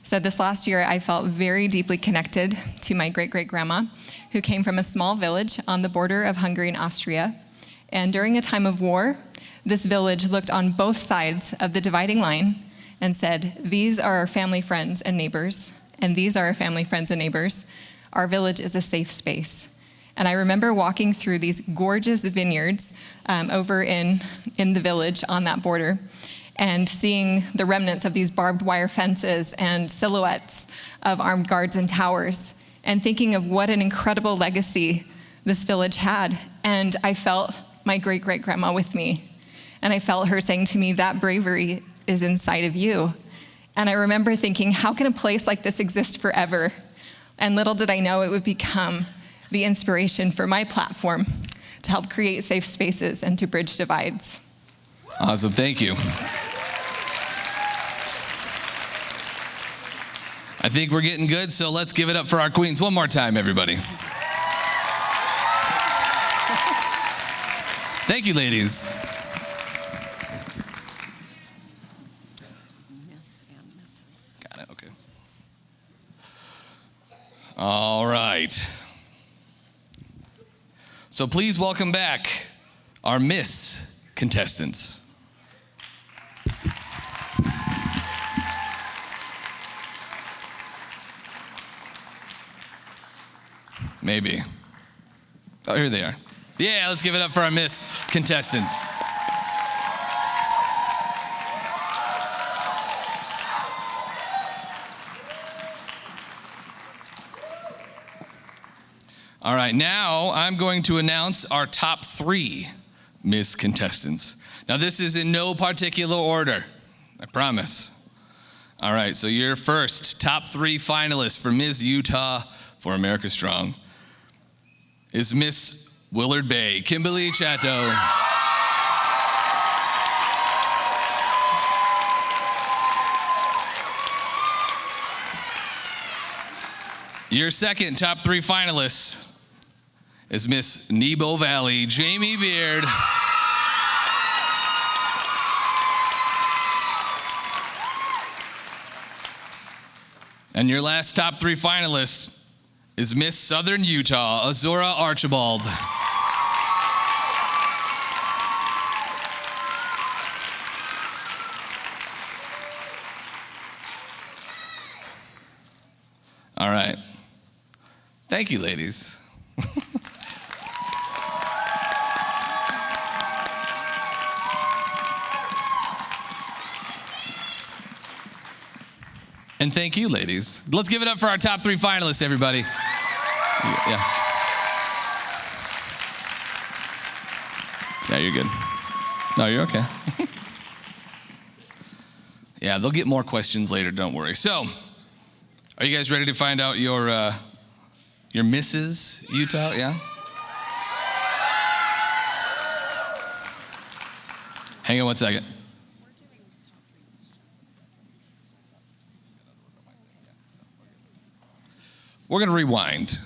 So this last year, I felt very deeply connected to my great-great-grandma, who came from a small village on the border of Hungary and Austria. And during a time of war, this village looked on both sides of the dividing line and said, these are our family, friends, and neighbors, and these are our family, friends, and neighbors. Our village is a safe space. And I remember walking through these gorgeous vineyards over in the village on that border and seeing the remnants of these barbed wire fences and silhouettes of armed guards and towers, and thinking of what an incredible legacy this village had. And I felt my great-great-grandma with me. And I felt her saying to me, that bravery is inside of you. And I remember thinking, how can a place like this exist forever? And little did I know it would become the inspiration for my platform to help create safe spaces and to bridge divides. Awesome, thank you. I think we're getting good, so let's give it up for our queens one more time, everybody. Thank you, ladies. Miss and Mrs. Got it, okay. All right. So please welcome back our Miss contestants. Maybe. Oh, here they are. Yeah, let's give it up for our Miss contestants. All right, now I'm going to announce our top 3 Miss contestants. Now this is in no particular order, I promise. All right, so your first top 3 finalists for Miss Utah for America Strong. is Miss Willard Bay, Kimberly Chatto. Your second top 3 finalists is Miss Nebo Valley, Jamie Beard. And your last top 3 finalist is Miss Southern Utah, Azora Archibald. All right. Thank you, ladies. And thank you, ladies. Let's give it up for our top 3 finalists, everybody. Yeah. Yeah, you're good. No, you're okay. Yeah, they'll get more questions later, don't worry. So, are you guys ready to find out your Mrs. Utah? Yeah? Hang on one second. We're going to rewind.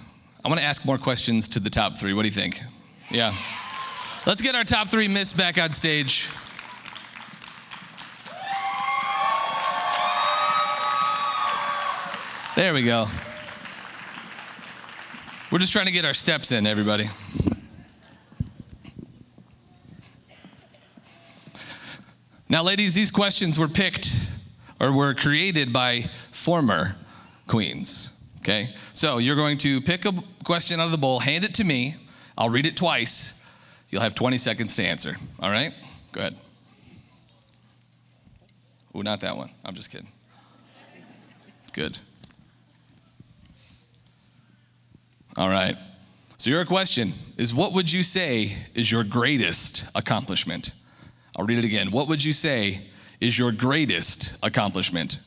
I want to ask more questions to the top 3. What do you think? Yeah. Let's get our top 3 Miss back on stage. There we go. We're just trying to get our steps in, everybody. Now, ladies, these questions were picked or were created by former queens. Okay, so you're going to pick a question out of the bowl, hand it to me. I'll read it twice. You'll have 20 seconds to answer. All right? Go ahead. Oh, not that one. I'm just kidding. Good. All right. So your question is, what would you say is your greatest accomplishment? I'll read it again. What would you say is your greatest accomplishment?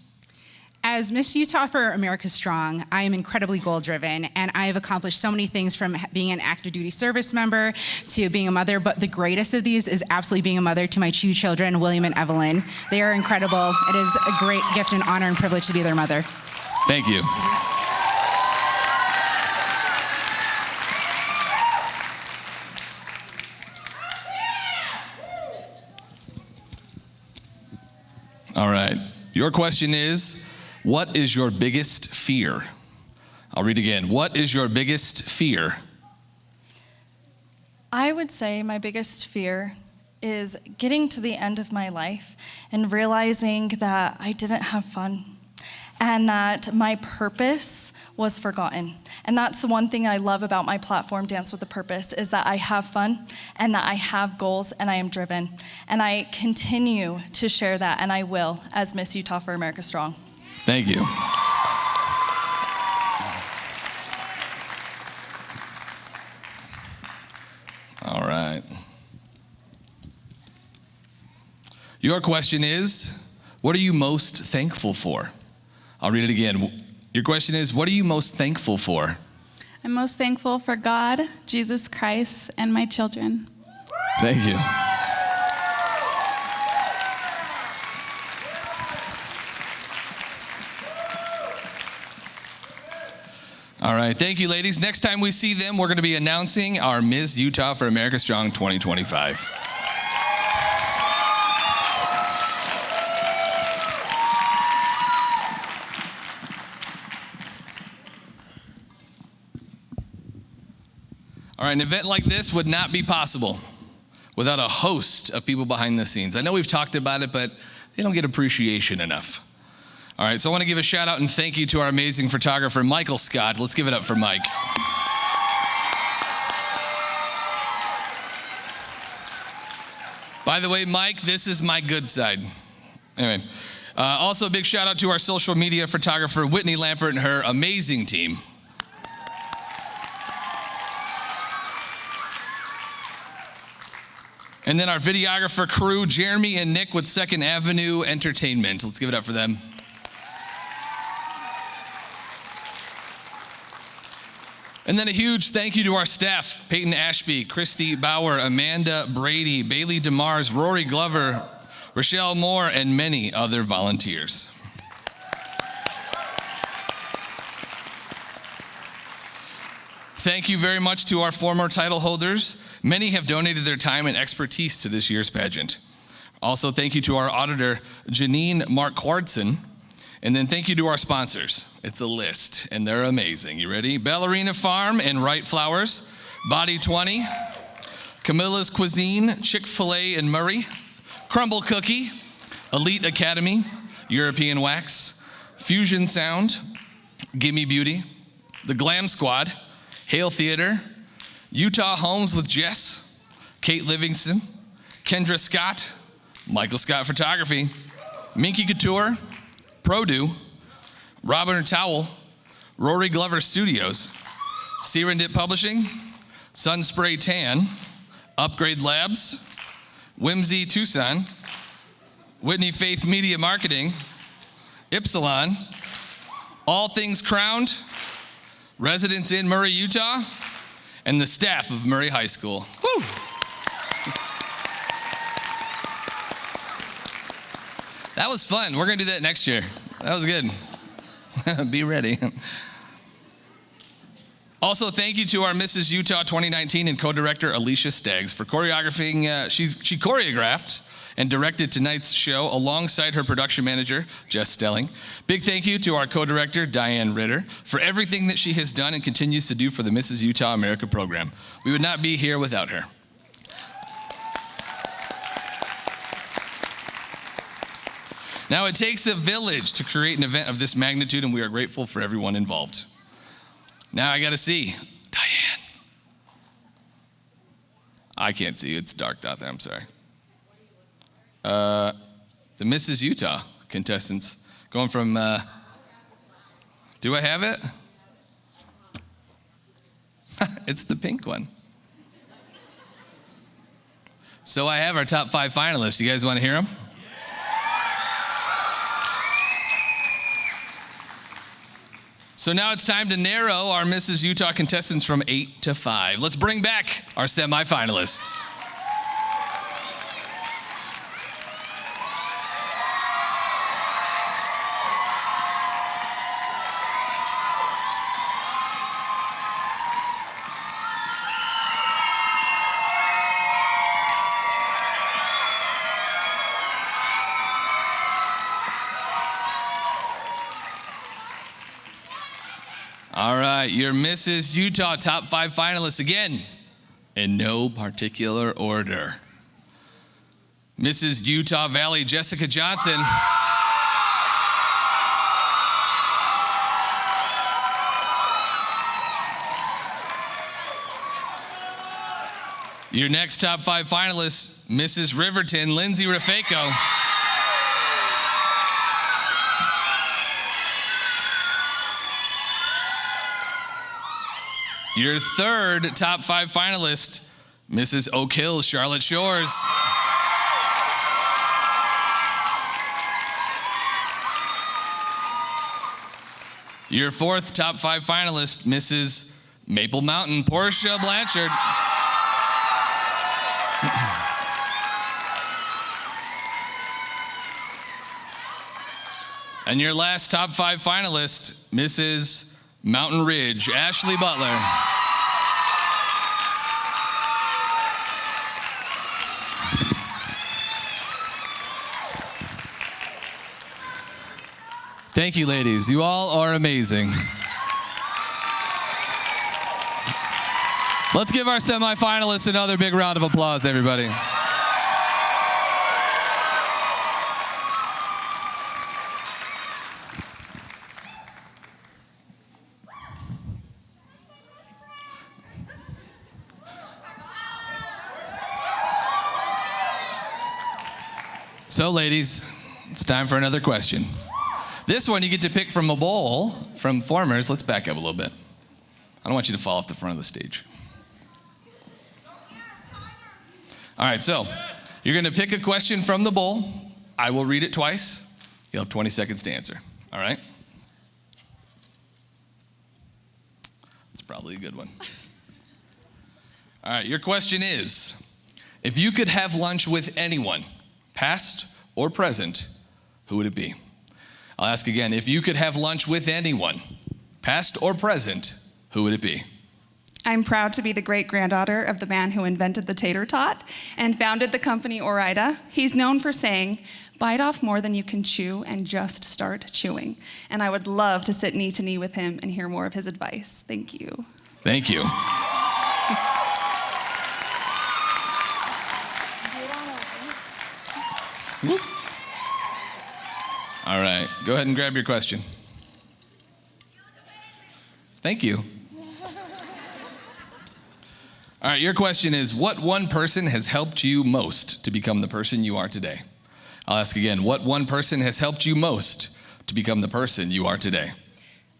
As Miss Utah for America Strong, I am incredibly goal-driven, and I have accomplished so many things, from being an active duty service member to being a mother, but the greatest of these is absolutely being a mother to my 2 children, William and Evelyn. They are incredible. It is a great gift and honor and privilege to be their mother. Thank you. All right. Your question is, what is your biggest fear? I'll read again. What is your biggest fear? I would say my biggest fear is getting to the end of my life and realizing that I didn't have fun and that my purpose was forgotten. And that's the one thing I love about my platform, Dance with a Purpose, is that I have fun and that I have goals and I am driven. And I continue to share that, and I will, as Miss Utah for America Strong. Thank you. All right. Your question is, what are you most thankful for? I'll read it again. Your question is, what are you most thankful for? I'm most thankful for God, Jesus Christ, and my children. Thank you. All right, thank you, ladies. Next time we see them, we're going to be announcing our Ms. Utah for America Strong 2025. All right, an event like this would not be possible without a host of people behind the scenes. I know we've talked about it, but they don't get appreciation enough. All right, so I want to give a shout out and thank you to our amazing photographer, Michael Scott. Let's give it up for Mike. By the way, Mike, this is my good side. Anyway, also a big shout out to our social media photographer, Whitney Lampert, and her amazing team. And then our videographer crew, Jeremy and Nick with 2nd Avenue Entertainment. Let's give it up for them. And then a huge thank you to our staff, Peyton Ashby, Christy Bauer, Amanda Brady, Bailey DeMars, Rory Glover, Rochelle Moore, and many other volunteers. Thank you very much to our former title holders. Many have donated their time and expertise to this year's pageant. Also, thank you to our auditor, Janine Mark-Quardson. And then thank you to our sponsors. It's a list, and they're amazing. You ready? Ballerina Farm and Wright Flowers, Body 20, Camilla's Cuisine, Chick-fil-A and Murray, Crumble Cookie, Elite Academy, European Wax, Fusion Sound, Gimme Beauty, The Glam Squad, Hale Theater, Utah Homes with Jess, Kate Livingston, Kendra Scott, Michael Scott Photography, Minky Couture, Produ, Robin Towel, Rory Glover Studios, Serendip Publishing, Sunspray Tan, Upgrade Labs, Whimsy Tucson, Whitney Faith Media Marketing, Ypsilon, All Things Crowned, Residents in Murray, Utah, and the staff of Murray High School. Woo! That was fun. We're going to do that next year. That was good. Be ready. Also, thank you to our Mrs. Utah 2019 and co-director Alicia Staggs for choreographing. She choreographed and directed tonight's show alongside her production manager, Jess Stelling. Big thank you to our co-director, Diane Ritter, for everything that she has done and continues to do for the Mrs. Utah America program. We would not be here without her. Now, it takes a village to create an event of this magnitude, and we are grateful for everyone involved. Now I got to see Diane. I can't see you. It's dark out there. I'm sorry. The Mrs. Utah contestants going from, do I have it? It's the pink one. So I have our top 5 finalists. You guys want to hear them? So now it's time to narrow our Mrs. Utah contestants from 8 to 5. Let's bring back our semi-finalists. All right, your Mrs. Utah top 5 finalists again, in no particular order. Mrs. Utah Valley, Jessica Johnson. Your next top 5 finalists, Mrs. Riverton, Lindsay Rafeko. Your third top 5 finalist, Mrs. Oak Hills, Charlotte Shores. Your fourth top 5 finalist, Mrs. Maple Mountain, Portia Blanchard. And your last top 5 finalist, Mrs. Mountain Ridge, Ashley Butler. Thank you, ladies. You all are amazing. Let's give our semifinalists another big round of applause, everybody. So, ladies, it's time for another question. This one you get to pick from a bowl from formers. Let's back up a little bit. I don't want you to fall off the front of the stage. All right, so you're going to pick a question from the bowl. I will read it twice. You'll have 20 seconds to answer. All right? Let's probably a good one. All right, your question is, if you could have lunch with anyone, past or present, who would it be? I'll ask again, if you could have lunch with anyone, past or present, who would it be? I'm proud to be the great-granddaughter of the man who invented the tater tot and founded the company Ore-Ida. He's known for saying, bite off more than you can chew and just start chewing. And I would love to sit knee to knee with him and hear more of his advice. Thank you. Thank you. All right, go ahead and grab your question. Thank you. All right, your question is, what one person has helped you most to become the person you are today? I'll ask again, what one person has helped you most to become the person you are today?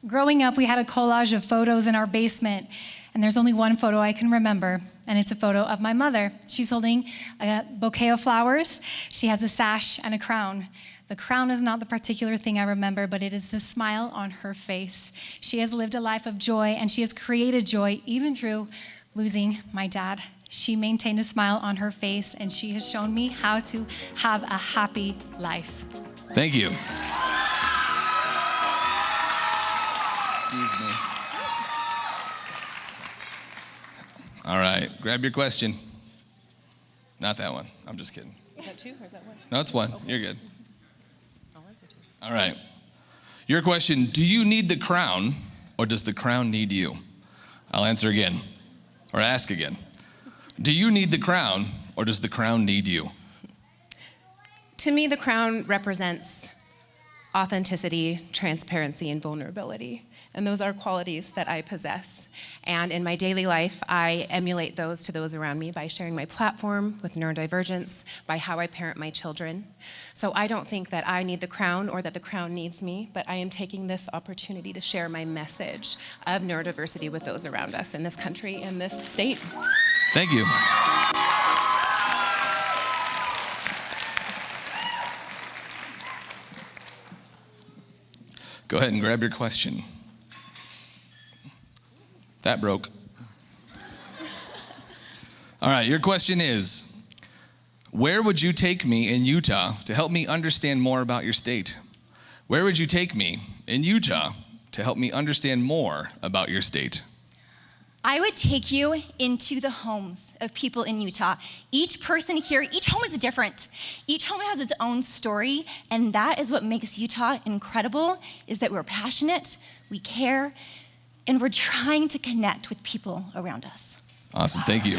Growing up, we had a collage of photos in our basement, and there's only one photo I can remember, and it's a photo of my mother. She's holding a bouquet of flowers. She has a sash and a crown. The crown is not the particular thing I remember, but it is the smile on her face. She has lived a life of joy, and she has created joy even through losing my dad. She maintained a smile on her face, and she has shown me how to have a happy life. Thank you. Excuse me. All right, grab your question. Not that one. I'm just kidding. Is that two or is that one? No, it's one. Okay. You're good. I'll answer two. All right. Your question, do you need the crown or does the crown need you? I'll answer again, or ask again. Do you need the crown or does the crown need you? To me, the crown represents authenticity, transparency, and vulnerability. And those are qualities that I possess. And in my daily life, I emulate those to those around me by sharing my platform with neurodivergence, by how I parent my children. So I don't think that I need the crown or that the crown needs me, but I am taking this opportunity to share my message of neurodiversity with those around us in this country and this state. Thank you. Go ahead and grab your question. That broke. All right, your question is, where would you take me in Utah to help me understand more about your state? Where would you take me in Utah to help me understand more about your state? I would take you into the homes of people in Utah. Each person here, each home is different. Each home has its own story, and that is what makes Utah incredible, is that we're passionate, we care, and we're trying to connect with people around us. Awesome, thank you.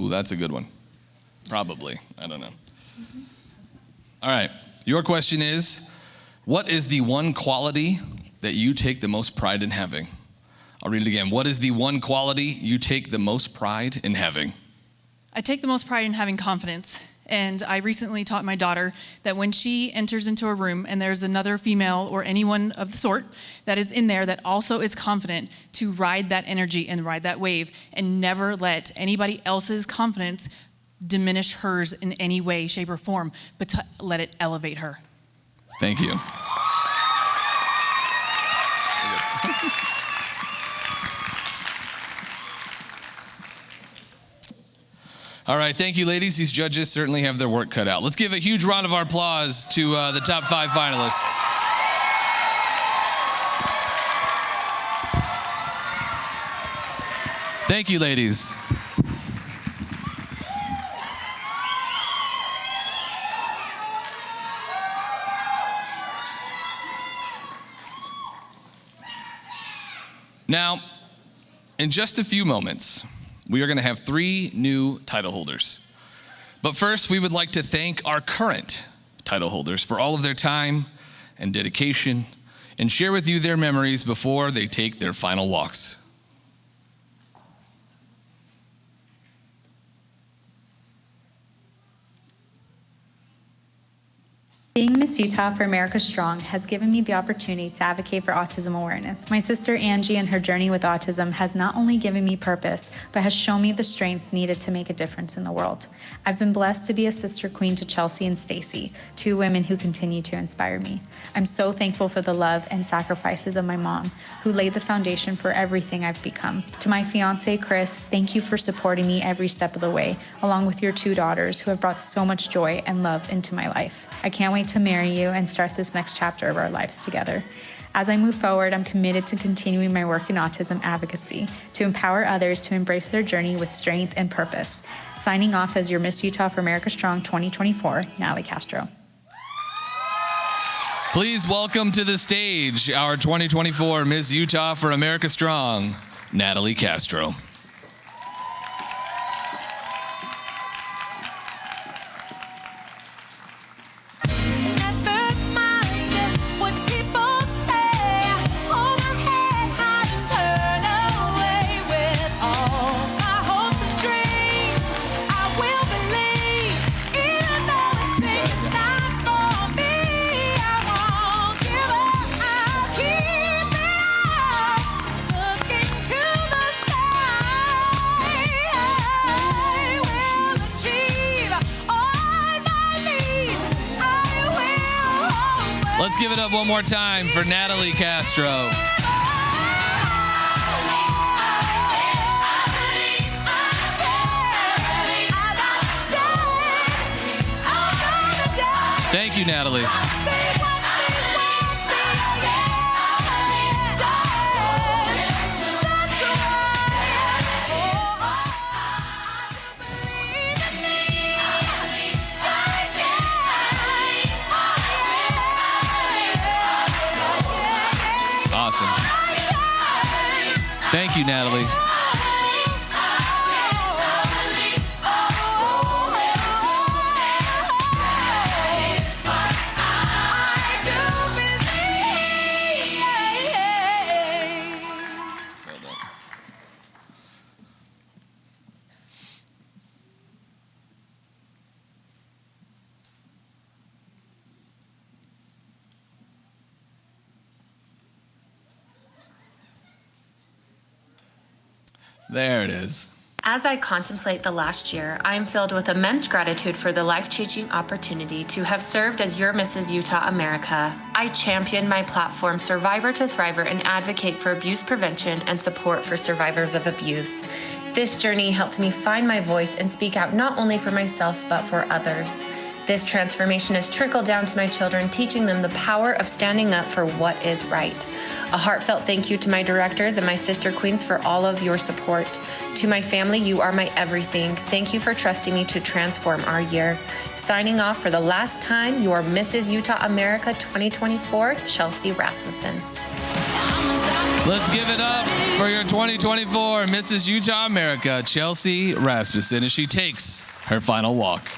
Ooh, that's a good one. Probably, I don't know. All right, your question is, what is the one quality that you take the most pride in having? I'll read it again. What is the one quality you take the most pride in having? I take the most pride in having confidence. And I recently taught my daughter that when she enters into a room and there's another female or anyone of the sort that is in there that also is confident, to ride that energy and ride that wave and never let anybody else's confidence diminish hers in any way, shape, or form, but to let it elevate her. Thank you. All right, thank you, ladies. These judges certainly have their work cut out. Let's give a huge round of applause to the top 5 finalists. Thank you, ladies. Now, in just a few moments, we are going to have 3 new title holders. But first, we would like to thank our current title holders for all of their time and dedication and share with you their memories before they take their final walks. Being Miss Utah for America Strong has given me the opportunity to advocate for autism awareness. My sister Angie and her journey with autism has not only given me purpose, but has shown me the strength needed to make a difference in the world. I've been blessed to be a sister queen to Chelsea and Stacy, two women who continue to inspire me. I'm so thankful for the love and sacrifices of my mom, who laid the foundation for everything I've become. To my fiance, Chris, thank you for supporting me every step of the way, along with your two daughters who have brought so much joy and love into my life. I can't wait to marry you and start this next chapter of our lives together. As I move forward, I'm committed to continuing my work in autism advocacy to empower others to embrace their journey with strength and purpose. Signing off as your Miss Utah for America Strong 2024, Natalie Castro. Please welcome to the stage our 2024 Miss Utah for America Strong, Natalie Castro. Let's give it up one more time for Natalie Castro. Thank you, Natalie. Awesome. Thank you, Natalie. There it is. As I contemplate the last year, I am filled with immense gratitude for the life-changing opportunity to have served as your Mrs. Utah America. I champion my platform, Survivor to Thriver, and advocate for abuse prevention and support for survivors of abuse. This journey helped me find my voice and speak out not only for myself, but for others. This transformation has trickled down to my children, teaching them the power of standing up for what is right. A heartfelt thank you to my directors and my sister queens for all of your support. To my family, you are my everything. Thank you for trusting me to transform our year. Signing off for the last time, your Mrs. Utah America 2024, Chelsea Rasmussen. Let's give it up for your 2024 Mrs. Utah America, Chelsea Rasmussen, as she takes her final walk.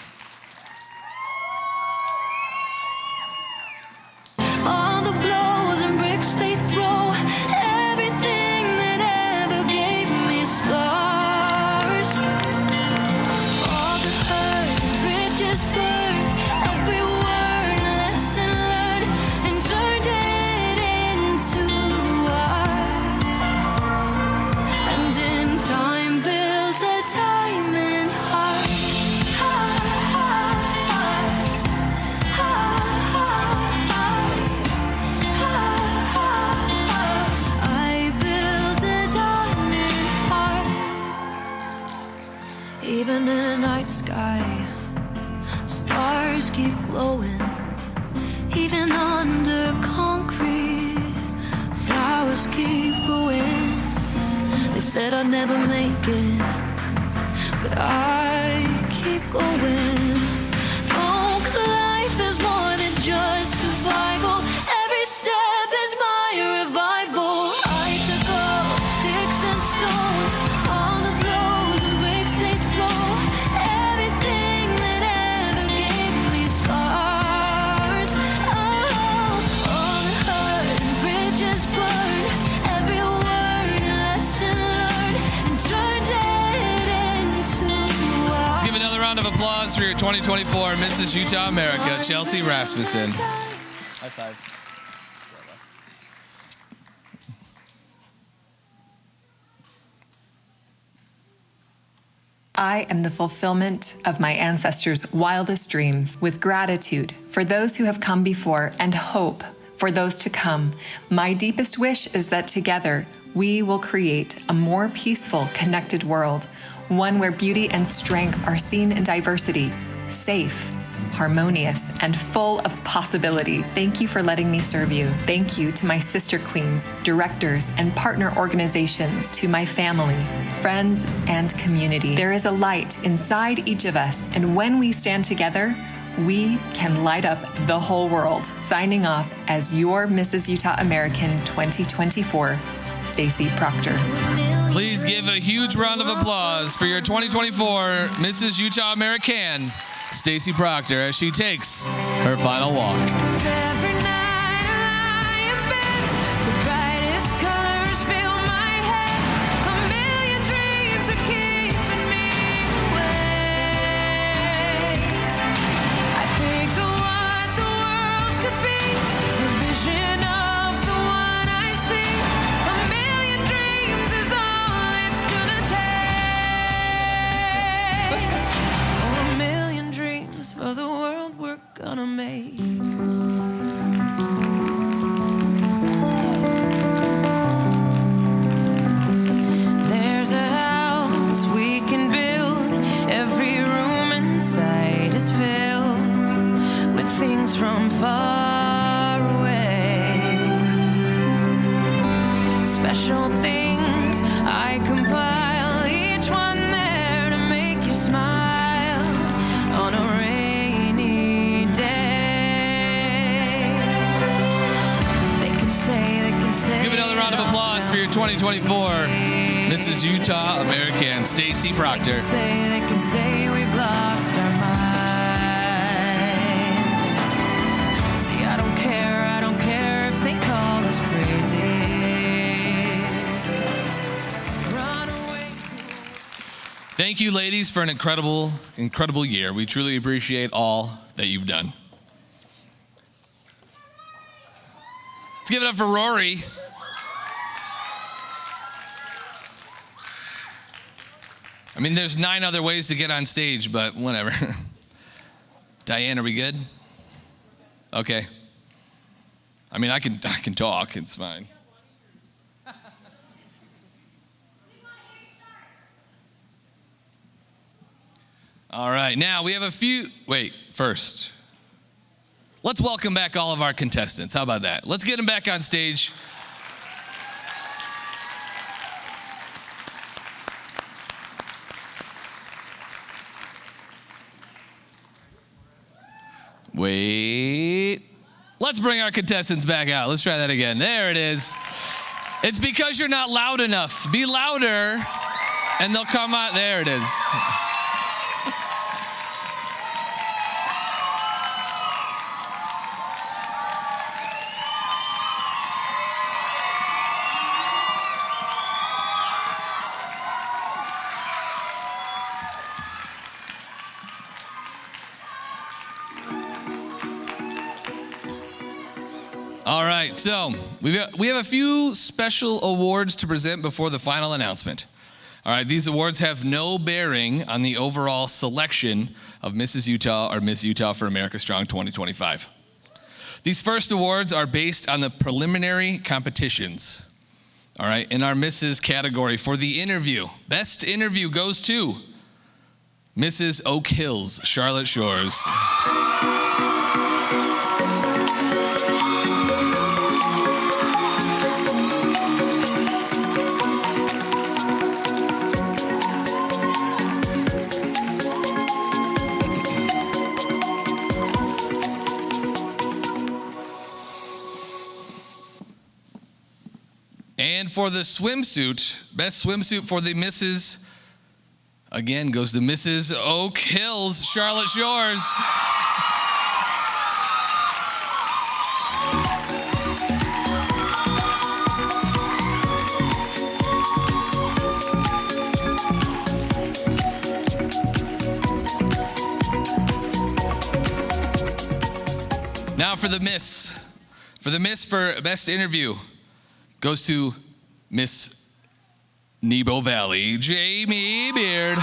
Even in a night sky, stars keep glowing. Even under concrete, flowers keep growing. They said I'd never make it, but I keep going. Oh, 'cause life is more than just survival. Every step is my revival. I took all the sticks and stones, all the blows and breaks they throw. Everything that ever gave me scars. Oh, all the hurt and bridges burned. Every word a lesson learned and turned it into art. Let's give another round of applause applause for your 2024 Mrs. Utah America, Chelsea Rasmussen. High five. I am the fulfillment of my ancestors' wildest dreams, with gratitude for those who have come before and hope for those to come. My deepest wish is that together we will create a more peaceful, connected world, one where beauty and strength are seen in diversity, safe, harmonious, and full of possibility. Thank you for letting me serve you. Thank you to my sister queens, directors, and partner organizations, to my family, friends, and community. There is a light inside each of us, and when we stand together, we can light up the whole world. Signing off as your Mrs. Utah American 2024, Stacy Proctor. Please give a huge round of applause for your 2024 Mrs. Utah American, Stacy Proctor, as she takes her final walk. Gonna make. There's a house we can build. Every room inside is filled with things from far away. Special things I compile, each one there to make you smile on a Let's give another round of applause for your 2024 Mrs. Utah American, Stacy Proctor. They can say we've lost our minds. See, I don't care if they call us crazy. Run away. Thank you, ladies, for an incredible year. We truly appreciate all that you've done. Let's give it up for Rory. I mean, there's 9 other ways to get on stage, but whatever. Diane, are we good? Okay. I mean, I can talk. It's fine. All right. Now, we have a few. Wait, first. Let's welcome back all of our contestants. How about that? Let's get them back on stage. Wait. Let's bring our contestants back out. Let's try that again. There it is. It's because you're not loud enough. Be louder, and they'll come out. There it is. All right, so we have a few special awards to present before the final announcement. All right, these awards have no bearing on the overall selection of Mrs. Utah or Miss Utah for America Strong 2025. These first awards are based on the preliminary competitions. All right, in our Mrs. category for the interview, best interview goes to Mrs. Oak Hills, Charlotte Shores. And for the swimsuit, best swimsuit for the Mrs. Again, goes to Mrs. Oak Hills, Charlotte Shores. now for the Miss. For the Miss for Best Interview goes to Miss Nebo Valley, Jamie Beard.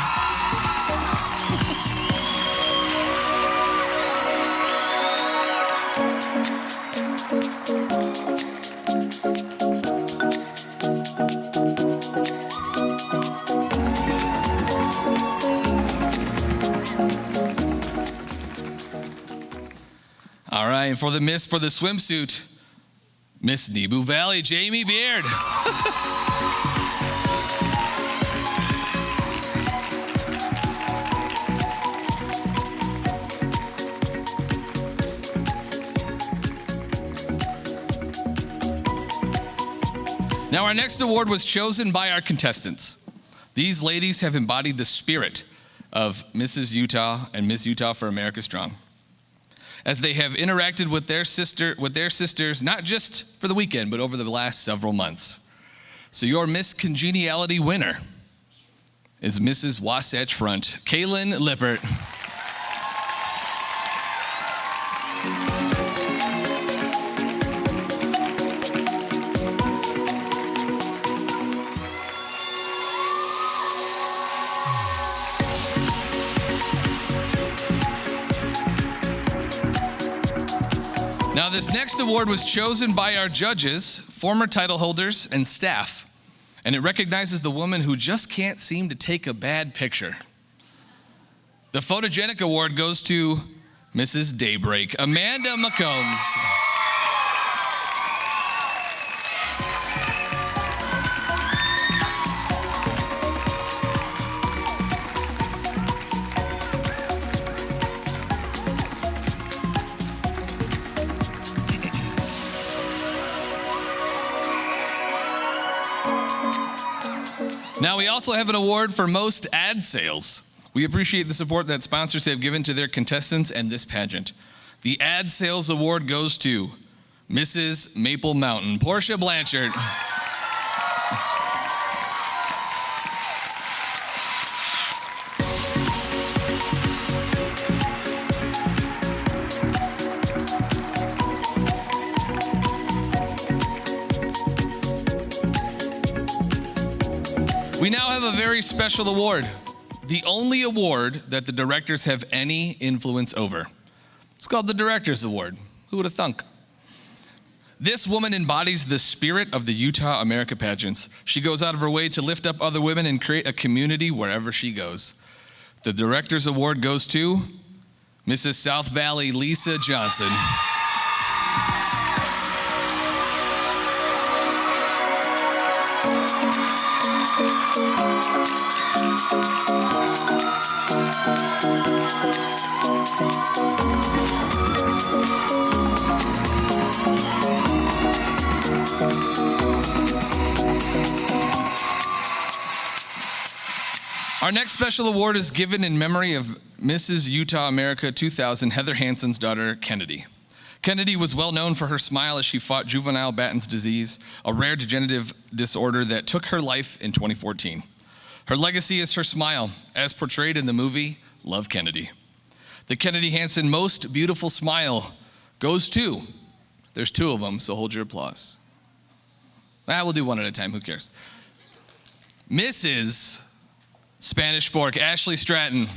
All right, and for the Miss for the Swimsuit, Miss Nebo Valley, Jamie Beard. Now, our next award was chosen by our contestants. These ladies have embodied the spirit of Mrs. Utah and Miss Utah for America Strong, as they have interacted with their sisters, not just for the weekend, but over the last several months. So your Miss Congeniality winner is Mrs. Wasatch Front, Kaylin Lippert. Now, this next award was chosen by our judges, former title holders, and staff, and it recognizes the woman who just can't seem to take a bad picture. The Photogenic Award goes to Mrs. Daybreak, Amanda McCombs. Now, we also have an award for most ad sales. We appreciate the support that sponsors have given to their contestants and this pageant. The Ad Sales Award goes to Mrs. Maple Mountain, Portia Blanchard. We now have a very special award, the only award that the directors have any influence over. It's called the Directors Award. Who would have thunk? This woman embodies the spirit of the Utah America Pageants. She goes out of her way to lift up other women and create a community wherever she goes. The Directors Award goes to Mrs. South Valley, Lisa Johnson. Our next special award is given in memory of Mrs. Utah America 2000, Heather Hansen's daughter, Kennedy. Kennedy was well known for her smile as she fought juvenile Batten's disease, a rare degenerative disorder that took her life in 2014. Her legacy is her smile, as portrayed in the movie Love Kennedy. The Kennedy Hansen Most Beautiful Smile goes to, there's two of them, so hold your applause. We'll do one at a time, who cares? Mrs. Spanish Fork, Ashley Stratton.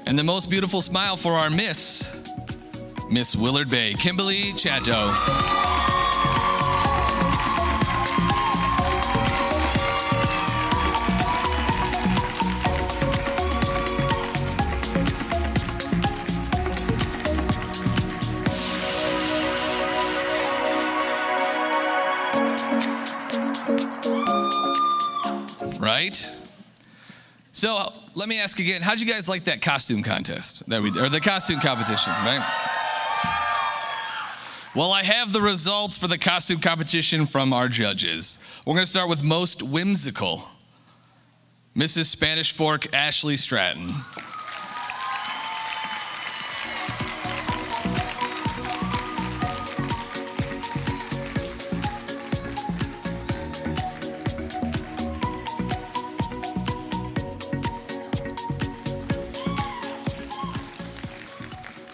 And the most beautiful smile for our Miss Willard Bay, Kimberly Chatto. Right? So let me ask again, how'd you guys like that costume contest or the costume competition, right? Well, I have the results for the costume competition from our judges. We're gonna start with most whimsical. Mrs. Spanish Fork, Ashley Stratton.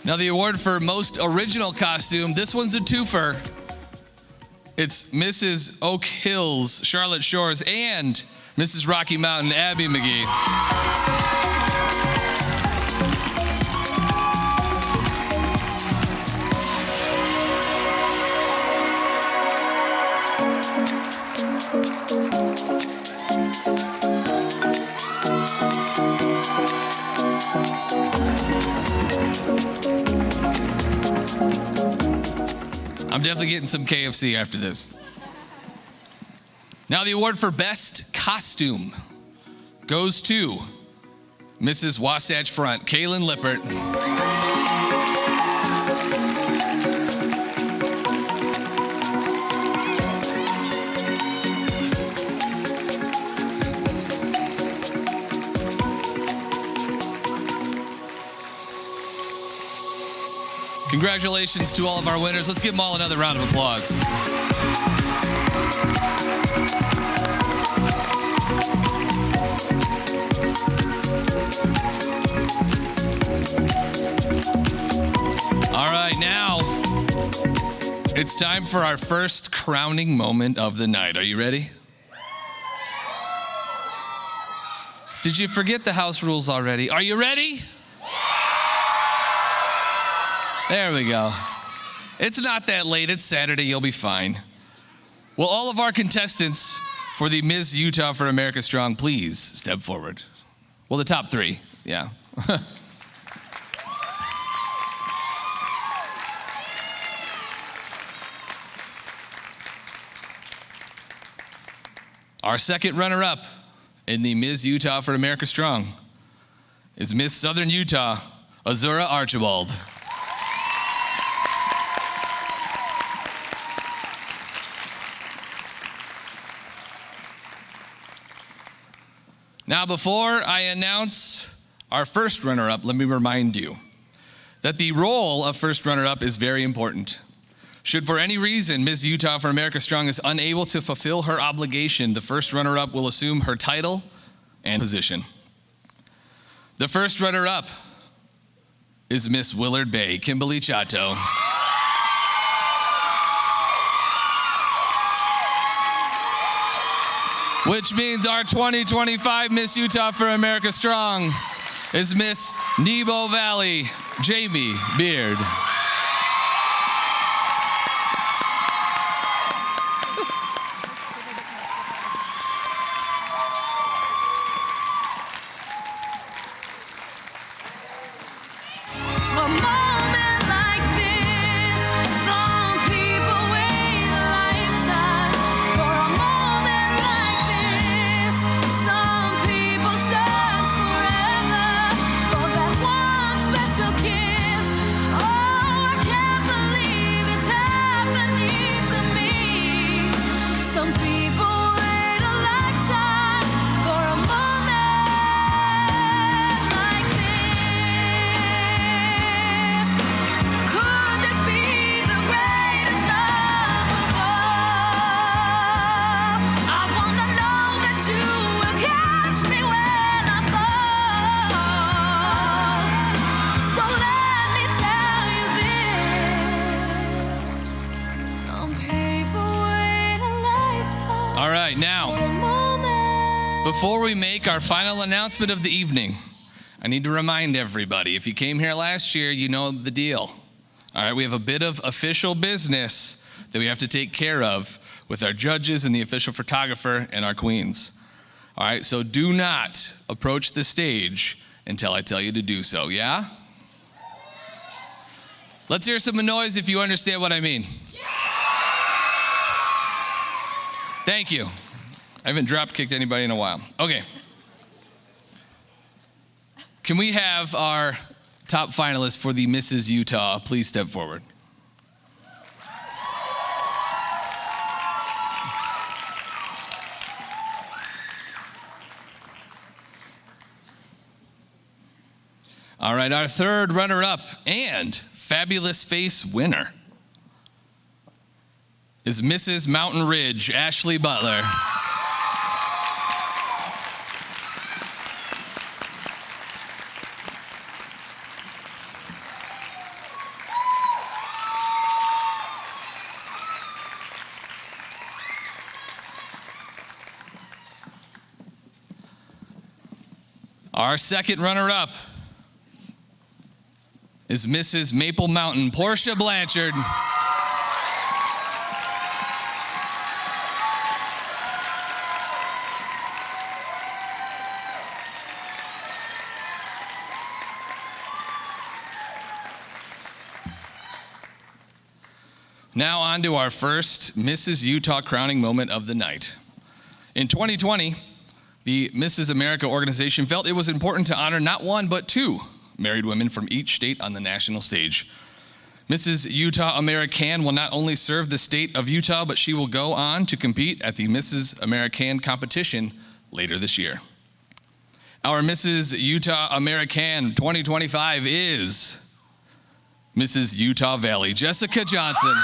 Now the award for most original costume, this one's a twofer. It's Mrs. Oak Hills, Charlotte Shores, and Mrs. Rocky Mountain, Abby McGee. I'm definitely getting some KFC after this. Now the award for best costume goes to Mrs. Wasatch Front, Kaylin Lippert. Congratulations to all of our winners. Let's give them all another round of applause. All right, now it's time for our first crowning moment of the night. Are you ready? Did you forget the house rules already? Are you ready? There we go. It's not that late. It's Saturday. You'll be fine. Will all of our contestants for the Miss Utah for America Strong please step forward? Well, the top three, yeah. Our second runner-up in the Miss Utah for America Strong is Miss Southern Utah, Azura Archibald. Now, before I announce our first runner-up, let me remind you that the role of first runner-up is very important. Should for any reason Miss Utah for America Strong is unable to fulfill her obligation, the first runner-up will assume her title and position. The first runner-up is Miss Willard Bay, Kimberly Chato. Which means our 2025 Miss Utah for America Strong is Miss Nebo Valley, Jamie Beard. Before we make our final announcement of the evening, I need to remind everybody, if you came here last year, you know the deal. All right, we have a bit of official business that we have to take care of with our judges and the official photographer and our queens. All right, so do not approach the stage until I tell you to do so, yeah? Let's hear some noise if you understand what I mean. Thank you. I haven't drop-kicked anybody in a while. Okay. Can we have our top finalists for the Mrs. Utah please step forward? All right, our third runner-up and fabulous face winner is Mrs. Mountain Ridge, Ashley Butler. Our second runner-up is Mrs. Maple Mountain, Portia Blanchard. Now on to our first Mrs. Utah crowning moment of the night. In 2020, the Mrs. America organization felt it was important to honor not one, but two married women from each state on the national stage. Mrs. Utah American will not only serve the state of Utah, but she will go on to compete at the Mrs. American competition later this year. Our Mrs. Utah American 2025 is Mrs. Utah Valley, Jessica Johnson.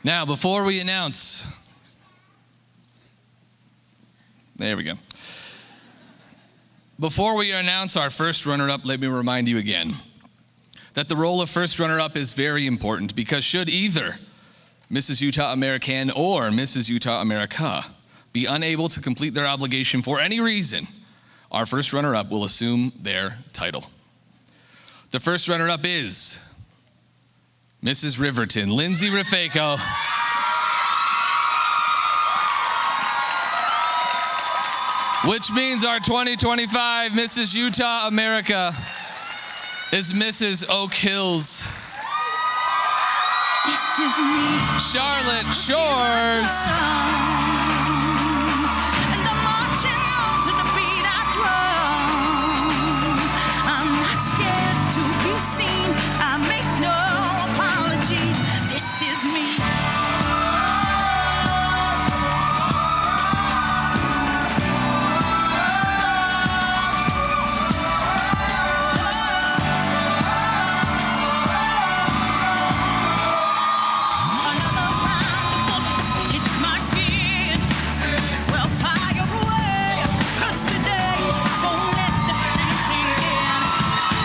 Now, before we announce, there we go. Before we announce our first runner-up, let me remind you again that the role of first runner-up is very important, because should either Mrs. Utah American or Mrs. Utah America be unable to complete their obligation for any reason, our first runner-up will assume their title. The first runner-up is Mrs. Riverton, Lindsay Rafeco. Which means our 2025 Mrs. Utah America is Mrs. Oak Hills, This is me. Charlotte Shores. And I'm marching on to the beat I drum. I'm not scared to be seen. I make no apologies. This is me. It's my skin. Well, fire away. 'Cause today won't let the shame sink in.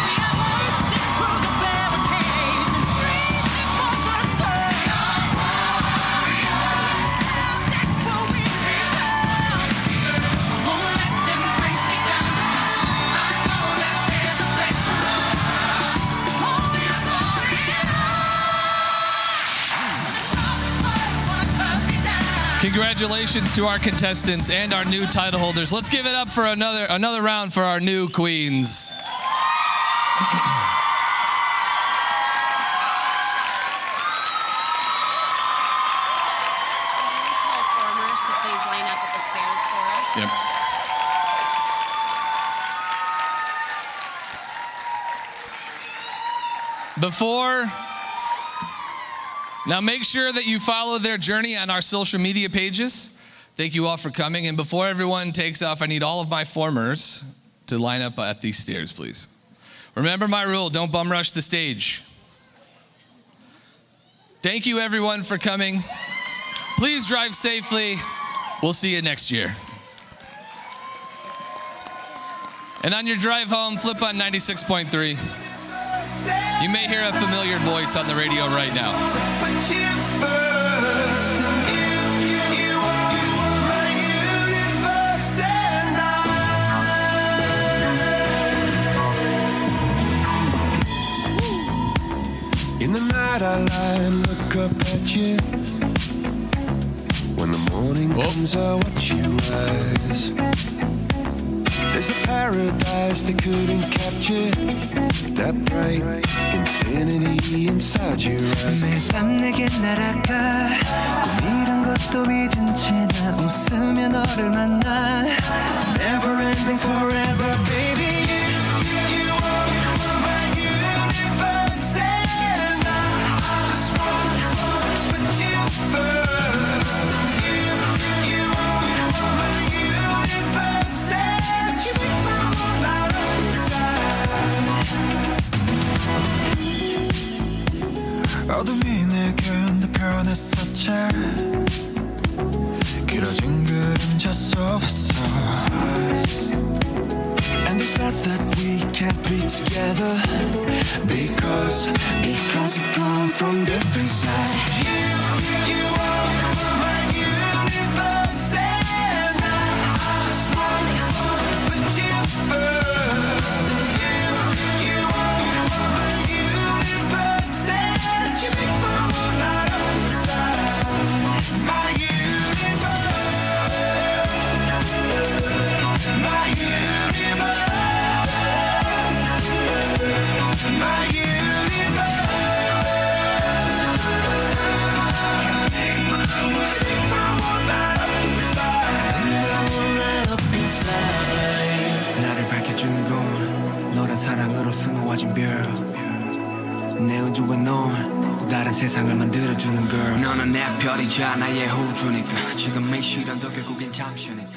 We are bursting through the barricades and breathing for the sun. That's what we feel. Won't let them break me down. I know that there's a place for us. Oh, we're going Congratulations to our contestants and our new title holders. Let's give it up for another round for our new queens. Performers to please line up at the stairs for us. Yep. Now make sure that you follow their journey on our social media pages. Thank you all for coming. And before everyone takes off, I need all of my formers to line up at these stairs, please. Remember my rule, don't bum rush the stage. Thank you everyone for coming. Please drive safely. We'll see you next year. And on your drive home, flip on 96.3. You may hear a familiar voice on the radio right now. I lie and look up at you. When the morning comes, I watch you rise. There's a paradise they couldn't capture. That bright infinity inside your eyes. 매일 밤 내게 날아가. 꿈이란 것도 잊은 채 나 웃으며 너를 만나. Never ending forever, baby. You are my universe, and I just want to put you first. You are my universe, and you make my world light up inside. 어둠이 내게 흔들펴냈었지. 길어진 그림자 속에서. And they said that we can't be together because we come from different sides. You are my universe, and I just want to put you first. You are my universe, and you make my world light up inside. My universe, my universe. My universe. 나를 밝혀주는 건 너란 사랑으로 수놓아진 별. 내 우주에 넌 또 다른 세상을 만들어주는 girl. 너는 내 별이자 나의 호주니까 지금 이 시련도 결국엔 잠시니까.